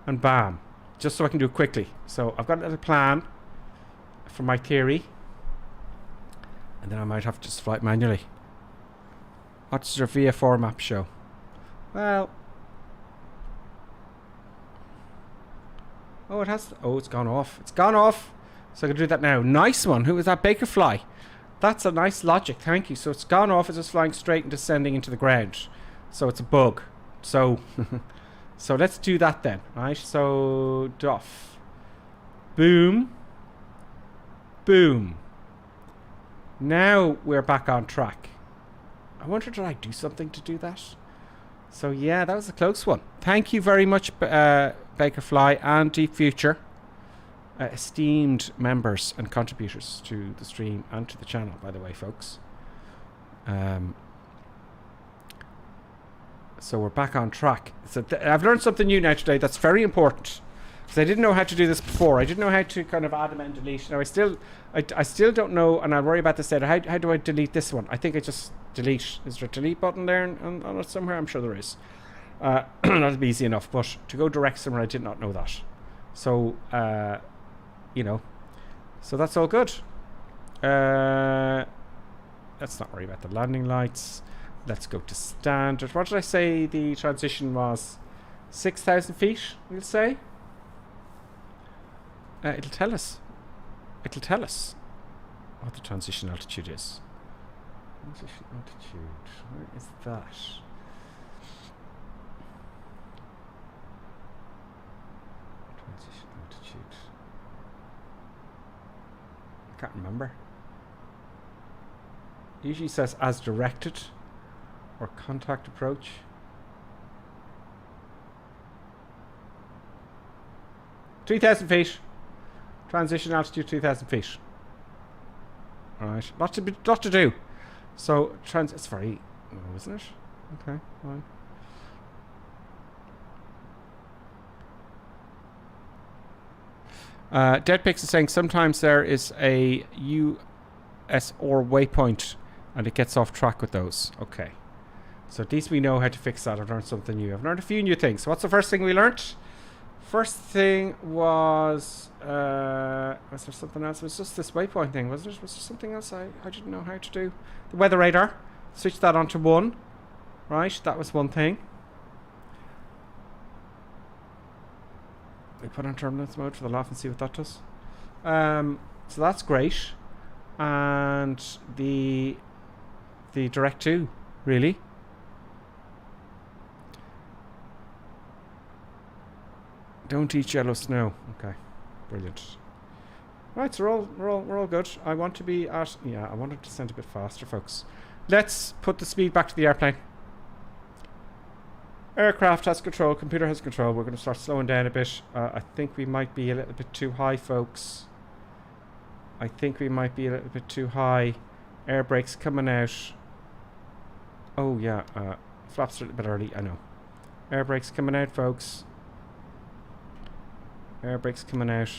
S11: and bam, just so I can do it quickly. So I've got a little plan for my theory, and then I might have to just fly it manually. What does your VF4 map show? Well, oh, it has. Oh, it's gone off. It's gone off. So I can do that now. Nice one. Who was that? Bakerfly. That's a nice logic. Thank you. So it's gone off. It's just flying straight and descending into the ground. So it's a bug. So, so let's do that then, right? So, doff. Boom. Boom. Now we're back on track. I wonder, did I do something to do that? So yeah, that was a close one. Thank you very much, Bakerfly and Deep Future. Esteemed members and contributors to the stream and to the channel, by the way, folks. So we're back on track. So I've learned something new now today that's very important. Because I didn't know how to do this before. I didn't know how to kind of add them and delete. Now I still don't know, and I'll worry about this later. How do I delete this one? I think I just delete. Is there a delete button there on it somewhere? I'm sure there is. That'll be easy enough. But to go direct somewhere, I did not know that. So, you know, so that's all good. Let's not worry about the landing lights. Let's go to standard. What did I say the transition was? 6,000 feet, we'll say. It'll tell us. It'll tell us what the transition altitude is. Transition altitude. Where is that? Transition altitude. I can't remember. Usually says as directed or contact approach. $3,000 feet. Transition altitude 3,000 feet. Alright. Lot to do. So it's very low, isn't it? Okay, fine. Deadpix is saying sometimes there is a US or waypoint and it gets off track with those. Okay. So at least we know how to fix that. I've learned something new. I've learned a few new things. So what's the first thing we learnt? First thing was there something else? It was just this waypoint thing, wasn't it? Was there something else I didn't know how to do? The weather radar. Switch that on to 1. Right, that was one thing. We put on turbulence mode for the laugh and see what that does. So that's great. And the direct 2, really. Don't eat yellow snow. Okay, brilliant. Right, so we're all good. I want to be at I wanted to descend a bit faster, folks. Let's put the speed back to the airplane. Aircraft has control. Computer has control. We're going to start slowing down a bit. I think we might be a little bit too high, folks. I think we might be a little bit too high. Air brakes coming out. Oh yeah, flaps are a little bit early. I know. Air brakes coming out, folks. Air brakes coming out.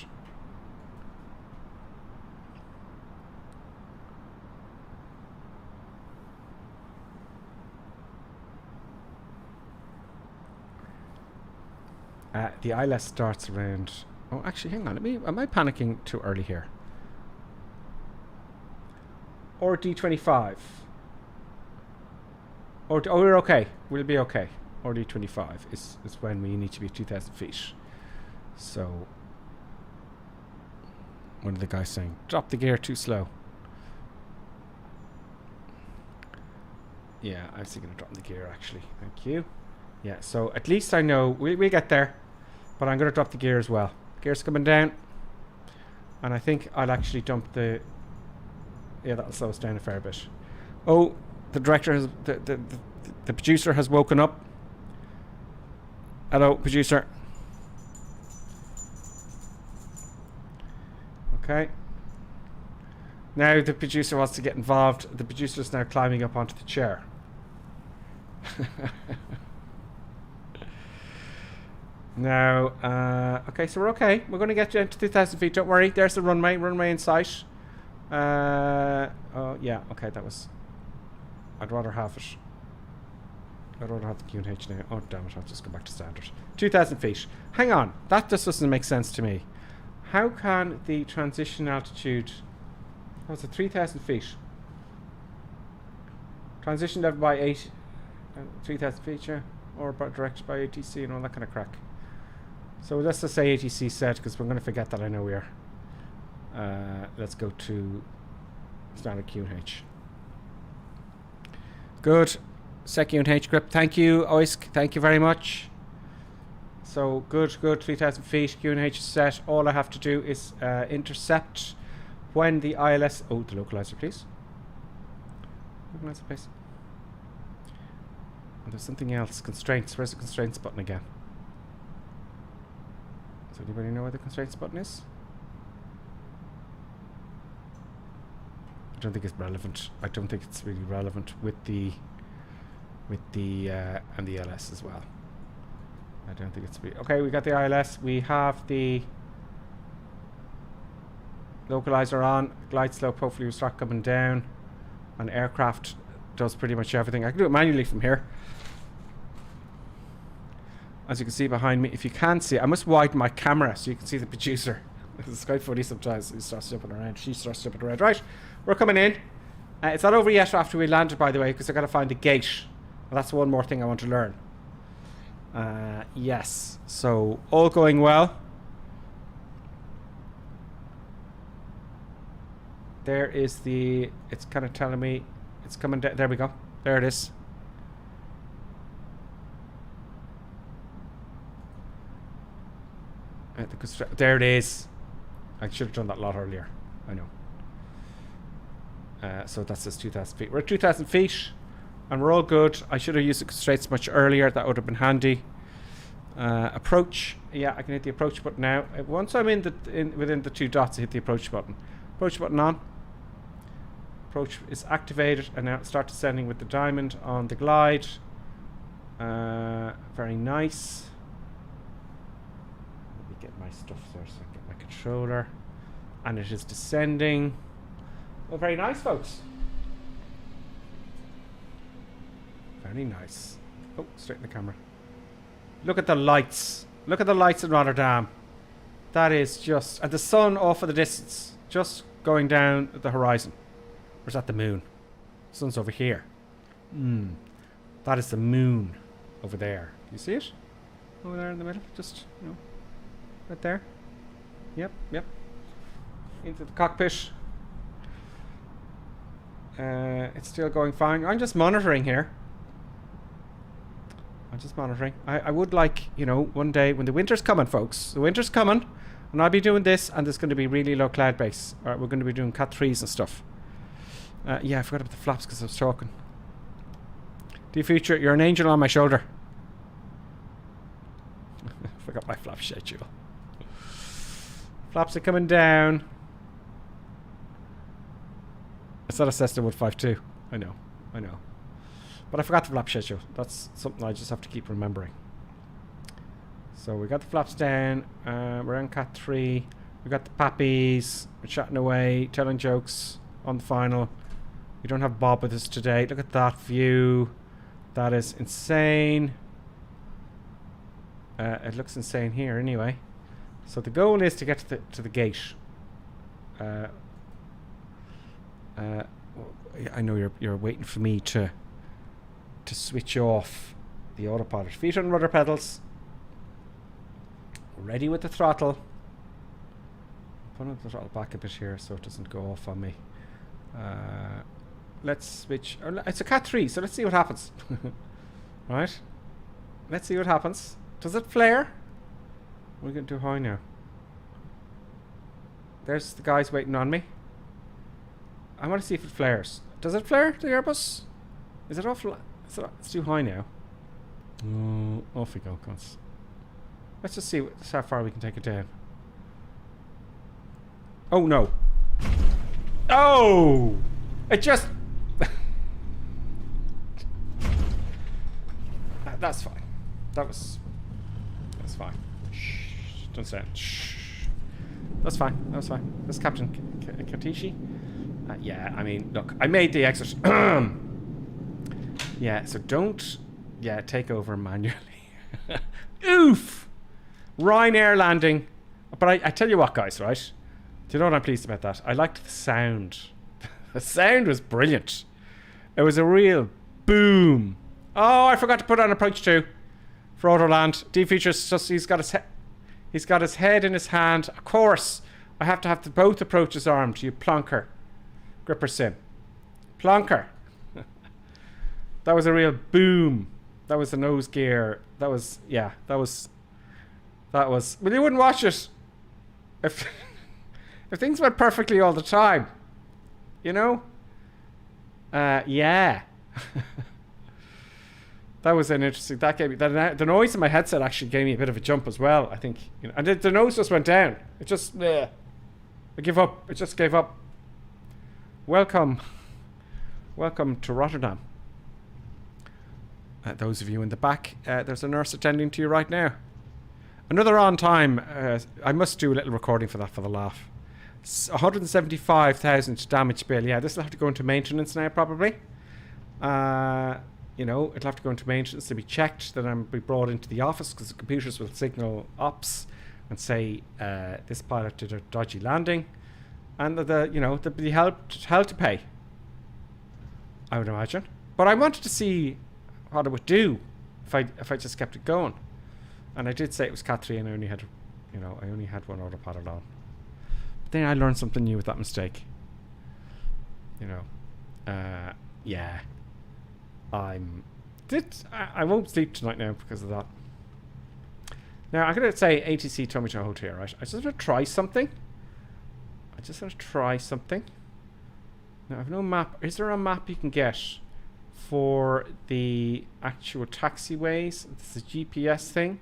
S11: The ILS starts around... Oh, actually, hang on. Am I panicking too early here? Or D25. Oh, we're okay. We'll be okay. Or D25 is when we need to be 2,000 feet. So, what are the guys saying? Drop the gear too slow. Yeah, I was thinking of dropping the gear actually. Thank you. Yeah, so at least I know we'll get there. But I'm going to drop the gear as well. Gear's coming down. And I think I'll actually dump the... Yeah, that'll slow us down a fair bit. Oh, the director has... The producer has woken up. Hello, producer. Okay. Now the producer wants to get involved. The producer is now climbing up onto the chair. Now, okay, so we're okay. We're going to get you into 2,000 feet. Don't worry. There's the runway. Runway in sight. Oh, yeah. Okay, that was... I'd rather have it. I'd rather have the QNH now. Oh, damn it. I'll just go back to standard. 2,000 feet. Hang on. That just doesn't make sense to me. How can the transition altitude... Oh, it's 3,000 feet. Transition level by 3,000 feet, yeah. Or directed by ATC and all that kind of crack. So let's just say ATC set, because we're going to forget that I know we are. Let's go to standard QNH. Good. Set QNH grip. Thank you, OISC. Thank you very much. So good. 3,000 feet. QNH is set. All I have to do is intercept when the ILS... Oh, the localizer, please. Localizer, please. And there's something else. Constraints. Where's the constraints button again? Does anybody know where the constraints button is? I don't think it's relevant. I don't think it's really relevant with the and the LS as well. I don't think it's... Okay, we got the ILS. We have the localizer on. Glide slope hopefully will start coming down. And aircraft does pretty much everything. I can do it manually from here. As you can see behind me, if you can see, I must widen my camera so you can see the producer. It's quite funny sometimes. He starts jumping around. She starts jumping around. Right, we're coming in. It's not over yet after we landed, by the way, because I've got to find the gate. And that's one more thing I want to learn. Yes. So, all going well. There is the... It's kind of telling me... It's coming down. There we go. There it is. There it is. I should have done that a lot earlier. I know. So that says 2,000 feet. We're at 2,000 feet. And we're all good. I should have used the constraints much earlier. That would have been handy. Approach. Yeah, I can hit the approach button now. Once I'm within the 2 dots, I hit the approach button. Approach button on. Approach is activated. And now start descending with the diamond on the glide. Very nice. Let me get my stuff there so I can get my controller. And it is descending. Well, very nice, folks. Very nice. Oh, straighten the camera. Look at the lights. Look at the lights in Rotterdam. That is just... And the sun off in the distance. Just going down at the horizon. Or is that the moon? The sun's over here. That is the moon over there. Do you see it? Over there in the middle. Just, you know. Right there. Yep, yep. Into the cockpit. It's still going fine. I'm just monitoring here. I'm just monitoring. I would like, you know, one day when the winter's coming, folks. The winter's coming. And I'll be doing this. And there's going to be really low cloud base. Alright, we're going to be doing Cat 3s and stuff. Yeah, I forgot about the flaps because I was talking. Dear future, you're an angel on my shoulder. Forgot my flap schedule. Flaps are coming down. It's not a Cessna 152. I know. I know. But I forgot the flap schedule. That's something I just have to keep remembering. So we got the flaps down. We're on Cat 3. We got the pappies. We're chatting away, telling jokes on the final. We don't have Bob with us today. Look at that view. That is insane. It looks insane here anyway. So the goal is to get to the gate. I know you're waiting for me to switch off the autopilot. Feet on rudder pedals. Ready with the throttle. Put the throttle back a bit here so it doesn't go off on me. Let's switch. It's a Cat 3, so let's see what happens. Right? Let's see what happens. Does it flare? We're getting too high now. There's the guys waiting on me. I want to see if it flares. Does it flare, the Airbus? Is it off? It's too high now. Oh, off we go, cunts. Let's just see how far we can take it down. Oh, no. Oh! It just... That's fine. That's fine. Shh. Don't say it. Shh. That's fine. That's fine. That's Captain Katishi. Yeah, I mean, look, I made the exit. Yeah, so don't... Yeah, take over manually. Oof! Ryanair landing. But I tell you what, guys, right? Do you know what I'm pleased about that? I liked the sound. The sound was brilliant. It was a real boom. Oh, I forgot to put on approach 2 for Autoland. D-Features, just he's got his head in his hand. Of course, I have to have both approaches armed. You plonker. Gripper sim. Plonker. That was a real boom. That was the nose gear. That was, yeah, that was... Well, you wouldn't watch it if things went perfectly all the time. You know? Yeah. That was an interesting... That gave me... The noise in my headset actually gave me a bit of a jump as well, I think. You know, and the nose just went down. It just... I give up. It just gave up. Welcome to Rotterdam. Those of you in the back, there's a nurse attending to you right now. Another on time. I must do a little recording for that for the laugh. 175,000 damage bill. Yeah, this will have to go into maintenance now, probably. You know, it'll have to go into maintenance to be checked. Then I'll be brought into the office because the computers will signal ops and say this pilot did a dodgy landing, and you know, there'll be hell to pay, I would imagine. But I wanted to see what it would do if I just kept it going. And I did say it was Cat 3 and I only had, you know, I only had one autopilot on. But then I learned something new with that mistake. You know, yeah. I won't sleep tonight now because of that. Now, I'm going to say ATC told me to hold here, right? I just want to try something. Now, I have no map. Is there a map you can get for the actual taxiways? It's a GPS thing.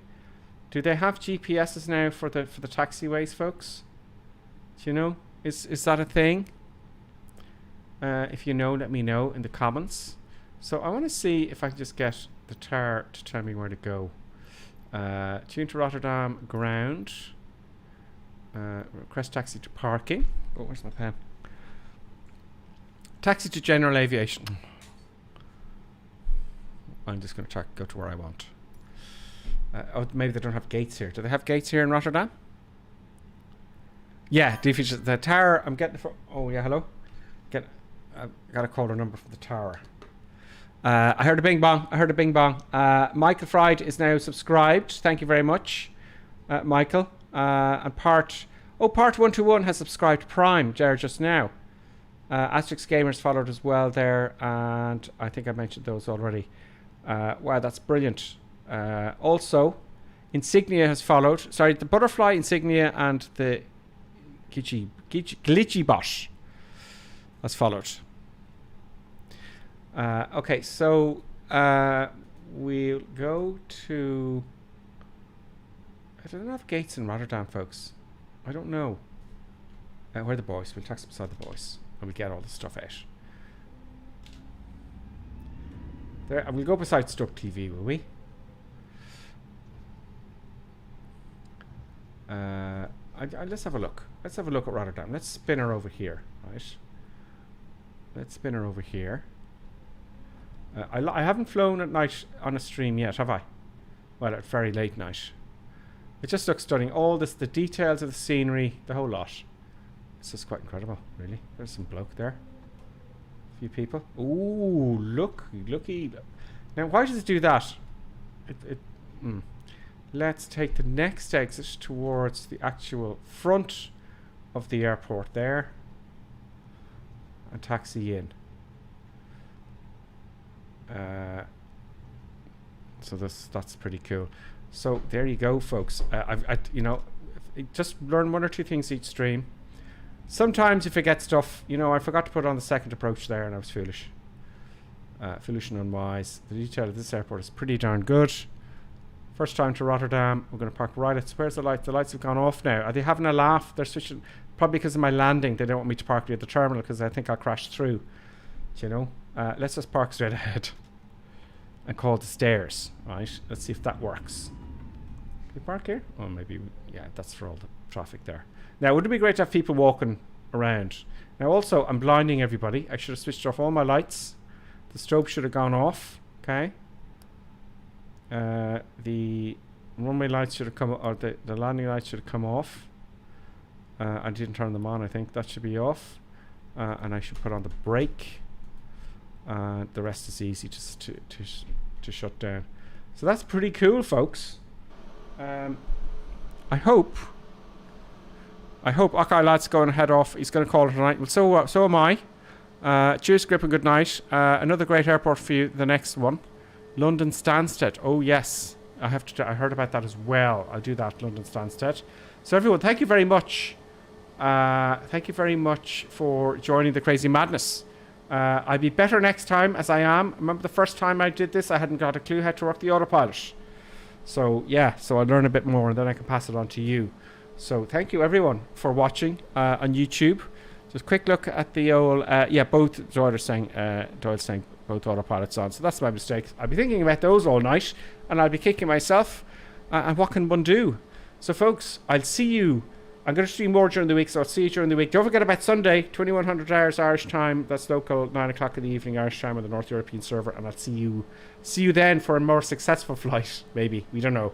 S11: Do they have GPSs now for the taxiways, folks? Do you know? Is that a thing? If you know, let me know in the comments. So I want to see if I can just get the tower to tell me where to go. Tune to Rotterdam ground. Request taxi to parking. Oh, where's my pen? Taxi to general aviation. I'm just going to go to where I want. Oh, maybe they don't have gates here. Do they have gates here in Rotterdam? Yeah, the tower. I'm getting. Oh yeah, hello. I've got a caller number for the tower. I heard a bing bong. Michael Fried is now subscribed. Thank you very much, Michael. And part 121 has subscribed to Prime, Jared, just now. Asterix Gamers followed as well there, and I think I mentioned those already. Wow, that's brilliant. Also, Insignia has followed. Sorry, the Butterfly Insignia and the Glitchy Bot has followed. Okay, so we'll go to... I don't have gates in Rotterdam, folks. I don't know. Where are the boys? We'll taxi beside the boys and we'll get all the stuff out. There, we'll go beside Stuck TV, will we? Let's have a look. Let's have a look at Rotterdam. Let's spin her over here, right? Let's spin her over here. I haven't flown at night on a stream yet, have I? Well, at very late night. It just looks stunning. All this, the details of the scenery, the whole lot. It's just quite incredible, really. There's some bloke there. A few people. Ooh, looky. Now, why does it do that? Let's take the next exit towards the actual front of the airport there. And taxi in. So that's pretty cool. So there you go, folks. You know, just learn one or two things each stream. Sometimes you forget stuff. You know, I forgot to put on the second approach there, and I was foolish. Foolish and unwise. The detail of this airport is pretty darn good. First time to Rotterdam. We're going to park right at... Where's the lights? The lights have gone off now. Are they having a laugh? They're switching... Probably because of my landing. They don't want me to park near the terminal because I think I'll crash through. Do you know? Let's just park straight ahead. And call the stairs. Right? Let's see if that works. Can we park here? Oh, maybe... Yeah, that's for all the traffic there. Now, would it be great to have people walking around? Now, also, I'm blinding everybody. I should have switched off all my lights. The strobe should have gone off. Okay? The runway lights should have come... Or the landing lights should have come off. I didn't turn them on, I think. That should be off. And I should put on the brake. The rest is easy just to shut down. So that's pretty cool, folks. I hope Okay, lads, going to head off. He's going to call it tonight. Well, so am I. Cheers, Grip, and good night. Another great airport for you, the next one. London Stansted. Oh, yes. I heard about that as well. I'll do that, London Stansted. So, everyone, thank you very much. Thank you very much for joining the Crazy Madness. I'll be better next time, as I am. Remember the first time I did this, I hadn't got a clue how to work the autopilot. So, yeah. So, I'll learn a bit more, and then I can pass it on to you. So thank you everyone for watching on YouTube. Just a quick look at the old both Doyle's saying both autopilots on. So that's my mistake. I'll be thinking about those all night, and I'll be kicking myself. And what can one do? So, folks, I'll see you. I'm going to stream more during the week, so I'll see you during the week. Don't forget about Sunday, 2100 hours Irish time. That's local, 9 o'clock in the evening Irish time on the North European server. And I'll see you then for a more successful flight, maybe. We don't know.